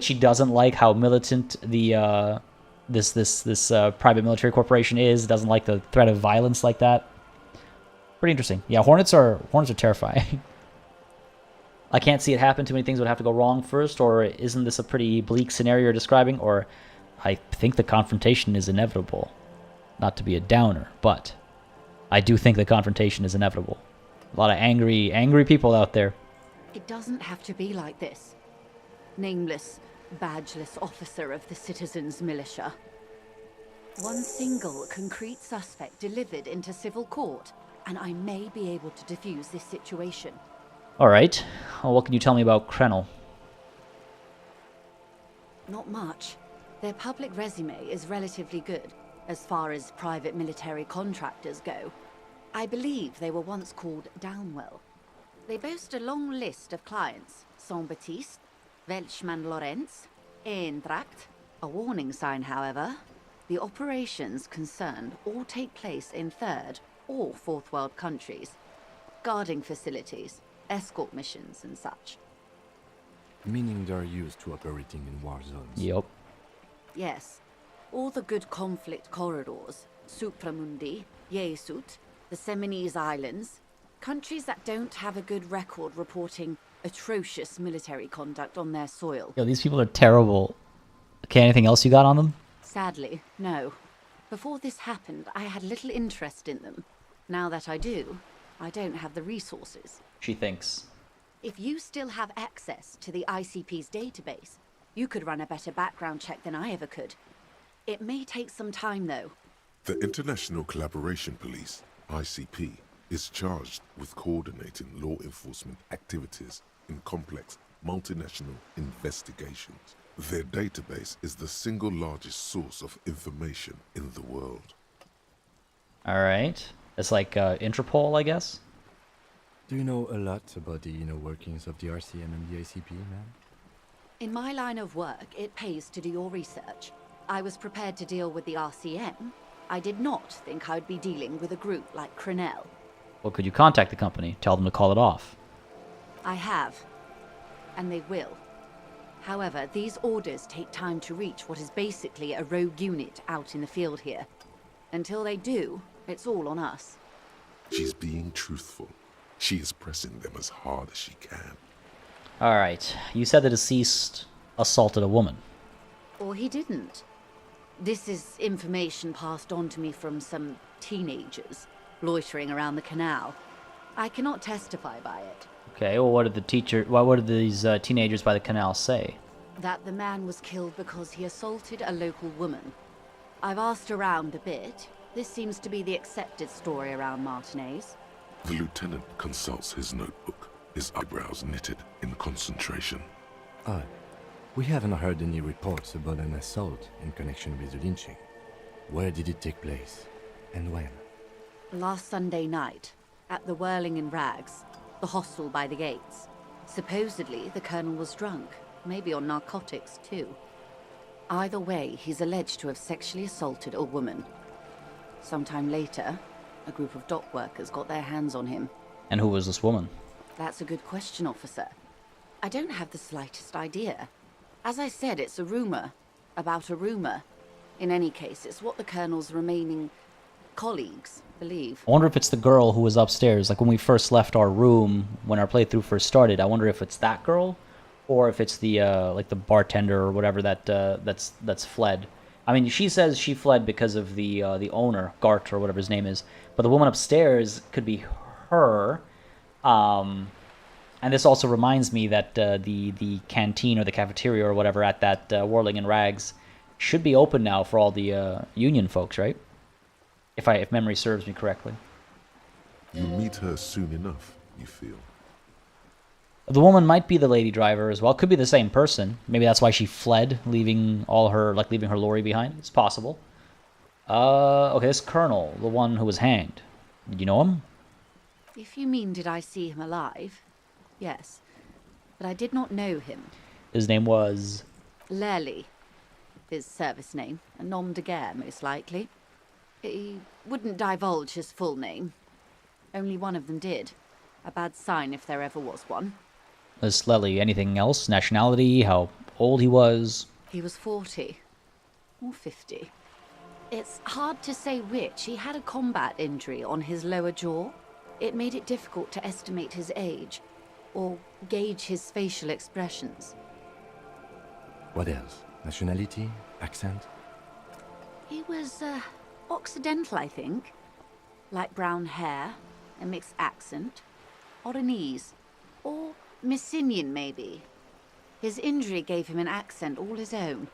she doesn't like how militant the this private military corporation is. Doesn't like the threat of violence like that. Pretty interesting. Yeah, Hornets are terrifying. I can't see it happen. Too many things would have to go wrong first, or isn't this a pretty bleak scenario you're describing? Or I think the confrontation is inevitable. Not to be a downer, but I do think the confrontation is inevitable. A lot of angry people out there. It doesn't have to be like this. Nameless, badgeless officer of the citizens' militia. One single concrete suspect delivered into civil court, and I may be able to defuse this situation. All right. Well, what can you tell me about Krenel? Not much. Their public resume is relatively good, as far as private military contractors go. I believe they were once called Downwell. They boast a long list of clients. Saint-Baptiste, Welchman-Lorenz, Eintracht. A warning sign, however. The operations concerned all take place in third or fourth world countries. Guarding facilities, escort missions and such. Meaning they're used to operating in war zones. Yep. Yes. All the good conflict corridors, Supramundi, Yesut, the Seminese Islands, countries that don't have a good record reporting atrocious military conduct on their soil. Yo, these people are terrible. Okay, anything else you got on them? Sadly, no. Before this happened, I had little interest in them. Now that I do, I don't have the resources. She thinks. If you still have access to the ICP's database, you could run a better background check than I ever could. It may take some time, though. The International Collaboration Police, ICP, is charged with coordinating law enforcement activities in complex multinational investigations. Their database is the single largest source of information in the world. All right. It's like Interpol, I guess? Do you know a lot about the inner workings of the RCM and the ACP, man? In my line of work, it pays to do your research. I was prepared to deal with the RCM. I did not think I'd be dealing with a group like Krenel. Well, could you contact the company? Tell them to call it off. I have. And they will. However, these orders take time to reach what is basically a rogue unit out in the field here. Until they do, it's all on us. She's being truthful. She is pressing them as hard as she can. All right. You said the deceased assaulted a woman. Or he didn't. This is information passed on to me from some teenagers loitering around the canal. I cannot testify by it. Okay, well, what did these teenagers by the canal say? That the man was killed because he assaulted a local woman. I've asked around a bit. This seems to be the accepted story around Martinez. The lieutenant consults his notebook, his eyebrows knitted in concentration. Odd. We haven't heard any reports about an assault in connection with the lynching. Where did it take place? And when? Last Sunday night, at the Whirling in Rags, the hostel by the gates. Supposedly, the colonel was drunk, maybe on narcotics too. Either way, he's alleged to have sexually assaulted a woman. Sometime later, a group of dock workers got their hands on him. And who was this woman? That's a good question, officer. I don't have the slightest idea. As I said, it's a rumor about a rumor. In any case, it's what the Colonel's remaining colleagues believe. I wonder if it's the girl who was upstairs, like when we first left our room, when our playthrough first started. I wonder if it's that girl, or if it's the like the bartender or whatever that's fled. I mean, she says she fled because of the owner, Gart or whatever his name is, but the woman upstairs could be her. And this also reminds me that the canteen or the cafeteria or whatever at that Whirling in Rags should be open now for all the Union folks, right? If memory serves me correctly. You'll meet her soon enough, you feel. The woman might be the lady driver as well. Could be the same person. Maybe that's why she fled, leaving her lorry behind. It's possible. Okay, this Colonel, the one who was hanged. Did you know him? If you mean did I see him alive, yes. But I did not know him. His name was... Lely. His service name. A nom de guerre, most likely. He wouldn't divulge his full name. Only one of them did. A bad sign if there ever was one. This Lely, anything else? Nationality? How old he was? He was 40. Or 50. It's hard to say which. He had a combat injury on his lower jaw. It made it difficult to estimate his age, or gauge his facial expressions. What else? Nationality? Accent? He was, Occidental, I think. Light brown hair, a mixed accent, Oranese, or Messinian, maybe. His injury gave him an accent all his own.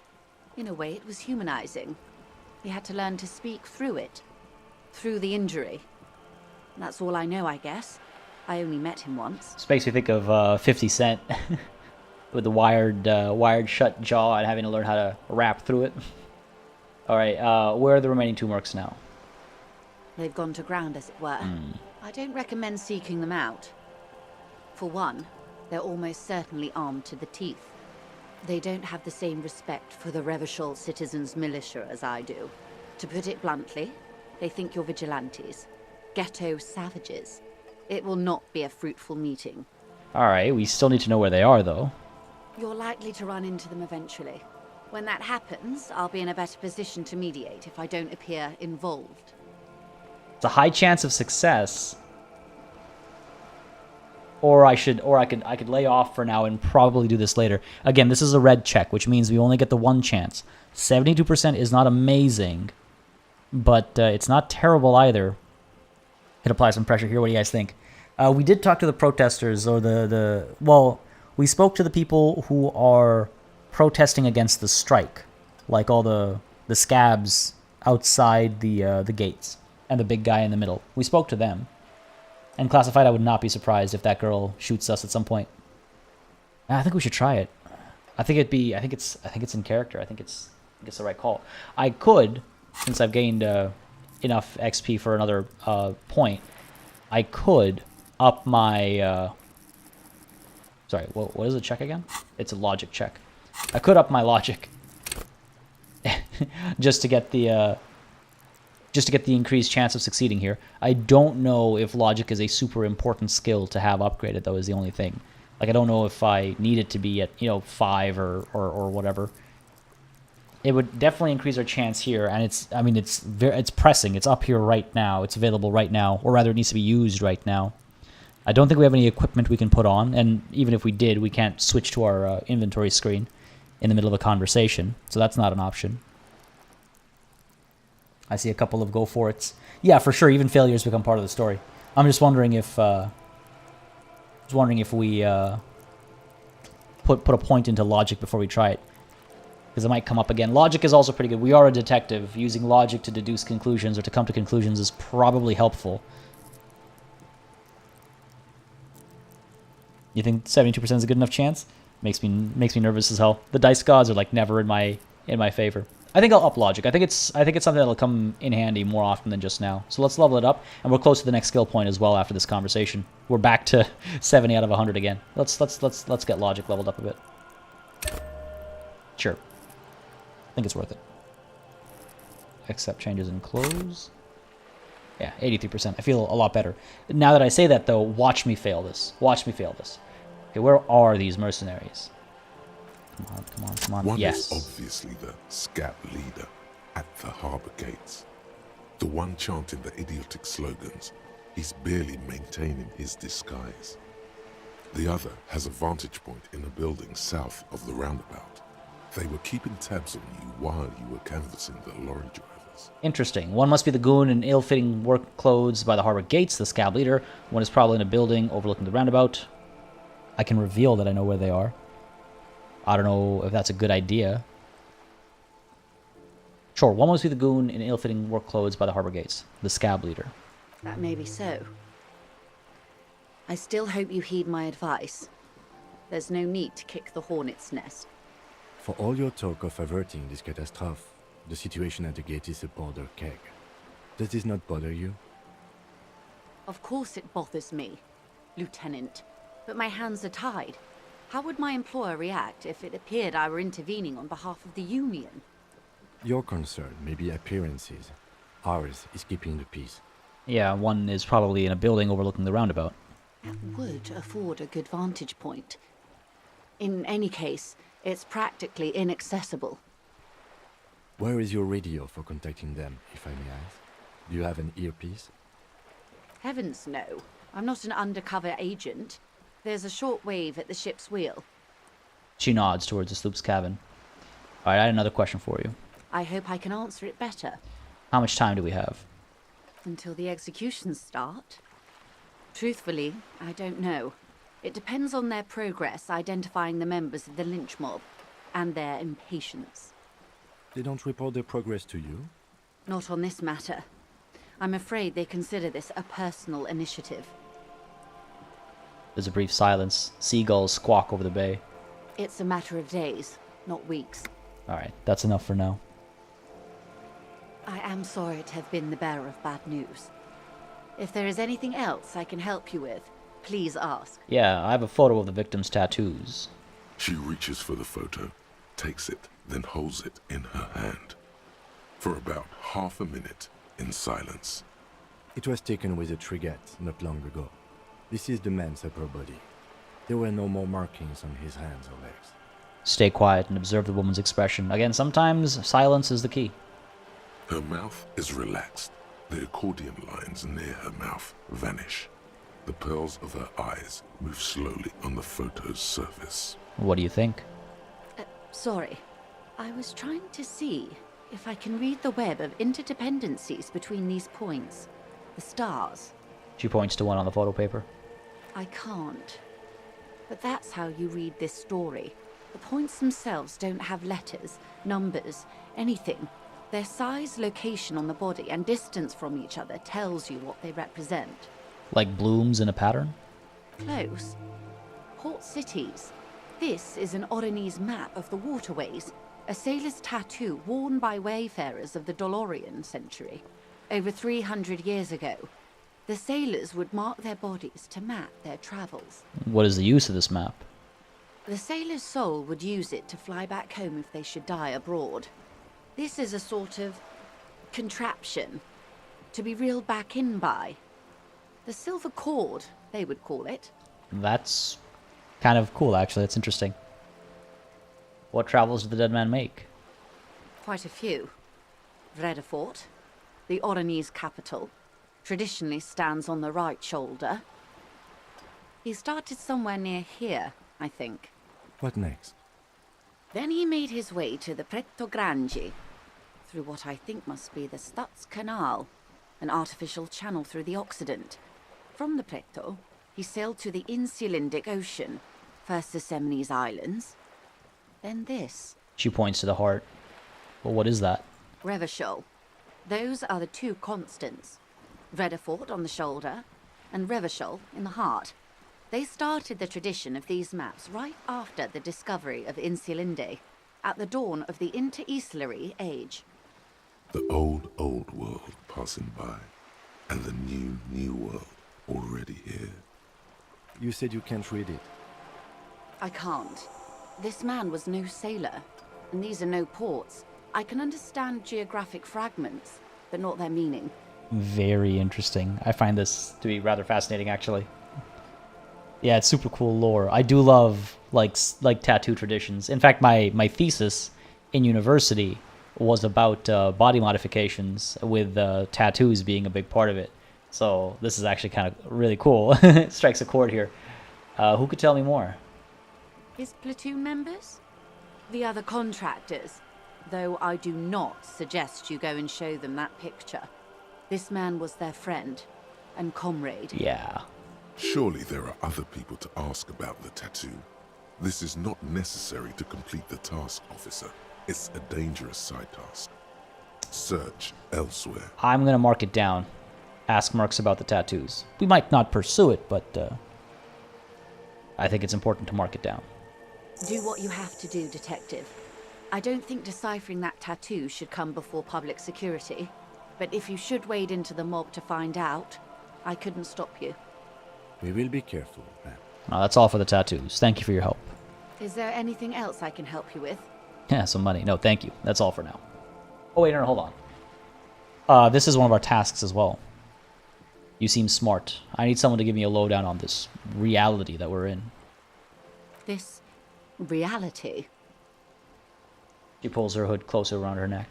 In a way, it was humanizing. He had to learn to speak through it, through the injury. That's all I know, I guess. I only met him once. This makes me think of 50 Cent with the wired shut jaw and having to learn how to rap through it. All right, where are the remaining two mercs now? They've gone to ground, as it were. I don't recommend seeking them out. For one, they're almost certainly armed to the teeth. They don't have the same respect for the Revachol citizens' militia as I do. To put it bluntly, they think you're vigilantes. Ghetto savages. It will not be a fruitful meeting. All right, we still need to know where they are, though. You're likely to run into them eventually. When that happens, I'll be in a better position to mediate if I don't appear involved. It's a high chance of success. Or I could lay off for now and probably do this later. Again, this is a red check, which means we only get the one chance. 72% is not amazing, but it's not terrible either. Could apply some pressure here. What do you guys think? We did talk to the protesters, or well, we spoke to the people who are protesting against the strike, like all the scabs outside the gates and the big guy in the middle. We spoke to them. And Classified, I would not be surprised if that girl shoots us at some point. I think we should try it. I think it's in character. I think it's the right call. I could, since I've gained enough XP for another point, I could up my sorry, what is the check again? It's a logic check. I could up my logic just to get the increased chance of succeeding here. I don't know if logic is a super important skill to have upgraded, though, is the only thing. Like, I don't know if I need it to be at, 5 or whatever. It would definitely increase our chance here, and it's pressing. It's up here right now. It's available right now, or rather, it needs to be used right now. I don't think we have any equipment we can put on, and even if we did, we can't switch to our inventory screen in the middle of a conversation, so that's not an option. I see a couple of go for it's. Yeah, for sure. Even failures become part of the story. I'm just wondering if we put a point into logic before we try it, because it might come up again. Logic is also pretty good. We are a detective. Using logic to deduce conclusions or to come to conclusions is probably helpful. You think 72% is a good enough chance? Makes me nervous as hell. The dice gods are like never in my favor. I think I'll up logic. I think it's something that'll come in handy more often than just now. So let's level it up, and we're close to the next skill point as well after this conversation. We're back to 70 out of 100 again. Let's get logic leveled up a bit. Sure. I think it's worth it. Accept changes in clothes. Yeah, 83%. I feel a lot better. Now that I say that, though, watch me fail this. Watch me fail this. Okay, where are these mercenaries? Come on, come on, come on. One Yes. is obviously the scat leader at the harbor gates. The one chanting the idiotic slogans. He's barely maintaining his disguise. The other has a vantage point in a building south of the roundabout. They were keeping tabs on you while you were canvassing the lorry drivers. Interesting. One must be the goon in ill-fitting work clothes by the harbor gates, the scab leader. One is probably in a building overlooking the roundabout. I can reveal that I know where they are. I don't know if that's a good idea. Sure, one must be the goon in ill-fitting work clothes by the harbor gates, the scab leader. That may be so. I still hope you heed my advice. There's no need to kick the hornet's nest. For all your talk of averting this catastrophe, the situation at the gate is a powder keg. Does this not bother you? Of course it bothers me, Lieutenant. But my hands are tied. How would my employer react if it appeared I were intervening on behalf of the Union? Your concern may be appearances. Ours is keeping the peace. Yeah, one is probably in a building overlooking the roundabout. That would afford a good vantage point. In any case, it's practically inaccessible. Where is your radio for contacting them, if I may ask? Do you have an earpiece? Heavens no. I'm not an undercover agent. There's a shortwave at the ship's wheel. She nods towards the sloop's cabin. Alright, I had another question for you. I hope I can answer it better. How much time do we have? Until the executions start? Truthfully, I don't know. It depends on their progress identifying the members of the lynch mob, and their impatience. They don't report their progress to you? Not on this matter. I'm afraid they consider this a personal initiative. There's a brief silence. Seagulls squawk over the bay. It's a matter of days, not weeks. Alright, that's enough for now. I am sorry to have been the bearer of bad news. If there is anything else I can help you with, please ask. Yeah, I have a photo of the victim's tattoos. She reaches for the photo, takes it, then holds it in her hand. For about half a minute, in silence. It was taken with a trigette not long ago. This is the man's upper body. There were no more markings on his hands or legs. Stay quiet and observe the woman's expression. Again, sometimes silence is the key. Her mouth is relaxed. The accordion lines near her mouth vanish. The pearls of her eyes move slowly on the photo's surface. What do you think? Sorry. I was trying to see if I can read the web of interdependencies between these points. The stars. She points to one on the photo paper. I can't. But that's how you read this story. The points themselves don't have letters, numbers, anything. Their size, location on the body, and distance from each other tells you what they represent. Like blooms in a pattern? Close. Port cities. This is an Oronese map of the waterways, a sailor's tattoo worn by wayfarers of the Dolorian century. Over 300 years ago, the sailors would mark their bodies to map their travels. What is the use of this map? The sailor's soul would use it to fly back home if they should die abroad. This is a sort of contraption to be reeled back in by. The silver cord, they would call it. That's kind of cool, actually. That's interesting. What travels did the dead man make? Quite a few. Vredefort, the Oronese capital, traditionally stands on the right shoulder. He started somewhere near here, I think. What next? Then he made his way to the Pretto Grande, through what I think must be the Stutz Canal, an artificial channel through the Occident. From the Pretto, he sailed to the Insulindic Ocean, first the Semines Islands, then this. She points to the heart. Well, what is that? Revachol. Those are the two constants. Vredefort on the shoulder, and Revachol in the heart. They started the tradition of these maps right after the discovery of Insulinde, at the dawn of the Interinsulary Age. The old world passing by, and the new world already here. You said you can't read it. I can't. This man was no sailor, and these are no ports. I can understand geographic fragments, but not their meaning. Very interesting. I find this to be rather fascinating, actually. Yeah, it's super cool lore. I do love like tattoo traditions. In fact, my thesis in university was about body modifications, with tattoos being a big part of it. So this is actually kind of really cool. It strikes a chord here. Who could tell me more? His platoon members? The other contractors. Though I do not suggest you go and show them that picture. This man was their friend and comrade. Yeah. Surely there are other people to ask about the tattoo. This is not necessary to complete the task, officer. It's a dangerous side task. Search elsewhere. I'm gonna mark it down. Ask Mercs about the tattoos. We might not pursue it, but I think it's important to mark it down. Do what you have to do, Detective. I don't think deciphering that tattoo should come before public security. But if you should wade into the mob to find out, I couldn't stop you. We will be careful, ma'am. That's all for the tattoos. Thank you for your help. Is there anything else I can help you with? Yeah, some money. No, thank you. That's all for now. Oh, wait, no, hold on. This is one of our tasks as well. You seem smart. I need someone to give me a lowdown on this reality that we're in. This reality? She pulls her hood closer around her neck.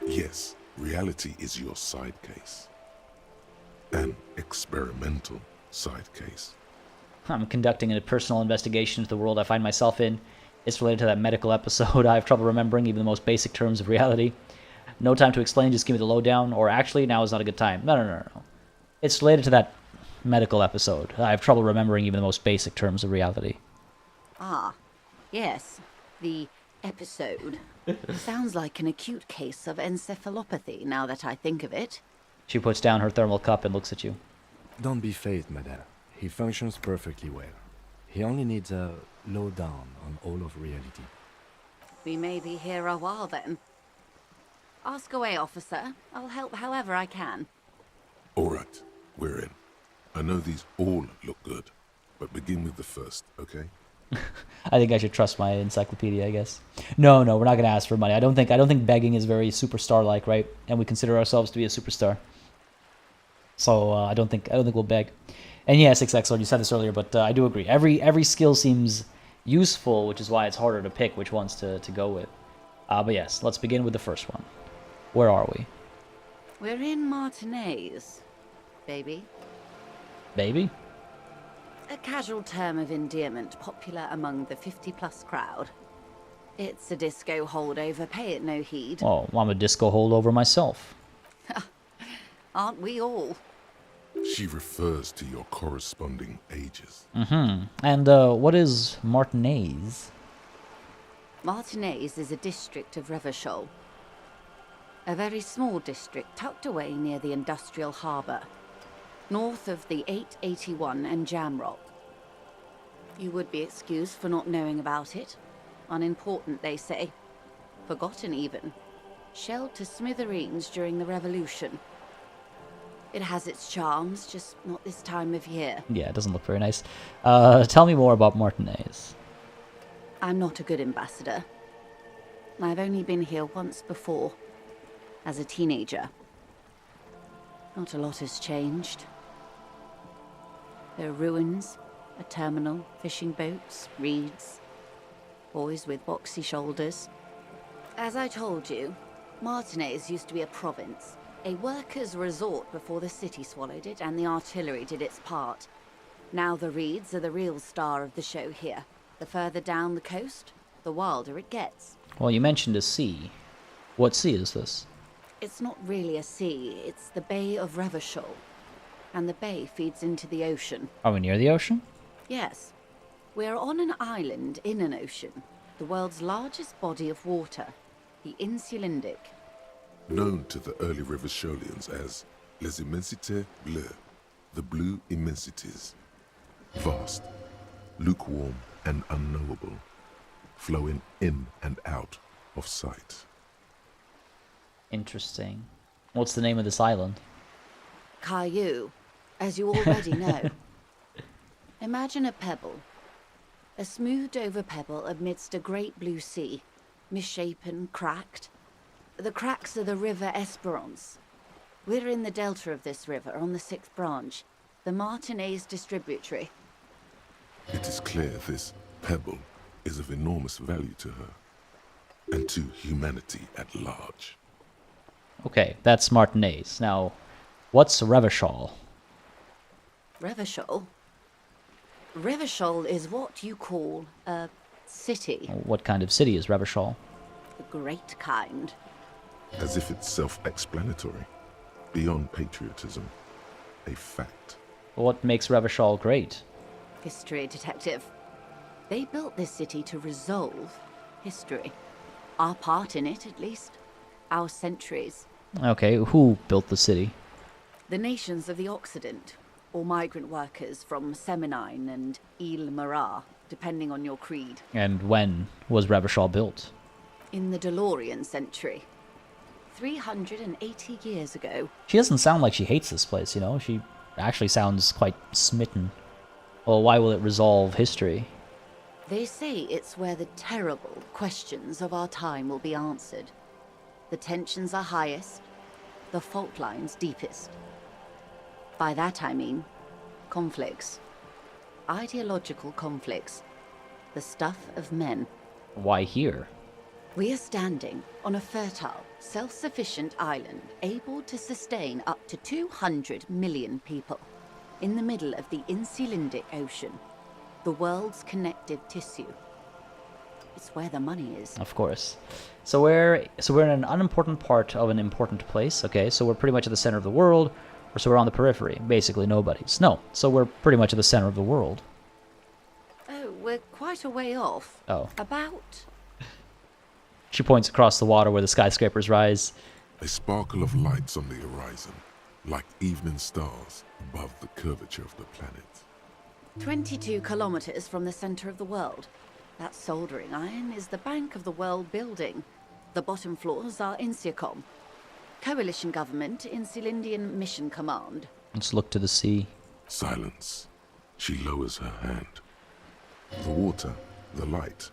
Yes, reality is your side case. An experimental side case. I'm conducting a personal investigation into the world I find myself in. It's related to that medical episode. I have trouble remembering even the most basic terms of reality. No time to explain, just give me the lowdown. Or actually, now is not a good time. No. It's related to that medical episode. I have trouble remembering even the most basic terms of reality. Ah, yes. The episode. Sounds like an acute case of encephalopathy, now that I think of it. She puts down her thermal cup and looks at you. Don't be phased, madame. He functions perfectly well. He only needs a lowdown on all of reality. We may be here a while then. Ask away, officer. I'll help however I can. All right, we're in. I know these all look good, but begin with the first, okay? I think I should trust my encyclopedia, I guess. No, we're not going to ask for money. I don't think begging is very superstar-like, right? And we consider ourselves to be a superstar. So I don't think we'll beg. And yes, Lord, you said this earlier, but I do agree. Every skill seems useful, which is why it's harder to pick which ones to go with. But yes, let's begin with the first one. Where are we? We're in Martinez, baby. Baby? A casual term of endearment popular among the 50-plus crowd. It's a disco holdover, pay it no heed. Well, I'm a disco holdover myself. Aren't we all? She refers to your corresponding ages. Mm-hmm. And what is Martinez? Martinez is a district of Revachol. A very small district tucked away near the industrial harbour, north of the 881 and Jamrock. You would be excused for not knowing about it. Unimportant, they say. Forgotten, even. Shelled to smithereens during the Revolution. It has its charms, just not this time of year. Yeah, it doesn't look very nice. Tell me more about Martinez. I'm not a good ambassador. I've only been here once before, as a teenager. Not a lot has changed. There are ruins, a terminal, fishing boats, reeds, boys with boxy shoulders. As I told you, Martinez used to be a province, a workers' resort before the city swallowed it and the artillery did its part. Now the reeds are the real star of the show here. The further down the coast, the wilder it gets. Well, you mentioned a sea. What sea is this? It's not really a sea, it's the Bay of Revachol. And the bay feeds into the ocean. Are we near the ocean? Yes. We're on an island in an ocean. The world's largest body of water. The Insulindic. Known to the early Revacholians as Les Immensités Bleues, the blue immensities. Vast, lukewarm and unknowable, flowing in and out of sight. Interesting. What's the name of this island? Caillou, as you already know. Imagine a pebble. A smoothed over pebble amidst a great blue sea, misshapen, cracked. The cracks of the River Esperance. We're in the delta of this river, on the 6th branch. The Martinez distributary. It is clear this pebble is of enormous value to her, and to humanity at large. Okay, that's Martinez. Now, what's Revachol? Revachol? Revachol is what you call a city. What kind of city is Revachol? The great kind. As if it's self-explanatory, beyond patriotism, a fact. What makes Revachol great? History, detective. They built this city to resolve history. Our part in it, at least. Our centuries. Okay, who built the city? The nations of the Occident, or migrant workers from Seminine and Ile Marat, depending on your creed. And when was Revachol built? In the DeLorean century. 380 years ago. She doesn't sound like she hates this place, you know? She actually sounds quite smitten. Well, why will it resolve history? They say it's where the terrible questions of our time will be answered. The tensions are highest, the fault lines deepest. By that I mean conflicts. Ideological conflicts. The stuff of men. Why here? We are standing on a fertile, self-sufficient island able to sustain up to 200 million people in the middle of the Insulindic Ocean, the world's connective tissue. It's where the money is. Of course. So we're in an unimportant part of an important place, okay? So we're pretty much at the center of the world, or so we're on the periphery, basically nobody's. No, so we're pretty much at the center of the world. Oh, we're quite a way off. Oh. About... She points across the water where the skyscrapers rise. A sparkle of lights on the horizon, like evening stars above the curvature of the planet. 22 kilometers from the center of the world. That soldering iron is the bank of the world building. The bottom floors are Insiacom. Coalition government, Insulindian Mission Command. Let's look to the sea. Silence. She lowers her hand. The water, the light.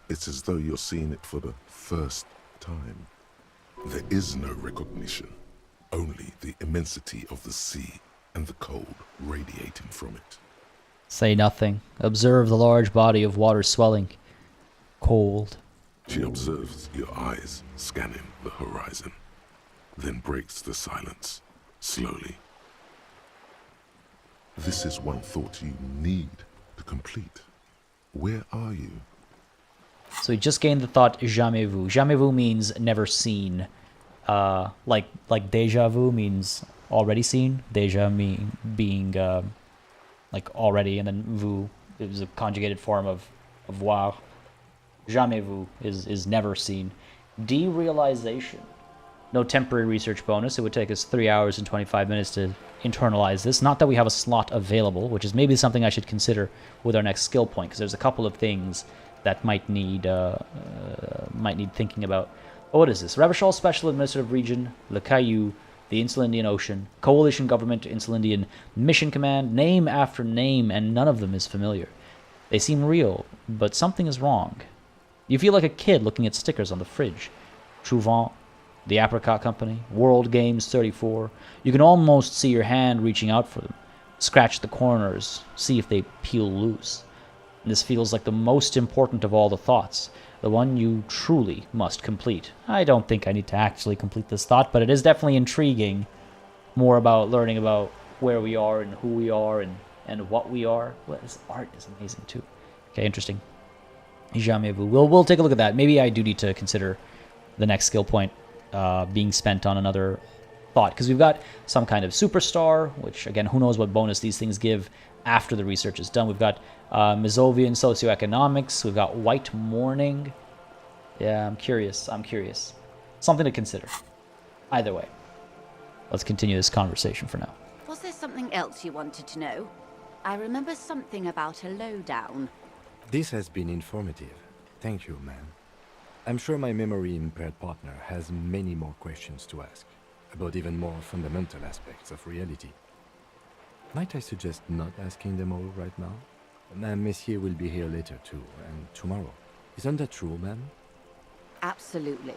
It's as though you're seeing it for the first time. There is no recognition, only the immensity of the sea and the cold radiating from it. Say nothing. Observe the large body of water swelling. Cold. She observes your eyes scanning the horizon, then breaks the silence, slowly. This is one thought you need to complete. Where are you? So he just gained the thought jamais vu. Jamais vu means never seen. Like déjà vu means already seen. Déjà being like already, and then vu is a conjugated form of voir. Jamais vu is never seen. Derealization. No temporary research bonus. It would take us 3 hours and 25 minutes to internalize this. Not that we have a slot available, which is maybe something I should consider with our next skill point, because there's a couple of things that might need thinking about. Oh, what is this? Revachol Special Administrative Region, Le Caillou, the Insulindian Ocean, Coalition Government, Insulindian Mission Command, name after name, and none of them is familiar. They seem real, but something is wrong. You feel like a kid looking at stickers on the fridge. Trouvant, the Apricot Company, World Games 34. You can almost see your hand reaching out for them. Scratch the corners, see if they peel loose. And this feels like the most important of all the thoughts, the one you truly must complete. I don't think I need to actually complete this thought, but it is definitely intriguing. More about learning about where we are and who we are and what we are. Well, this art is amazing too. Okay, interesting. Jamais vu. We'll take a look at that. Maybe I do need to consider the next skill point being spent on another thought, because we've got some kind of superstar, which again, who knows what bonus these things give after the research is done. We've got Mizovian socioeconomics. We've got white mourning. Yeah, I'm curious. Something to consider. Either way, let's continue this conversation for now. Was there something else you wanted to know? I remember something about a lowdown. This has been informative. Thank you, ma'am. I'm sure my memory-impaired partner has many more questions to ask, about even more fundamental aspects of reality. Might I suggest not asking them all right now? Madame Messier will be here later too, and tomorrow. Isn't that true, ma'am? Absolutely.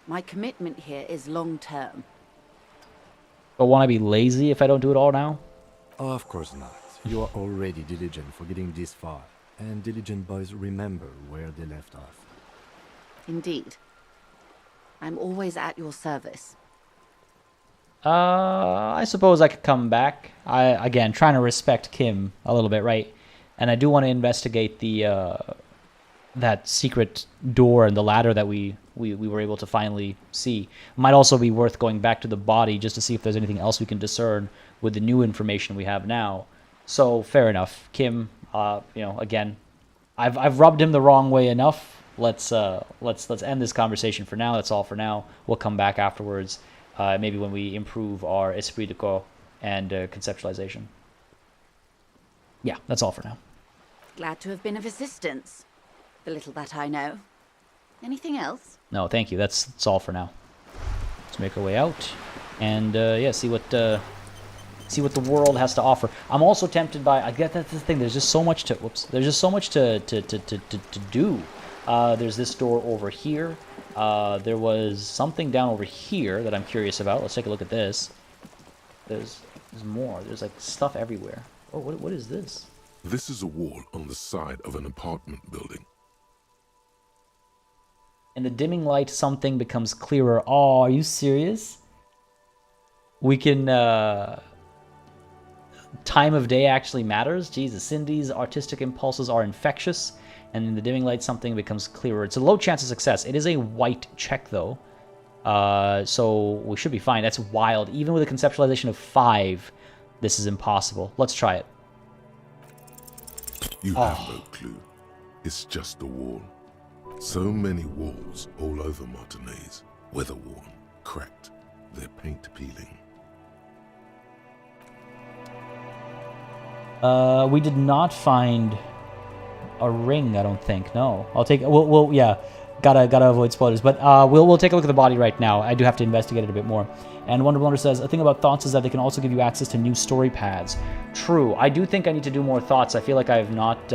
My commitment here is long-term. But won't I be lazy if I don't do it all now? Oh, of course not. You are already diligent for getting this far, and diligent boys remember where they left off. Indeed. I'm always at your service. I suppose I could come back. Again, trying to respect Kim a little bit, right? And I do want to investigate the that secret door and the ladder that we were able to finally see. Might also be worth going back to the body just to see if there's anything else we can discern with the new information we have now. So fair enough, Kim. Again, I've rubbed him the wrong way enough. Let's end this conversation for now. That's all for now. We'll come back afterwards. Maybe when we improve our esprit de corps and conceptualization. Yeah, that's all for now. Glad to have been of assistance. The little that I know. Anything else? No, thank you. That's all for now. Let's make our way out and see what the world has to offer. I'm also tempted by. I get that's the thing. There's just so much to. There's just so much to do. There's this door over here. There was something down over here that I'm curious about. Let's take a look at this. There's more. There's like stuff everywhere. Oh, what is this? This is a wall on the side of an apartment building. In the dimming light, something becomes clearer. Oh, are you serious? We can... time of day actually matters. Jesus, Cindy's artistic impulses are infectious. And in the dimming light, something becomes clearer. It's a low chance of success. It is a white check, though. So we should be fine. That's wild. Even with a conceptualization of 5, this is impossible. Let's try it. You have no clue. It's just a wall. So many walls all over Martinez. Weather-worn, cracked, their paint peeling. We did not find a ring, I don't think. No. I'll take... We'll yeah. Gotta avoid spoilers. But we'll take a look at the body right now. I do have to investigate it a bit more. And Wonder Blunder says, a thing about thoughts is that they can also give you access to new story paths. True. I do think I need to do more thoughts. I feel like I've not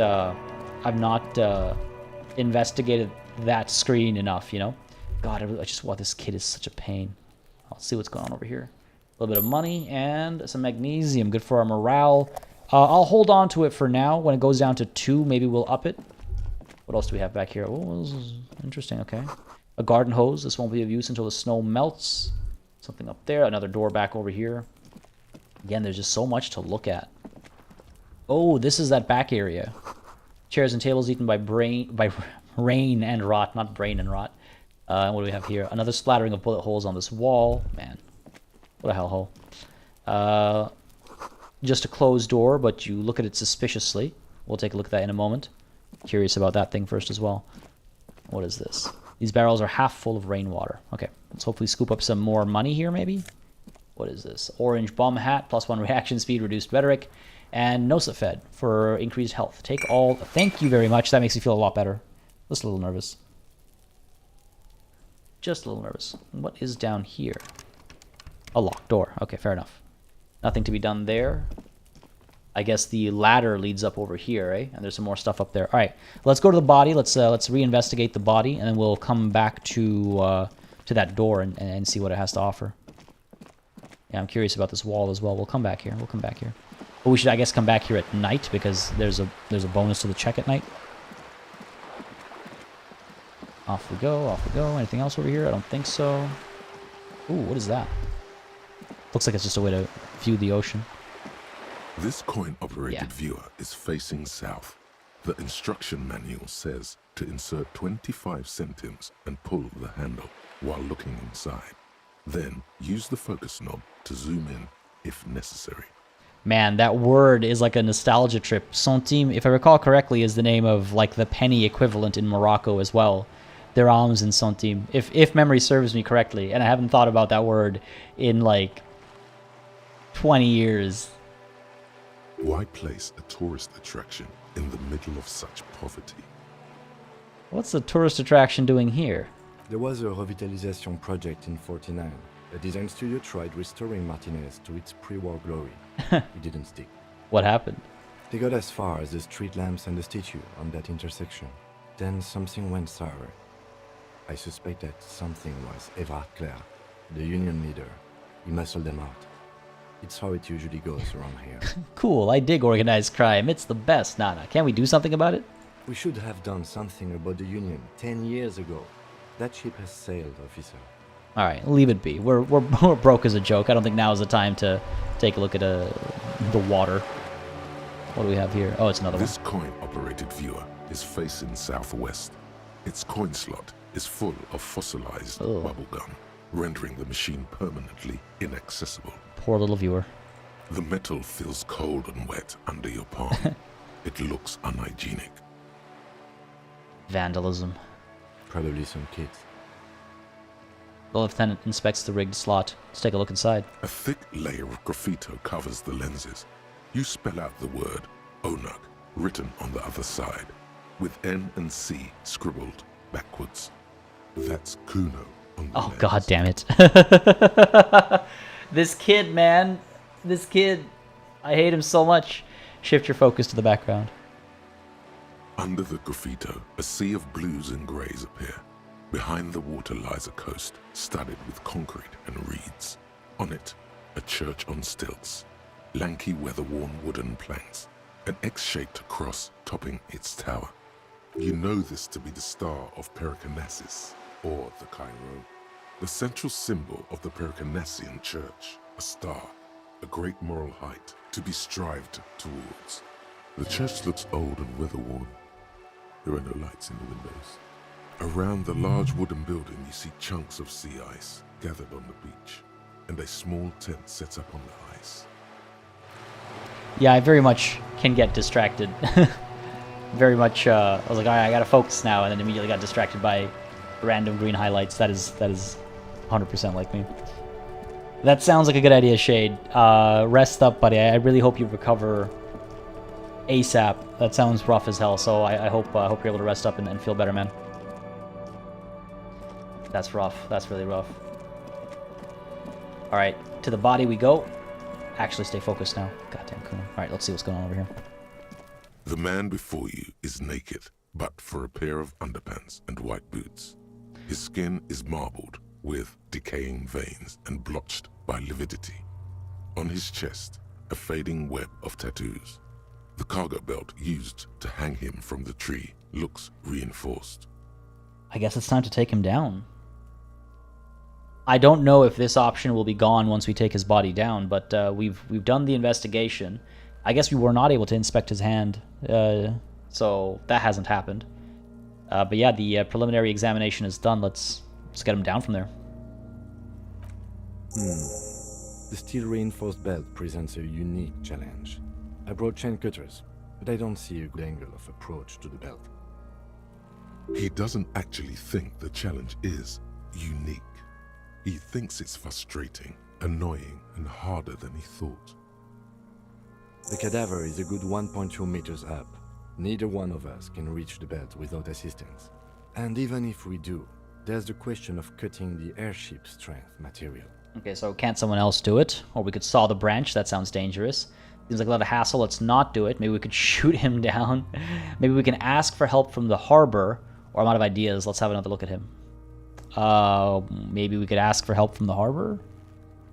investigated that screen enough, you know? God, I just want this kid is such a pain. I'll see what's going on over here. A little bit of money and some magnesium. Good for our morale. I'll hold on to it for now. When it goes down to 2, maybe we'll up it. What else do we have back here? Oh, this is interesting. Okay. A garden hose. This won't be of use until the snow melts. Something up there. Another door back over here. Again, there's just so much to look at. Oh, this is that back area. Chairs and tables eaten by rain and rot. Not brain and rot. And what do we have here? Another splattering of bullet holes on this wall. Man. What a hellhole. Just a closed door, but you look at it suspiciously. We'll take a look at that in a moment. Curious about that thing first as well. What is this? These barrels are half full of rainwater. Okay, let's hopefully scoop up some more money here, maybe. What is this? Orange bomb hat, +1 reaction speed, reduced rhetoric, and Nosafed for increased health. Take all. Thank you very much. That makes me feel a lot better. Just a little nervous. Just a little nervous. What is down here? A locked door. Okay, fair enough. Nothing to be done there. I guess the ladder leads up over here, eh? And there's some more stuff up there. All right, let's go to the body. Let's reinvestigate the body, and then we'll come back to that door and see what it has to offer. Yeah, I'm curious about this wall as well. We'll come back here. We'll come back here. But we should, I guess, come back here at night because there's a bonus to the check at night. Off we go. Off we go. Anything else over here? I don't think so. Ooh, what is that? Looks like it's just a way to view the ocean. This coin-operated viewer is facing south. The instruction manual says to insert 25 centimes and pull the handle while looking inside. Then use the focus knob to zoom in if necessary. Man, that word is like a nostalgia trip. Centime, if I recall correctly, is the name of like the penny equivalent in Morocco as well. Dirhams and centime, if memory serves me correctly. And I haven't thought about that word in like 20 years. Why place a tourist attraction in the middle of such poverty? What's the tourist attraction doing here? There was a revitalization project in 49. A design studio tried restoring Martinez to its pre-war glory. It didn't stick. What happened? They got as far as the street lamps and the statue on that intersection. Then something went sour. I suspect that something was Everard Clare, the union leader. He muscled them out. It's how it usually goes around here. Cool, I dig organized crime. It's the best. Nah, can't we do something about it? We should have done something about the union 10 years ago. That ship has sailed, officer. All right, leave it be. We're broke as a joke. I don't think now is the time to take a look at the water. What do we have here? Oh, it's another This coin-operated viewer is facing southwest. Its coin slot is full of fossilized bubblegum, rendering the machine permanently inaccessible. Poor little viewer. The metal feels cold and wet under your palm. It looks unhygienic. Vandalism. Probably some kids. The lieutenant inspects the rigged slot. Let's take a look inside. A thick layer of graffito covers the lenses. You spell out the word Onug, written on the other side, with N and C scribbled backwards. That's Kuno on the lens. God damn it. This kid, man. This kid. I hate him so much. Shift your focus to the background. Under the graffito, a sea of blues and greys appear. Behind the water lies a coast, studded with concrete and reeds. On it, a church on stilts. Lanky, weather-worn wooden planks. An X-shaped cross topping its tower. You know this to be the Star of Pericanasis, or the Cairo. The central symbol of the Pericanassian Church, a star, a great moral height to be strived towards. The church looks old and weather-worn. There are no lights in the windows. Around the large wooden building, you see chunks of sea ice gathered on the beach, and a small tent set up on the ice. Yeah, I very much can get distracted. Very much, I was like, all right, I gotta focus now, and then immediately got distracted by random green highlights. That is 100% like me. That sounds like a good idea, Shade. Rest up, buddy. I really hope you recover ASAP. That sounds rough as hell, so I hope you're able to rest up and feel better, man. That's rough. That's really rough. All right, to the body we go. Actually, stay focused now. Goddamn cool. All right, let's see what's going on over here. The man before you is naked, but for a pair of underpants and white boots. His skin is marbled with decaying veins and blotched by lividity. On his chest, a fading web of tattoos. The cargo belt used to hang him from the tree looks reinforced. I guess it's time to take him down. I don't know if this option will be gone once we take his body down, but we've done the investigation. I guess we were not able to inspect his hand, so that hasn't happened. But yeah, the preliminary examination is done. Let's get him down from there. The steel-reinforced belt presents a unique challenge. I brought chain cutters, but I don't see a good angle of approach to the belt. He doesn't actually think the challenge is unique. He thinks it's frustrating, annoying, and harder than he thought. The cadaver is a good 1.2 meters up. Neither one of us can reach the belt without assistance. And even if we do, there's the question of cutting the airship strength material. Okay, so can't someone else do it? Or we could saw the branch. That sounds dangerous. Seems like a lot of hassle. Let's not do it. Maybe we could shoot him down. Maybe we can ask for help from the harbor. Or I'm out of ideas. Let's have another look at him. Maybe we could ask for help from the harbor?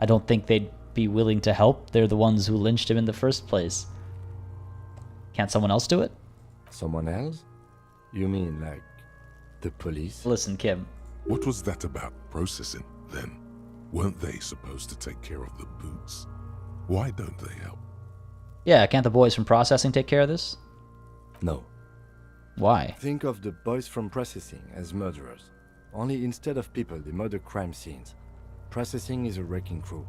I don't think they'd be willing to help. They're the ones who lynched him in the first place. Can't someone else do it? Someone else? You mean like the police? Listen, Kim. What was that about processing, then? Weren't they supposed to take care of the boots? Why don't they help? Yeah, can't the boys from processing take care of this? No. Why? Think of the boys from processing as murderers. Only instead of people, they murder crime scenes. Processing is a wrecking crew.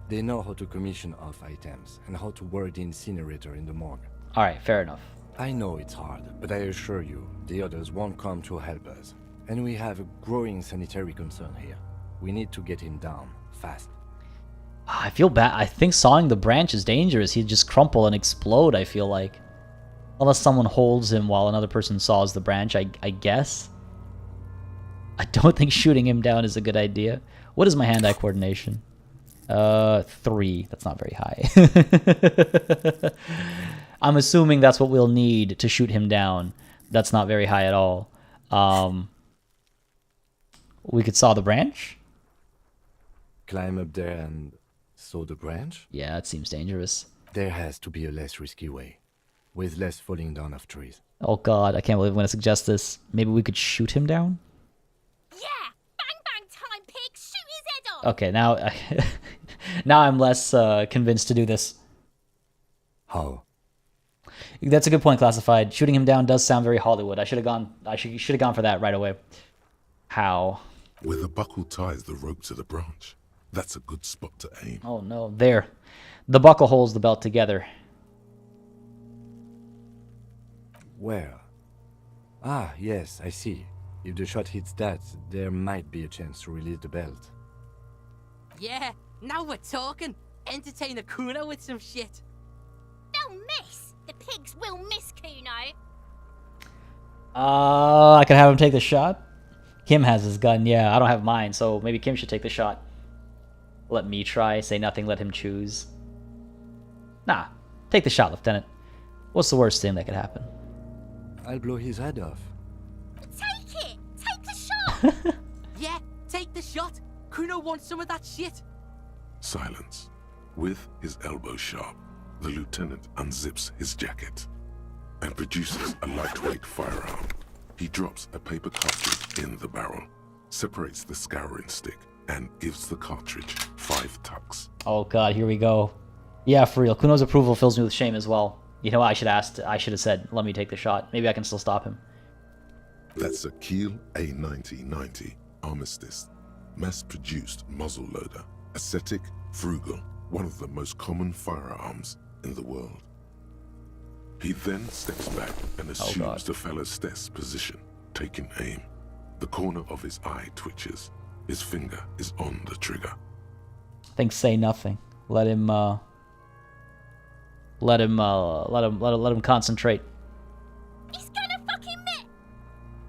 They know how to commission off items and how to work the incinerator in the morgue. Alright, fair enough. I know it's hard, but I assure you, the others won't come to help us. And we have a growing sanitary concern here. We need to get him down, fast. I feel bad. I think sawing the branch is dangerous. He'd just crumple and explode, I feel like. Unless someone holds him while another person saws the branch, I guess. I don't think shooting him down is a good idea. What is my hand-eye coordination? 3. That's not very high. I'm assuming that's what we'll need to shoot him down. That's not very high at all. We could saw the branch? Climb up there and saw the branch? Yeah, it seems dangerous. There has to be a less risky way, with less falling down of trees. Oh god, I can't believe I'm going to suggest this. Maybe we could shoot him down? Yeah! Bang bang time, pig! Shoot his head off! Okay, now, now I'm less convinced to do this. How? That's a good point, Classified. Shooting him down does sound very Hollywood. I should have gone for that right away. How? Where the buckle ties the rope to the branch. That's a good spot to aim. Oh no, there. The buckle holds the belt together. Where? Ah, yes, I see. If the shot hits that, there might be a chance to release the belt. Yeah, now we're talking. Entertain the Kuno with some shit. They'll miss! The pigs will miss Kuno! I could have him take the shot. Kim has his gun, yeah. I don't have mine, so maybe Kim should take the shot. Let me try. Say nothing, let him choose. Nah, take the shot, Lieutenant. What's the worst thing that could happen? I'll blow his head off. Take it! Take the shot! Yeah, take the shot. Kuno wants some of that shit. Silence. With his elbow sharp, the lieutenant unzips his jacket and produces a lightweight firearm. He drops a paper cartridge in the barrel, separates the scouring stick, and gives the cartridge 5 tucks. Oh god, here we go. Yeah, for real. Kuno's approval fills me with shame as well. You know what? I should have said, let me take the shot. Maybe I can still stop him. That's a Kiel A9090 Armistice, mass-produced muzzle loader, ascetic, frugal, one of the most common firearms in the world. He then steps back and assumes the fellow's stess position, taking aim. The corner of his eye twitches. His finger is on the trigger. I think say nothing. Let him concentrate. He's gonna fucking miss!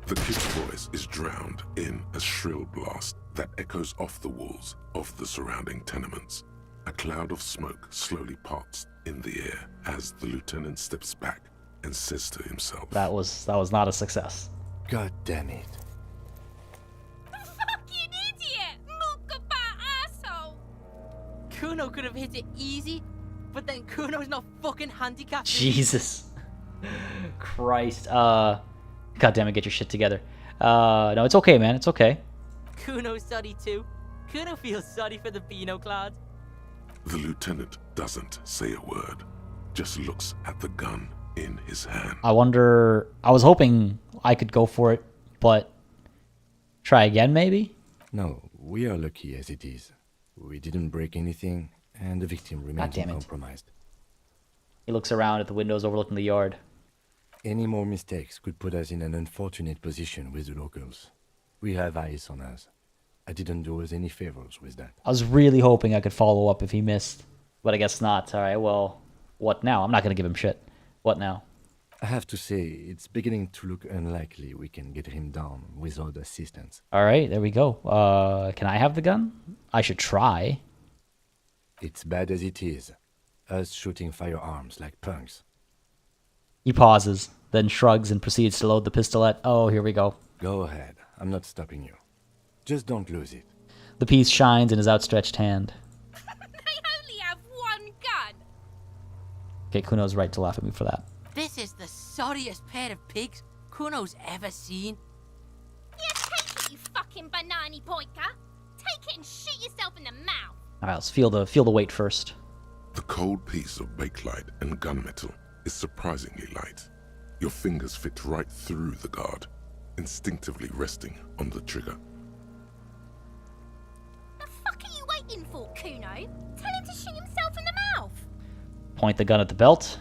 The kid's voice is drowned in a shrill blast that echoes off the walls of the surrounding tenements. A cloud of smoke slowly parts in the air as the lieutenant steps back and says to himself, That was not a success. God damn it. Fucking idiot! Mookaba asshole! Kuno could have hit it easy, but then Kuno's not fucking handicapped. Jesus. Christ. God damn it, get your shit together. No, it's okay, man. It's okay. Kuno's sorry too. Kuno feels sorry for the Beano Clad. The lieutenant doesn't say a word, just looks at the gun in his hand. I was hoping I could go for it, but try again, maybe? No, we are lucky as it is. We didn't break anything, and the victim remains damn it. uncompromised. He looks around at the windows overlooking the yard. Any more mistakes could put us in an unfortunate position with the locals. We have eyes on us. I didn't do us any favors with that. I was really hoping I could follow up if he missed, but I guess not. All right, well, what now? I'm not going to give him shit. What now? I have to say, it's beginning to look unlikely we can get him down without assistance. All right, there we go. Can I have the gun? I should try. It's bad as it is. Us shooting firearms like punks. He pauses, then shrugs and proceeds to load the pistolet. Oh, here we go. Go ahead. I'm not stopping you. Just don't lose it. The piece shines in his outstretched hand. They only have one gun! Okay, Kuno's right to laugh at me for that. This is the sorriest pair of pigs Kuno's ever seen. Yeah, take it, you fucking banana boyka! Take it and shoot yourself in the mouth! All right, let's feel the weight first. The cold piece of bakelite and gunmetal is surprisingly light. Your fingers fit right through the guard, instinctively resting on the trigger. The fuck are you waiting for, Kuno? Tell him to shoot himself in the mouth! Point the gun at the belt.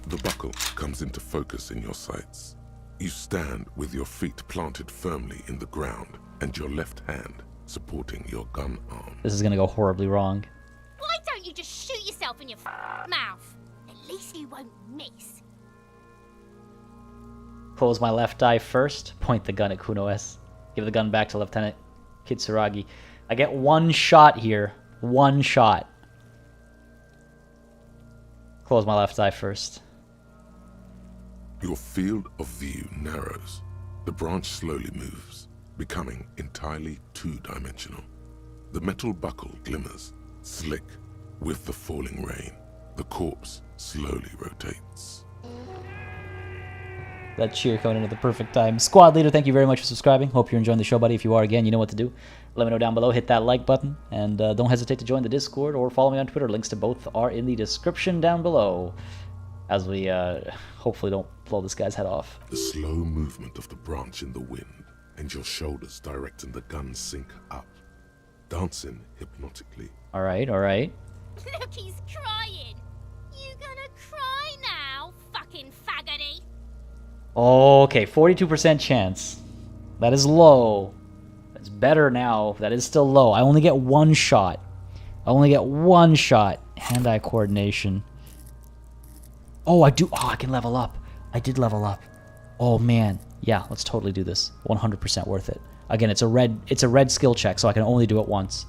The buckle comes into focus in your sights. You stand with your feet planted firmly in the ground and your left hand supporting your gun arm. This is going to go horribly wrong. Why don't you just shoot yourself in your mouth? At least you won't miss. Close my left eye first. Point the gun at Kuno S. Give the gun back to Lieutenant Kitsuragi. I get one shot here. One shot. Close my left eye first. Your field of view narrows. The branch slowly moves. becoming entirely two-dimensional. The metal buckle glimmers, slick, with the falling rain. The corpse slowly rotates. That cheer coming in at the perfect time. Squad leader, thank you very much for subscribing. Hope you're enjoying the show, buddy. If you are, again, you know what to do. Let me know down below. Hit that like button. And don't hesitate to join the Discord or follow me on Twitter. Links to both are in the description down below. As we hopefully don't blow this guy's head off. The slow movement of the branch in the wind, and your shoulders directing the gun sink up, dancing hypnotically. Alright, alright. Look, he's crying. You gonna cry now, fucking faggoty? Okay, 42% chance. That is low. That's better now. That is still low. I only get one shot. I only get one shot. Hand-eye coordination. Oh, I do. Oh, I can level up. I did level up. Oh, man. Yeah, let's totally do this. 100% worth it. Again, it's a red skill check, so I can only do it once.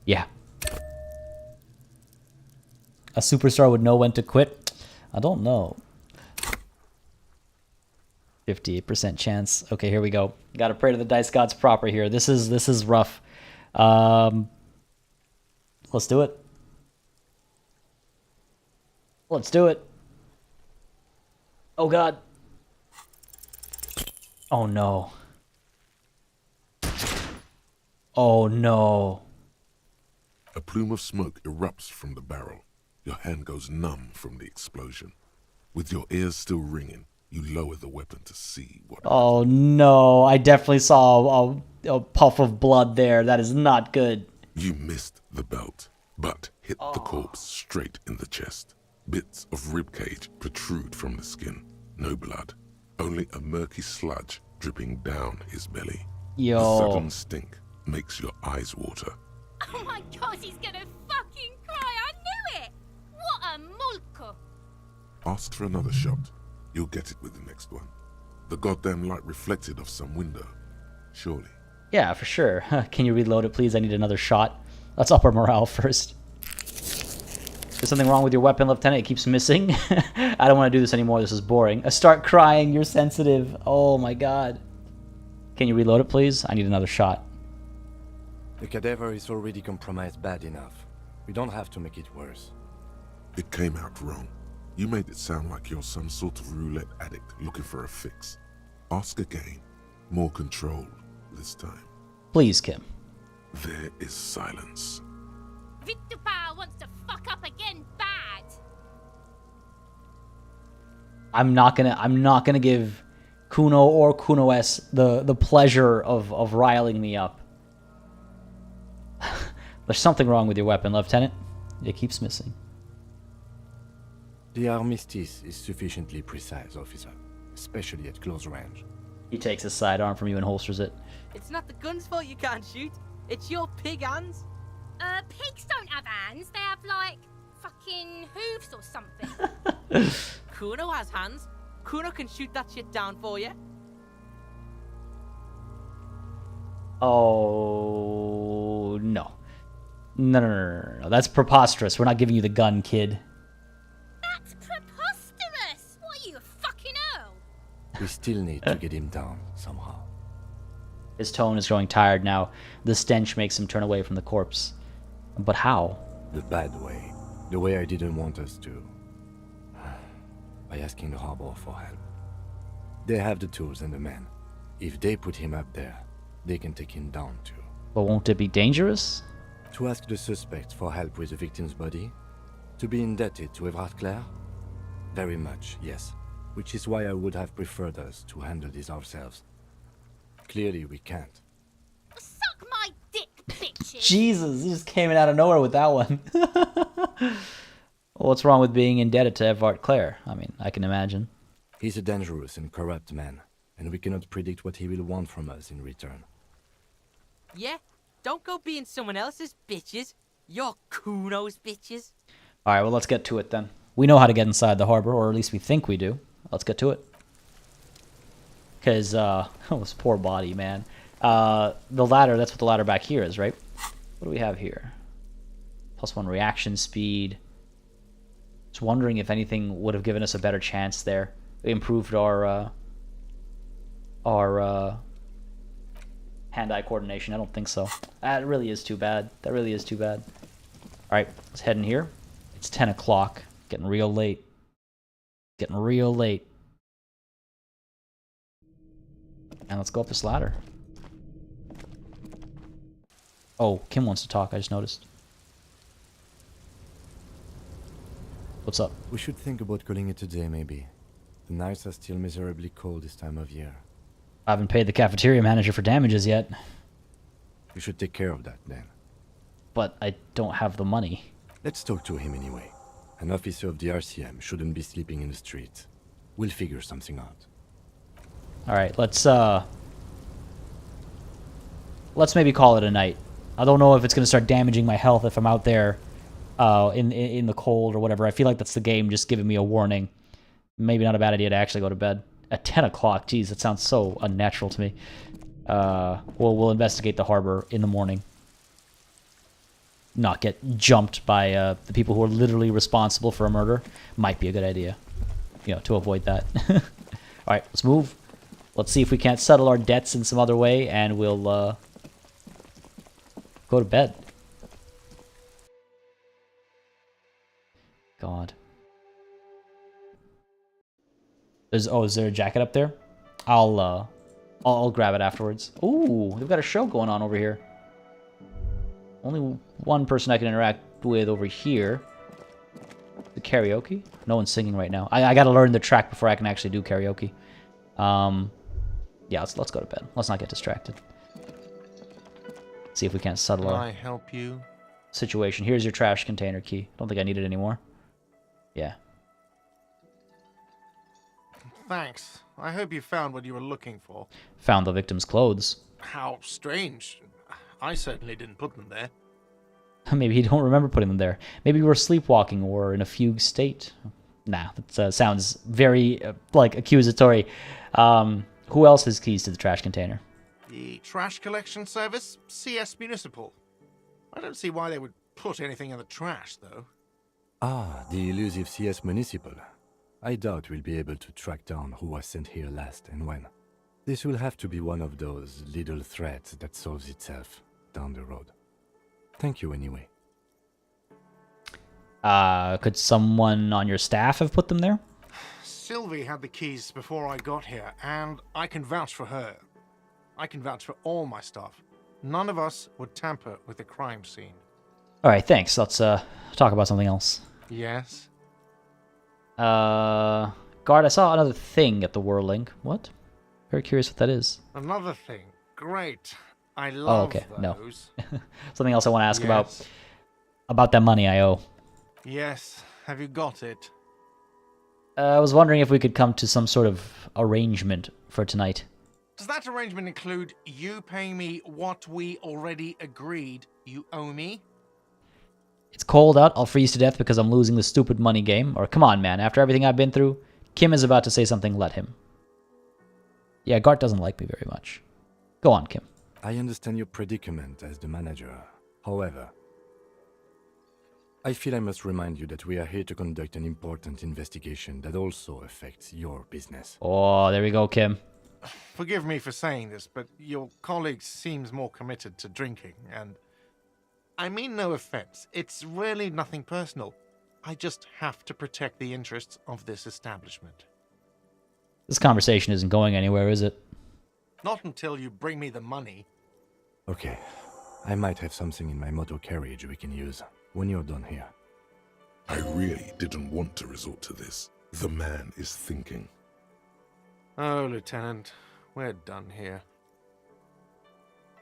Yeah. A superstar would know when to quit? I don't know. 58% chance. Okay, here we go. Gotta pray to the dice gods proper here. This is rough. Let's do it. Let's do it. Oh god. Oh no. Oh no. A plume of smoke erupts from the barrel. Your hand goes numb from the explosion. With your ears still ringing, you lower the weapon to see what... Oh no, I definitely saw a puff of blood there. That is not good. You missed the belt, but hit the corpse straight in the chest. Bits of ribcage protrude from the skin. No blood, only a murky sludge dripping down his belly. Yo. The sudden stink makes your eyes water. Oh my god, he's gonna fucking cry. I knew it. What a mulko. Ask for another shot. You'll get it with the next one. The goddamn light reflected off some window. Surely. Yeah, for sure. Can you reload it, please? I need another shot. Let's up our morale first. There's something wrong with your weapon, Lieutenant. It keeps missing. I don't want to do this anymore. This is boring. I start crying. You're sensitive. Oh my god. Can you reload it, please? I need another shot. The cadaver is already compromised bad enough. We don't have to make it worse. It came out wrong. You made it sound like you're some sort of roulette addict looking for a fix. Ask again. More controlled this time. Please, Kim. There is silence. Vittupa wants to fuck up again bad. I'm not gonna give Kuno or Kuno S the pleasure of riling me up. There's something wrong with your weapon, Lieutenant. It keeps missing. The armistice is sufficiently precise, officer, especially at close range. He takes his sidearm from you and holsters it. It's not the gun's fault you can't shoot. It's your pig hands. Pigs don't have hands. They have, like, fucking hooves or something. Kuno has hands. Kuno can shoot that shit down for you. Oh, no. No. That's preposterous. We're not giving you the gun, kid. That's preposterous. What are you, a fucking earl? We still need to get him down, somehow. His tone is growing tired now. The stench makes him turn away from the corpse. But how? The bad way. The way I didn't want us to. By asking the Harbor for help. They have the tools and the men. If they put him up there, they can take him down too. But won't it be dangerous? To ask the suspect for help with the victim's body? To be indebted to Everard Clare? Very much, yes. Which is why I would have preferred us to handle this ourselves. Clearly we can't. Suck my dick, bitches. Jesus, he just came in out of nowhere with that one. What's wrong with being indebted to Everard Clare? I mean, I can imagine. He's a dangerous and corrupt man, and we cannot predict what he will want from us in return. Yeah, don't go being someone else's bitches. You're Kuno's bitches. Alright, well, let's get to it then. We know how to get inside the harbor, or at least we think we do. Let's get to it. Because, oh, this poor body, man. The ladder, that's what the ladder back here is, right? What do we have here? +1 reaction speed. Just wondering if anything would have given us a better chance there. We improved our our hand-eye coordination. I don't think so. That really is too bad. That really is too bad. Alright, let's head in here. It's 10 o'clock. Getting real late. Getting real late. And let's go up this ladder. Oh, Kim wants to talk, I just noticed. What's up? We should think about calling it a day, maybe. The nights are still miserably cold this time of year. I haven't paid the cafeteria manager for damages yet. You should take care of that, then. But I don't have the money. Let's talk to him anyway. An officer of the RCM shouldn't be sleeping in the streets. We'll figure something out. Alright, let's maybe call it a night. I don't know if it's going to start damaging my health if I'm out there in the cold or whatever. I feel like that's the game just giving me a warning. Maybe not a bad idea to actually go to bed. At 10 o'clock, geez, that sounds so unnatural to me. We'll investigate the harbor in the morning. Not get jumped by the people who are literally responsible for a murder. Might be a good idea, you know, to avoid that. Alright, let's move. Let's see if we can't settle our debts in some other way, and we'll go to bed. God. Is there a jacket up there? I'll grab it afterwards. Ooh, they've got a show going on over here. Only one person I can interact with over here. The karaoke? No one's singing right now. I gotta learn the track before I can actually do karaoke. Yeah, let's go to bed. Let's not get distracted. See if we can't settle Can our I help you? situation. Here's your trash container key. Don't think I need it anymore. Yeah. Thanks. I hope you found what you were looking for. Found the victim's clothes. How strange. I certainly didn't put them there. Maybe you don't remember putting them there. Maybe you were sleepwalking or in a fugue state. Nah, that sounds very, like, accusatory. Who else has keys to the trash container? The trash collection service? CS Municipal. I don't see why they would put anything in the trash, though. Ah, the elusive CS Municipal. I doubt we'll be able to track down who was sent here last and when. This will have to be one of those little threats that solves itself down the road. Thank you anyway. Could someone on your staff have put them there? Sylvie had the keys before I got here, and I can vouch for her. I can vouch for all my staff. None of us would tamper with the crime scene. Alright, thanks. Let's talk about something else. Yes? Guard, I saw another thing at the Whirling. What? Very curious what that is. Another thing. Great. I love okay. those. No. Something else I want to ask Yes. about that money I owe. Yes. Have you got it? I was wondering if we could come to some sort of arrangement for tonight. Does that arrangement include you paying me what we already agreed you owe me? It's cold out. I'll freeze to death because I'm losing the stupid money game. Or come on, man. After everything I've been through, Kim is about to say something. Let him. Yeah, Gart doesn't like me very much. Go on, Kim. I understand your predicament as the manager. However, I feel I must remind you that we are here to conduct an important investigation that also affects your business. Oh, there we go, Kim. Forgive me for saying this, but your colleague seems more committed to drinking, and I mean no offense. It's really nothing personal. I just have to protect the interests of this establishment. This conversation isn't going anywhere, is it? Not until you bring me the money. Okay, I might have something in my motor carriage we can use when you're done here. I really didn't want to resort to this. The man is thinking. Oh, Lieutenant, we're done here.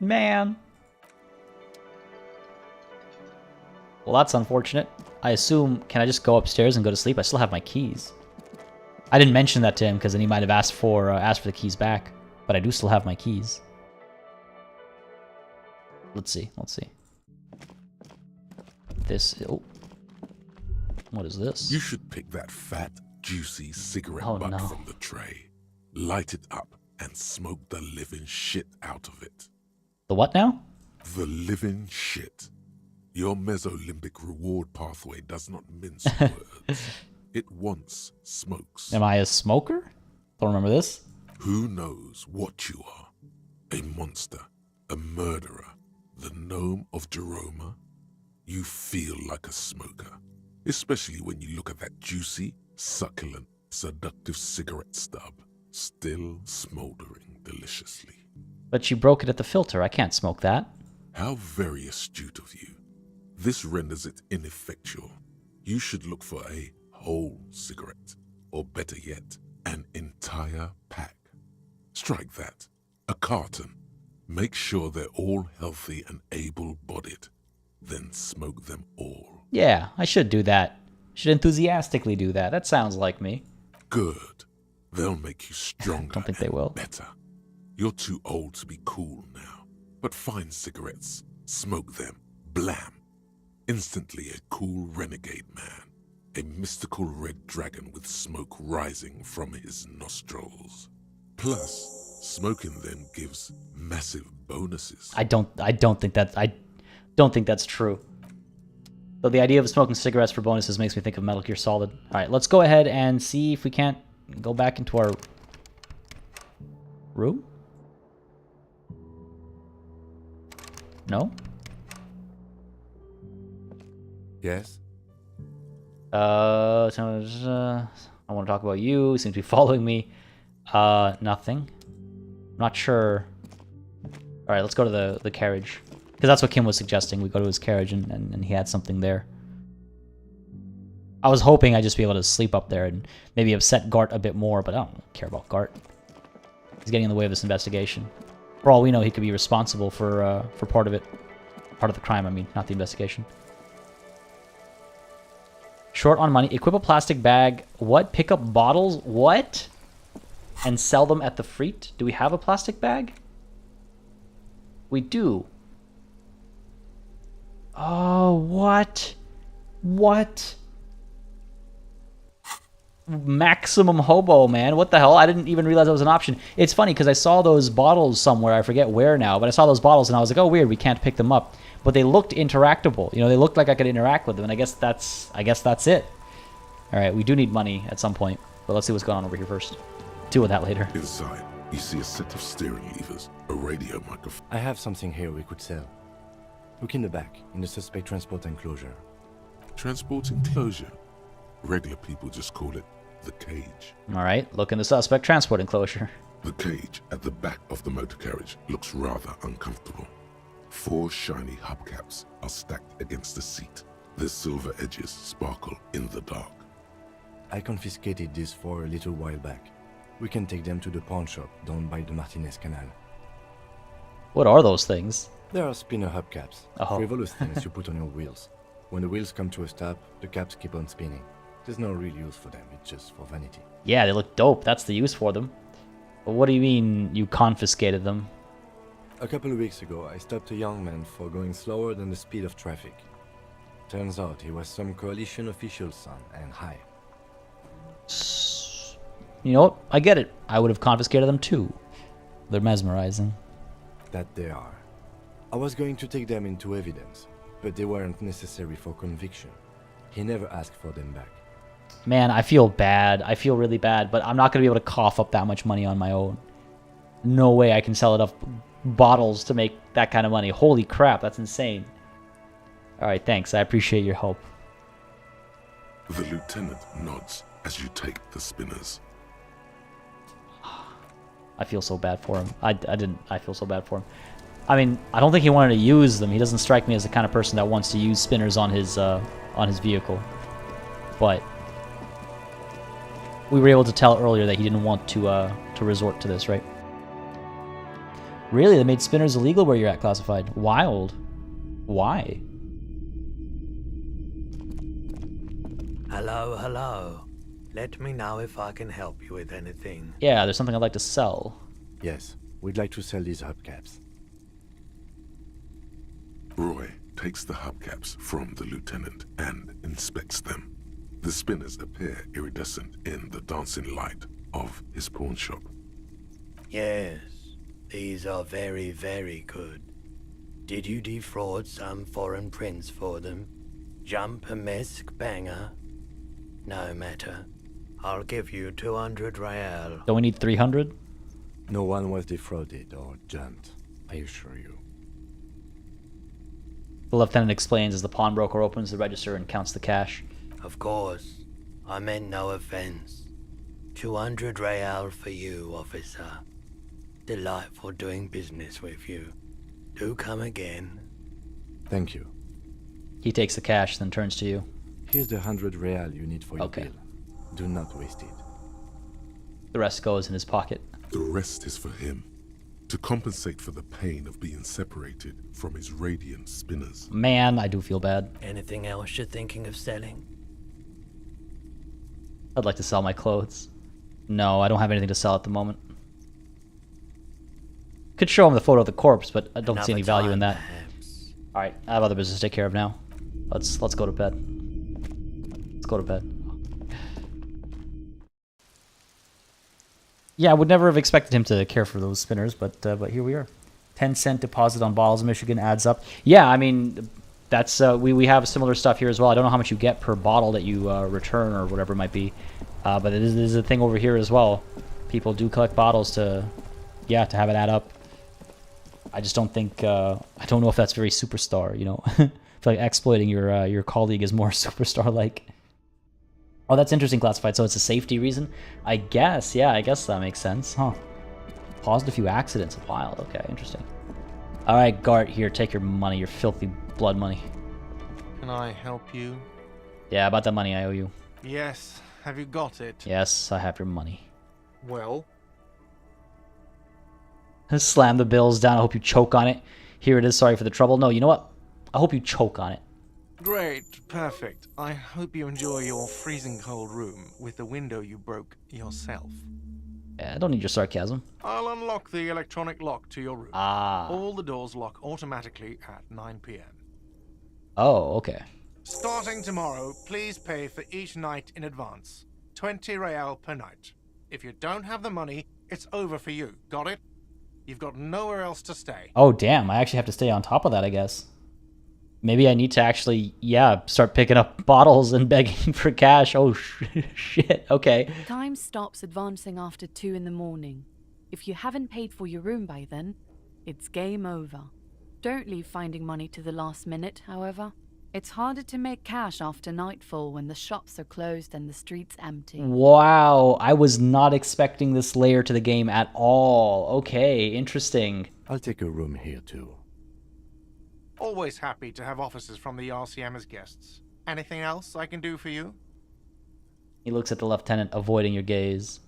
Man. Well, that's unfortunate. I assume, can I just go upstairs and go to sleep? I still have my keys. I didn't mention that to him because then he might have asked for the keys back. But I do still have my keys. Let's see. Oh. What is this? You should pick that fat, juicy cigarette Oh, butt no. from the tray. Light it up and smoke the living shit out of it. The what now? The living shit. Your mesolimbic reward pathway does not mince words. It wants smokes. Am I a smoker? Don't remember this. Who knows what you are? A monster, a murderer, the gnome of Jeroma? You feel like a smoker, especially when you look at that juicy, succulent, seductive cigarette stub, still smoldering deliciously. But you broke it at the filter. I can't smoke that. How very astute of you. This renders it ineffectual. You should look for a whole cigarette, or better yet, an entire pack. Strike that. A carton. Make sure they're all healthy and able-bodied. Then smoke them all. Yeah, I should do that. Should enthusiastically do that. That sounds like me. Good. They'll make you stronger. Don't think they will. Better. You're too old to be cool now. But find cigarettes. Smoke them. Blam. Instantly a cool renegade man. A mystical red dragon with smoke rising from his nostrils. Plus, smoking them gives massive bonuses. I don't think that's true. Though the idea of smoking cigarettes for bonuses makes me think of Metal Gear Solid. All right, let's go ahead and see if we can't go back into our room. No? Yes? I want to talk about you. You seem to be following me. Nothing. I'm not sure. All right, let's go to the carriage. Because that's what Kim was suggesting. We go to his carriage and he had something there. I was hoping I'd just be able to sleep up there and maybe upset Gart a bit more, but I don't care about Gart. He's getting in the way of this investigation. For all we know, he could be responsible for part of it. Part of the crime, I mean, not the investigation. Short on money. Equip a plastic bag. What? Pick up bottles? What? And sell them at the Freet? Do we have a plastic bag? We do. Oh, what? What? Maximum hobo, man. What the hell? I didn't even realize that was an option. It's funny because I saw those bottles somewhere. I forget where now, but I saw those bottles and I was like, oh, weird. We can't pick them up. But they looked interactable. You know, they looked like I could interact with them, and I guess that's it. All right, we do need money at some point, but let's see what's going on over here first. Deal with that later. Inside, you see a set of steering levers, a radio microphone. I have something here we could sell. Look in the back, in the suspect transport enclosure. Transport enclosure? Regular people just call it the cage. All right, look in the suspect transport enclosure. The cage at the back of the motor carriage looks rather uncomfortable. 4 shiny hubcaps are stacked against the seat. Their silver edges sparkle in the dark. I confiscated these 4 a little while back. We can take them to the pawn shop down by the Martinez Canal. What are those things? There are spinner hubcaps, frivolous things you put on your wheels. When the wheels come to a stop, the caps keep on spinning. There's no real use for them, it's just for vanity. Yeah, they look dope. That's the use for them. But what do you mean you confiscated them? A couple of weeks ago, I stopped a young man for going slower than the speed of traffic. Turns out he was some coalition official's son and high. You know what? I get it. I would have confiscated them too. They're mesmerizing. That they are. I was going to take them into evidence, but they weren't necessary for conviction. He never asked for them back. Man, I feel bad. I feel really bad, but I'm not going to be able to cough up that much money on my own. No way I can sell enough bottles to make that kind of money. Holy crap, that's insane. All right, thanks. I appreciate your help. The lieutenant nods as you take the spinners. I feel so bad for him. I feel so bad for him. I mean, I don't think he wanted to use them. He doesn't strike me as the kind of person that wants to use spinners on his vehicle. But we were able to tell earlier that he didn't want to resort to this, right? Really? They made spinners illegal where you're at, Classified? Wild. Why? Hello, hello. Let me know if I can help you with anything. Yeah, there's something I'd like to sell. Yes, we'd like to sell these hubcaps. Roy takes the hubcaps from the lieutenant and inspects them. The spinners appear iridescent in the dancing light of his pawn shop. Yes, these are very, very good. Did you defraud some foreign prince for them? Jump-a-mesk banger? No matter. I'll give you 200 real. Don't we need 300? No one was defrauded or jumped, I assure you. The lieutenant explains as the pawnbroker opens the register and counts the cash. Of course. I meant no offense. 200 real for you, officer. Delightful doing business with you. Do come again. Thank you. He takes the cash, then turns to you. Here's the 100 real you need for your Okay. bill. Do not waste it. The rest goes in his pocket. The rest is for him, to compensate for the pain of being separated from his radiant spinners. Man, I do feel bad. Anything else you're thinking of selling? I'd like to sell my clothes. No, I don't have anything to sell at the moment. Could show him the photo of the corpse, but I don't see any value in that. Alright, I have other business to take care of now. Let's go to bed. Let's go to bed. Yeah, I would never have expected him to care for those spinners, but here we are. 10-cent deposit on bottles in Michigan adds up. Yeah, I mean, that's we have similar stuff here as well. I don't know how much you get per bottle that you return or whatever it might be, but it is a thing over here as well. People do collect bottles to have it add up. I just don't think I don't know if that's very superstar. You know, I feel like exploiting your colleague is more superstar-like. Oh, that's interesting, classified. So it's a safety reason? I guess, yeah, I guess that makes sense. Huh. Caused a few accidents. Wild. Okay, interesting. Alright, Gart, here, take your money, your filthy blood money. Can I help you? Yeah, about that money I owe you. Yes. Have you got it? Yes, I have your money. Well? Slam the bills down. I hope you choke on it. Here it is. Sorry for the trouble. No, you know what? I hope you choke on it. Great. Perfect. I hope you enjoy your freezing cold room with the window you broke yourself. Yeah, I don't need your sarcasm. I'll unlock the electronic lock to your room. Ah. All the doors lock automatically at 9 p.m. Oh, okay. Starting tomorrow, please pay for each night in advance. 20 real per night. If you don't have the money, it's over for you. Got it? You've got nowhere else to stay. Oh, damn. I actually have to stay on top of that, I guess. Maybe I need to actually, start picking up bottles and begging for cash. Oh, shit. Okay. Time stops advancing after 2 in the morning. If you haven't paid for your room by then, it's game over. Don't leave finding money to the last minute, however. It's harder to make cash after nightfall when the shops are closed and the streets empty. Wow. I was not expecting this layer to the game at all. Okay, interesting. I'll take a room here too. Always happy to have officers from the RCM as guests. Anything else I can do for you? He looks at the lieutenant, avoiding your gaze.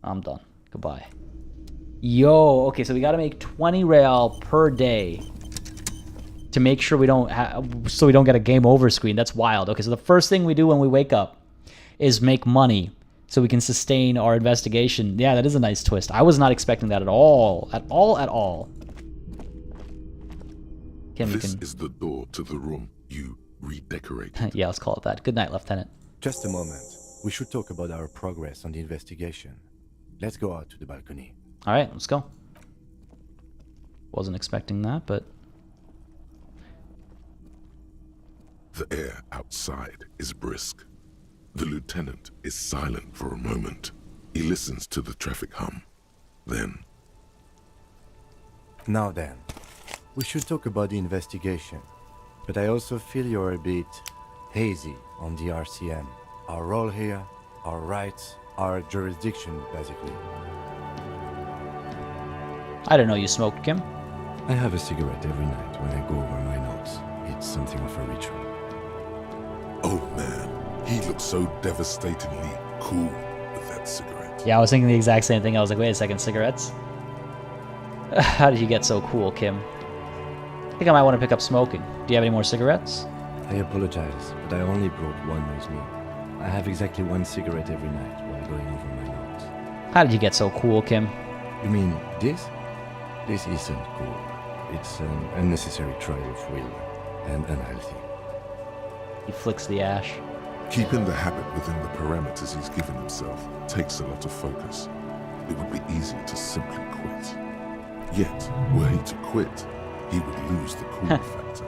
I'm done. Goodbye. Yo, okay, so we gotta make 20 real per day to make sure we don't get a game over screen. That's wild. Okay, so the first thing we do when we wake up is make money so we can sustain our investigation. Yeah, that is a nice twist. I was not expecting that at all. At all. This is the door to the room you redecorated. Yeah, let's call it that. Good night, Lieutenant. Just a moment. We should talk about our progress on the investigation. Let's go out to the balcony. All right, let's go. Wasn't expecting that, but... The air outside is brisk. The lieutenant is silent for a moment. He listens to the traffic hum. Then... Now then. We should talk about the investigation, but I also feel you're a bit hazy on the RCM. Our role here, our rights, our jurisdiction, basically. I didn't know you smoked, Kim. I have a cigarette every night when I go over my notes. It's something of a ritual. Oh man, he looks so devastatingly cool with that cigarette. Yeah, I was thinking the exact same thing. I was like, wait a second, cigarettes? How did you get so cool, Kim? I think I might want to pick up smoking. Do you have any more cigarettes? I apologize, but I only brought one with me. I have exactly one cigarette every night while going over my notes. How did you get so cool, Kim? You mean this? This isn't cool. It's an unnecessary trial of will, and unhealthy. He flicks the ash. Keeping the habit within the parameters he's given himself takes a lot of focus. It would be easy to simply quit. Yet, were he to quit, he would lose the cool factor.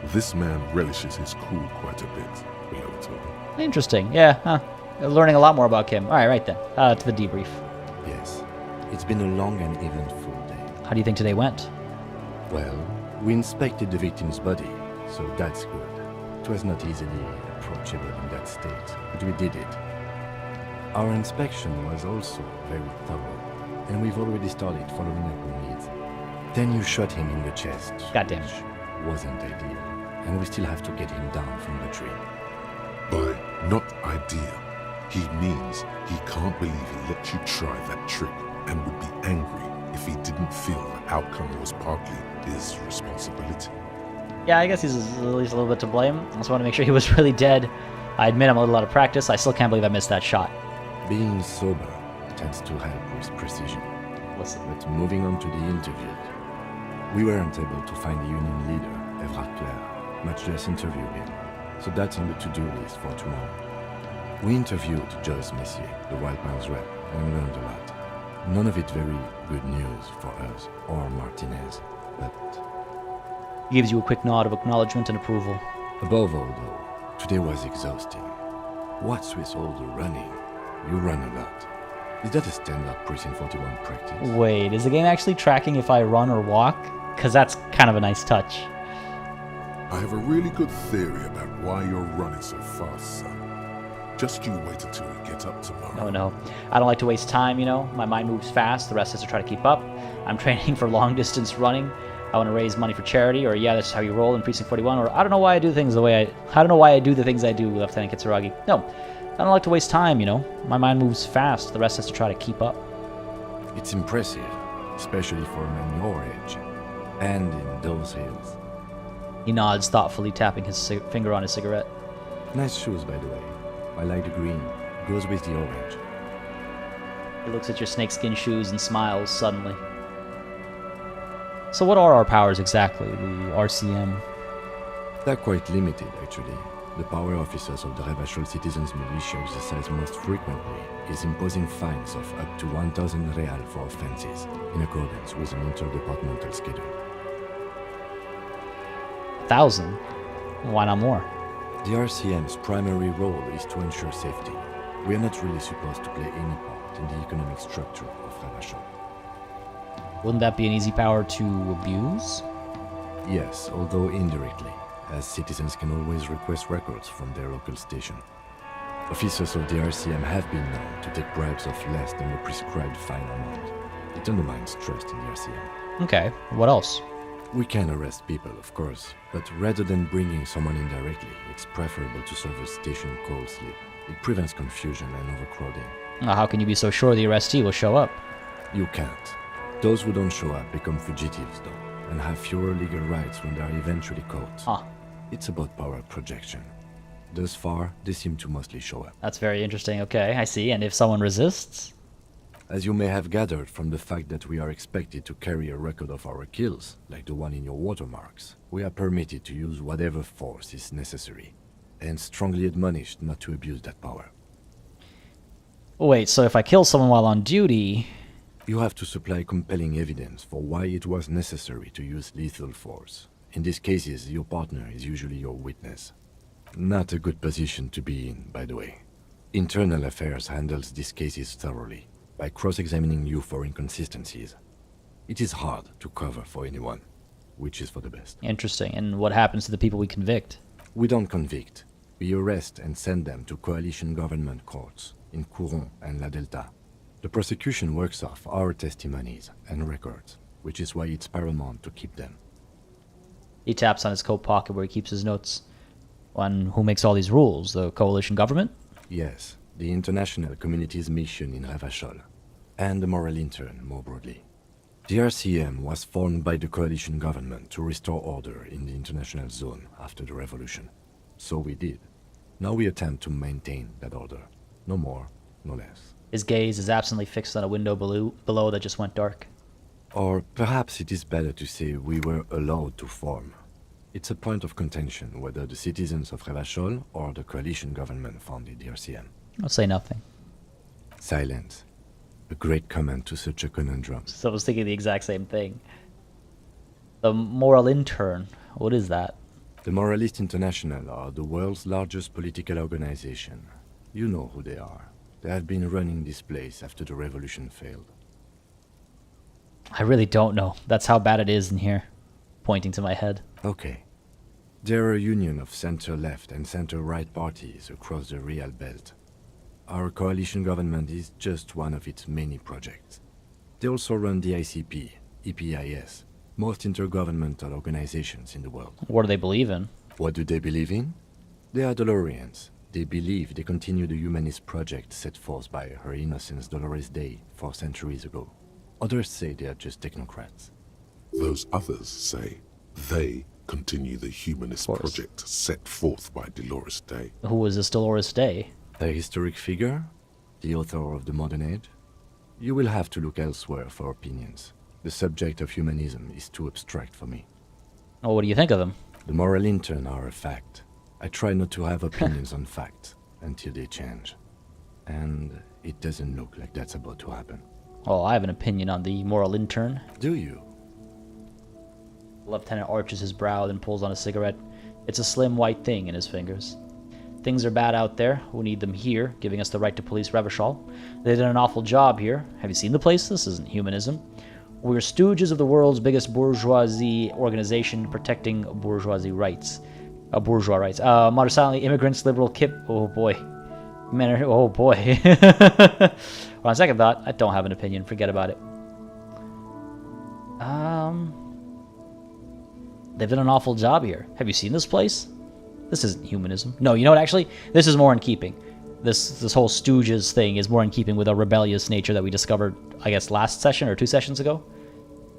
This man relishes his cool quite a bit, below total. Interesting. Yeah, learning a lot more about Kim. All right, right then. To the debrief. Yes. It's been a long and eventful day. How do you think today went? Well, we inspected the victim's body, so that's good. It was not easily approachable in that state, but we did it. Our inspection was also very thorough, and we've already started following up on leads. Then you shot him in the chest. Goddamn. Which wasn't ideal, and we still have to get him down from the tree. By not ideal, he means he can't believe he let you try that trick and would be angry if he didn't feel the outcome was partly his responsibility. Yeah, I guess he's at least a little bit to blame. I just want to make sure he was really dead. I admit I'm a little out of practice. I still can't believe I missed that shot. Being sober tends to help with precision. Listen. But moving on to the interview, we weren't able to find the union leader, Everard Clare, much less interview him. So that's on the to-do list for tomorrow. We interviewed Joyce Messier, the White Mouse rep, and learned a lot. None of it very good news for us or Martinez, but He gives you a quick nod of acknowledgement and approval. above all though, today was exhausting. What's with all the running? You run a lot. Is that a standard Precinct 41 practice? Wait, is the game actually tracking if I run or walk? Because that's kind of a nice touch. I have a really good theory about why you're running so fast, son. Just you wait until we get up tomorrow. Oh no, I don't like to waste time, you know. My mind moves fast, the rest has to try to keep up. I'm training for long distance running. I want to raise money for charity, or yeah, that's how you roll in Precinct 41, or I don't know why I do things the way I don't know why I do the things I do, Lieutenant Kitsuragi. No, I don't like to waste time, you know. My mind moves fast, the rest has to try to keep up. It's impressive, especially for a man your age, and in those hills. He nods thoughtfully, tapping his finger on his cigarette. Nice shoes, by the way. I like the green. Goes with the orange. He looks at your snakeskin shoes and smiles suddenly. So what are our powers exactly, the RCM? They're quite limited, actually. The power officers of the Revachol Citizens Militia exercise most frequently is imposing fines of up to 1,000 real for offenses, in accordance with an interdepartmental schedule. 1,000? Why not more? The RCM's primary role is to ensure safety. We are not really supposed to play any part in the economic structure of Revachol. Wouldn't that be an easy power to abuse? Yes, although indirectly, as citizens can always request records from their local station. Officers of the RCM have been known to take bribes of less than the prescribed fine amount. It undermines trust in the RCM. Okay, what else? We can arrest people, of course, but rather than bringing someone in directly, it's preferable to serve a station call slip. It prevents confusion and overcrowding. How can you be so sure the arrestee will show up? You can't. Those who don't show up become fugitives, though, and have fewer legal rights when they are eventually caught. Huh. It's about power projection. Thus far, they seem to mostly show up. That's very interesting. Okay, I see. And if someone resists? As you may have gathered from the fact that we are expected to carry a record of our kills, like the one in your watermarks, we are permitted to use whatever force is necessary, and strongly admonished not to abuse that power. Wait, so if I kill someone while on duty... You have to supply compelling evidence for why it was necessary to use lethal force. In these cases, your partner is usually your witness. Not a good position to be in, by the way. Internal Affairs handles these cases thoroughly, by cross-examining you for inconsistencies. It is hard to cover for anyone, which is for the best. Interesting. And what happens to the people we convict? We don't convict. We arrest and send them to coalition government courts in Couron and La Delta. The prosecution works off our testimonies and records, which is why it's paramount to keep them. He taps on his coat pocket where he keeps his notes. On who makes all these rules? The coalition government? Yes, the international community's mission in Revachol, and the moral intern more broadly. The RCM was formed by the coalition government to restore order in the international zone after the revolution. So we did. Now we attempt to maintain that order. No more, no less. His gaze is absently fixed on a window below that just went dark. Or perhaps it is better to say we were allowed to form. It's a point of contention whether the citizens of Revachol or the coalition government founded the RCM. I'll say nothing. Silence. A great comment to such a conundrum. So I was thinking the exact same thing. The moral intern, what is that? The Moralist International are the world's largest political organization. You know who they are. They have been running this place after the revolution failed. I really don't know. That's how bad it is in here. Pointing to my head. Okay. There are a union of center-left and center-right parties across the Real Belt. Our coalition government is just one of its many projects. They also run the ICP, EPIS, most intergovernmental organizations in the world. What do they believe in? What do they believe in? They are Dolorians. They believe they continue the humanist project set forth by Her Innocence Dolores Day 4 centuries ago. Others say they are just technocrats. Those others say they continue the humanist project set forth by Dolores Day. Who was this Dolores Day? A historic figure? The author of the modern age? You will have to look elsewhere for opinions. The subject of humanism is too abstract for me. Oh, what do you think of them? The moral intern are a fact. I try not to have opinions on facts until they change. And it doesn't look like that's about to happen. Oh, I have an opinion on the moral intern. Do you? Lieutenant arches his brow, then pulls on a cigarette. It's a slim white thing in his fingers. Things are bad out there. We need them here, giving us the right to police Revachol. They did an awful job here. Have you seen the place? This isn't humanism. We're stooges of the world's biggest bourgeoisie organization protecting bourgeoisie rights. Bourgeois rights. Modern silently immigrants, liberal kip. Oh boy. Men are, oh boy. On second thought, I don't have an opinion. Forget about it. They've done an awful job here. Have you seen this place? This isn't humanism. No, you know what, actually? This is more in keeping. This whole Stooges thing is more in keeping with a rebellious nature that we discovered, I guess, last session or 2 sessions ago?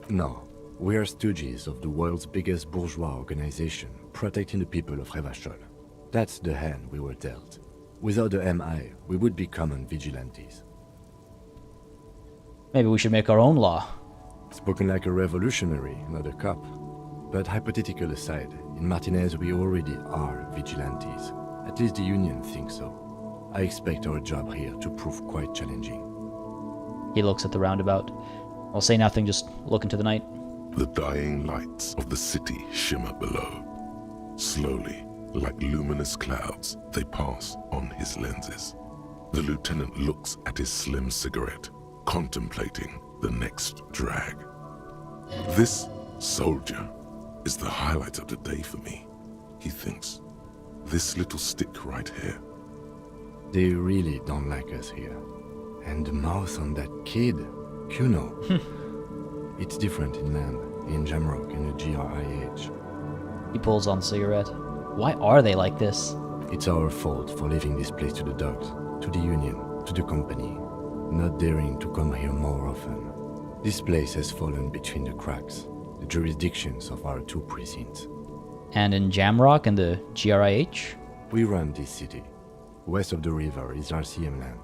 No. We are stooges of the world's biggest bourgeois organization, protecting the people of Revachol. That's the hand we were dealt. Without the MI, we would be common vigilantes. Maybe we should make our own law. Spoken like a revolutionary, not a cop. But hypothetical aside, in Martinez we already are vigilantes. At least the Union thinks so. I expect our job here to prove quite challenging. He looks at the roundabout. I'll say nothing, just look into the night. The dying lights of the city shimmer below. Slowly, like luminous clouds, they pass on his lenses. The lieutenant looks at his slim cigarette, contemplating the next drag. This soldier is the highlight of the day for me, he thinks. This little stick right here. They really don't like us here. And the mouth on that kid, Kuno. It's different in land, in Jamrock and the GRIH. He pulls on a cigarette. Why are they like this? It's our fault for leaving this place to the dogs, to the Union, to the company, not daring to come here more often. This place has fallen between the cracks, the jurisdictions of our 2 precincts. And in Jamrock and the GRIH? We run this city. West of the river is RCM land.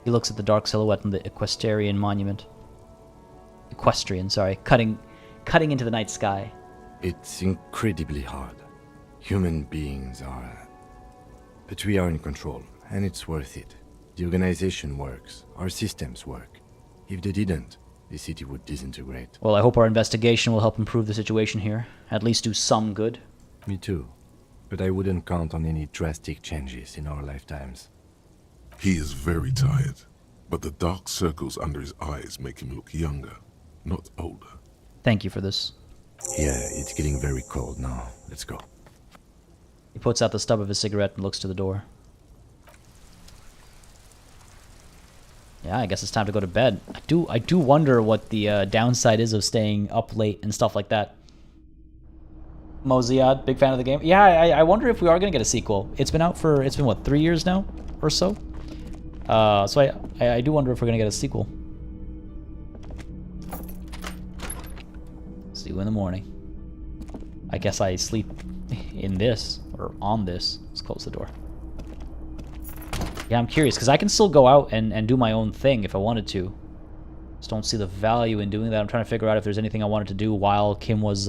He looks at the dark silhouette on the Equestrian monument. Equestrian, sorry. Cutting into the night sky. It's incredibly hard. Human beings are... But we are in control, and it's worth it. The organization works. Our systems work. If they didn't, the city would disintegrate. Well, I hope our investigation will help improve the situation here. At least do some good. Me too. But I wouldn't count on any drastic changes in our lifetimes. He is very tired, but the dark circles under his eyes make him look younger, not older. Thank you for this. Yeah, it's getting very cold now. Let's go. He puts out the stub of his cigarette and looks to the door. Yeah, I guess it's time to go to bed. I do wonder what the downside is of staying up late and stuff like that. Moziad, big fan of the game. Yeah, I wonder if we are going to get a sequel. It's been what, 3 years now or so? So I do wonder if we're going to get a sequel. See you in the morning. I guess I sleep in this, or on this. Let's close the door. Yeah, I'm curious, because I can still go out and do my own thing if I wanted to. Just don't see the value in doing that. I'm trying to figure out if there's anything I wanted to do while Kim was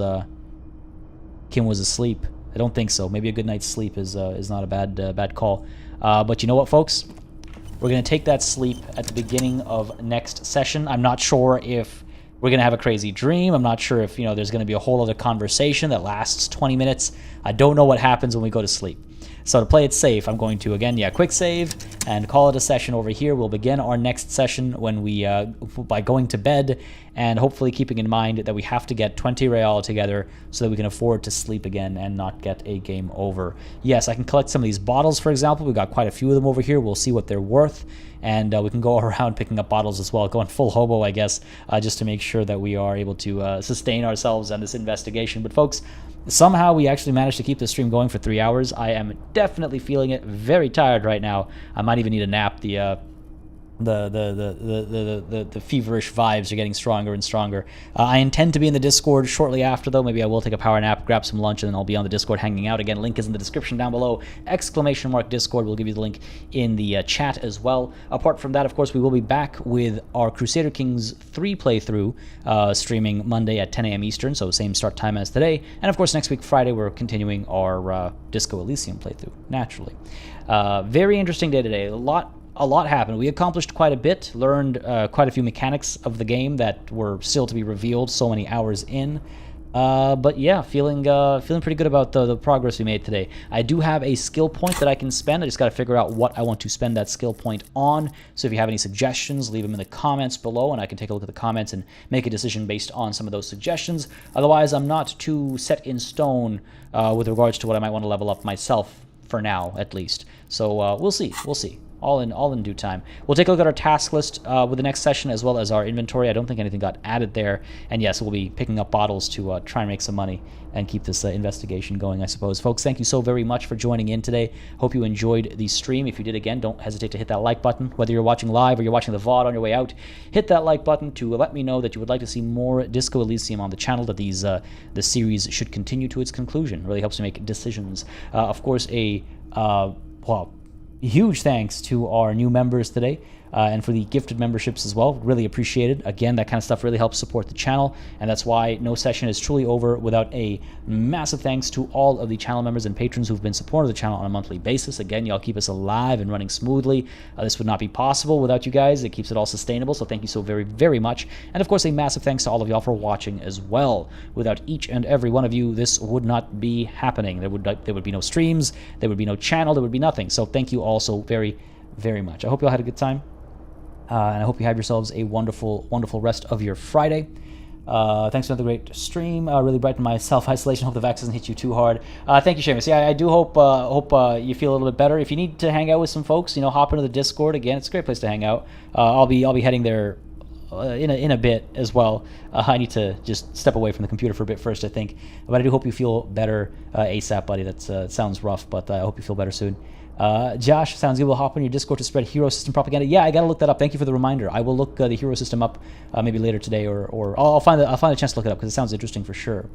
asleep. I don't think so. Maybe a good night's sleep is not a bad call. But you know what, folks? We're going to take that sleep at the beginning of next session. I'm not sure if we're going to have a crazy dream. I'm not sure if, there's going to be a whole other conversation that lasts 20 minutes. I don't know what happens when we go to sleep. So to play it safe, I'm going to, again, quick save and call it a session over here. We'll begin our next session when we, by going to bed and hopefully keeping in mind that we have to get 20 real together so that we can afford to sleep again and not get a game over. Yes, I can collect some of these bottles, for example. We've got quite a few of them over here. We'll see what they're worth. And we can go around picking up bottles as well, going full hobo, I guess, just to make sure that we are able to sustain ourselves on this investigation. But folks, somehow we actually managed to keep the stream going for 3 hours. I am definitely feeling it. Very tired right now. I might even need a nap. The feverish vibes are getting stronger and stronger. I intend to be in the Discord shortly after, though. Maybe I will take a power nap, grab some lunch, and then I'll be on the Discord hanging out. Again, link is in the description down below. !Discord. We'll give you the link in the chat as well. Apart from that, of course, we will be back with our Crusader Kings 3 playthrough streaming Monday at 10 a.m. Eastern, so same start time as today. And of course, next week, Friday, we're continuing our Disco Elysium playthrough, naturally. Very interesting day today. A lot happened. We accomplished quite a bit, learned quite a few mechanics of the game that were still to be revealed so many hours in. But yeah, feeling pretty good about the progress we made today. I do have a skill point that I can spend. I just got to figure out what I want to spend that skill point on. So if you have any suggestions, leave them in the comments below, and I can take a look at the comments and make a decision based on some of those suggestions. Otherwise, I'm not too set in stone with regards to what I might want to level up myself for now, at least. So we'll see. We'll see. All in due time. We'll take a look at our task list with the next session, as well as our inventory. I don't think anything got added there. And yes, we'll be picking up bottles to try and make some money and keep this investigation going, I suppose. Folks, thank you so very much for joining in today. Hope you enjoyed the stream. If you did, again, don't hesitate to hit that like button. Whether you're watching live or you're watching the VOD on your way out, hit that like button to let me know that you would like to see more Disco Elysium on the channel, that the series should continue to its conclusion. It really helps me make decisions. Of course, huge thanks to our new members today and for the gifted memberships as well. Really appreciated. Again, that kind of stuff really helps support the channel, and that's why no session is truly over without a massive thanks to all of the channel members and patrons who've been supporting the channel on a monthly basis. Again, y'all keep us alive and running smoothly. This would not be possible without you guys. It keeps it all sustainable, so thank you so very, very much. And of course, a massive thanks to all of y'all for watching as well. Without each and every one of you, this would not be happening. There would be no streams, there would be no channel, there would be nothing. So thank you all so very, very much. I hope you all had a good time. And I hope you have yourselves a wonderful, wonderful rest of your Friday. Thanks for another great stream. Really brightened my self-isolation. Hope the vax doesn't hit you too hard. Thank you, Seamus. Yeah, I do hope you feel a little bit better. If you need to hang out with some folks, hop into the Discord. Again, it's a great place to hang out. I'll be heading there in a bit as well. I need to just step away from the computer for a bit first, I think. But I do hope you feel better ASAP, buddy. That sounds rough, but I hope you feel better soon. Josh, sounds good. We'll hop on your Discord to spread hero system propaganda. Yeah, I gotta look that up. Thank you for the reminder. I will look the hero system up maybe later today, or I'll find a chance to look it up because it sounds interesting for sure.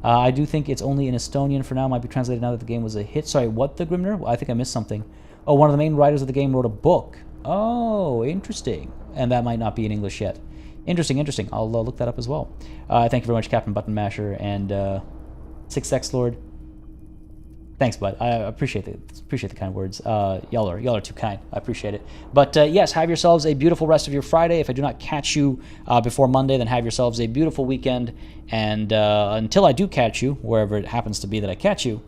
I do think it's only in Estonian for now. Might be translated now that the game was a hit. Sorry, what, the Grimner? I think I missed something. Oh, one of the main writers of the game wrote a book. Oh, interesting. And that might not be in English yet. Interesting. I'll look that up as well. Thank you very much, Captain Button Masher and 6X Lord. Thanks, bud. I appreciate the kind words. Y'all are too kind. I appreciate it. But yes, have yourselves a beautiful rest of your Friday. If I do not catch you before Monday, then have yourselves a beautiful weekend. And until I do catch you, wherever it happens to be that I catch you,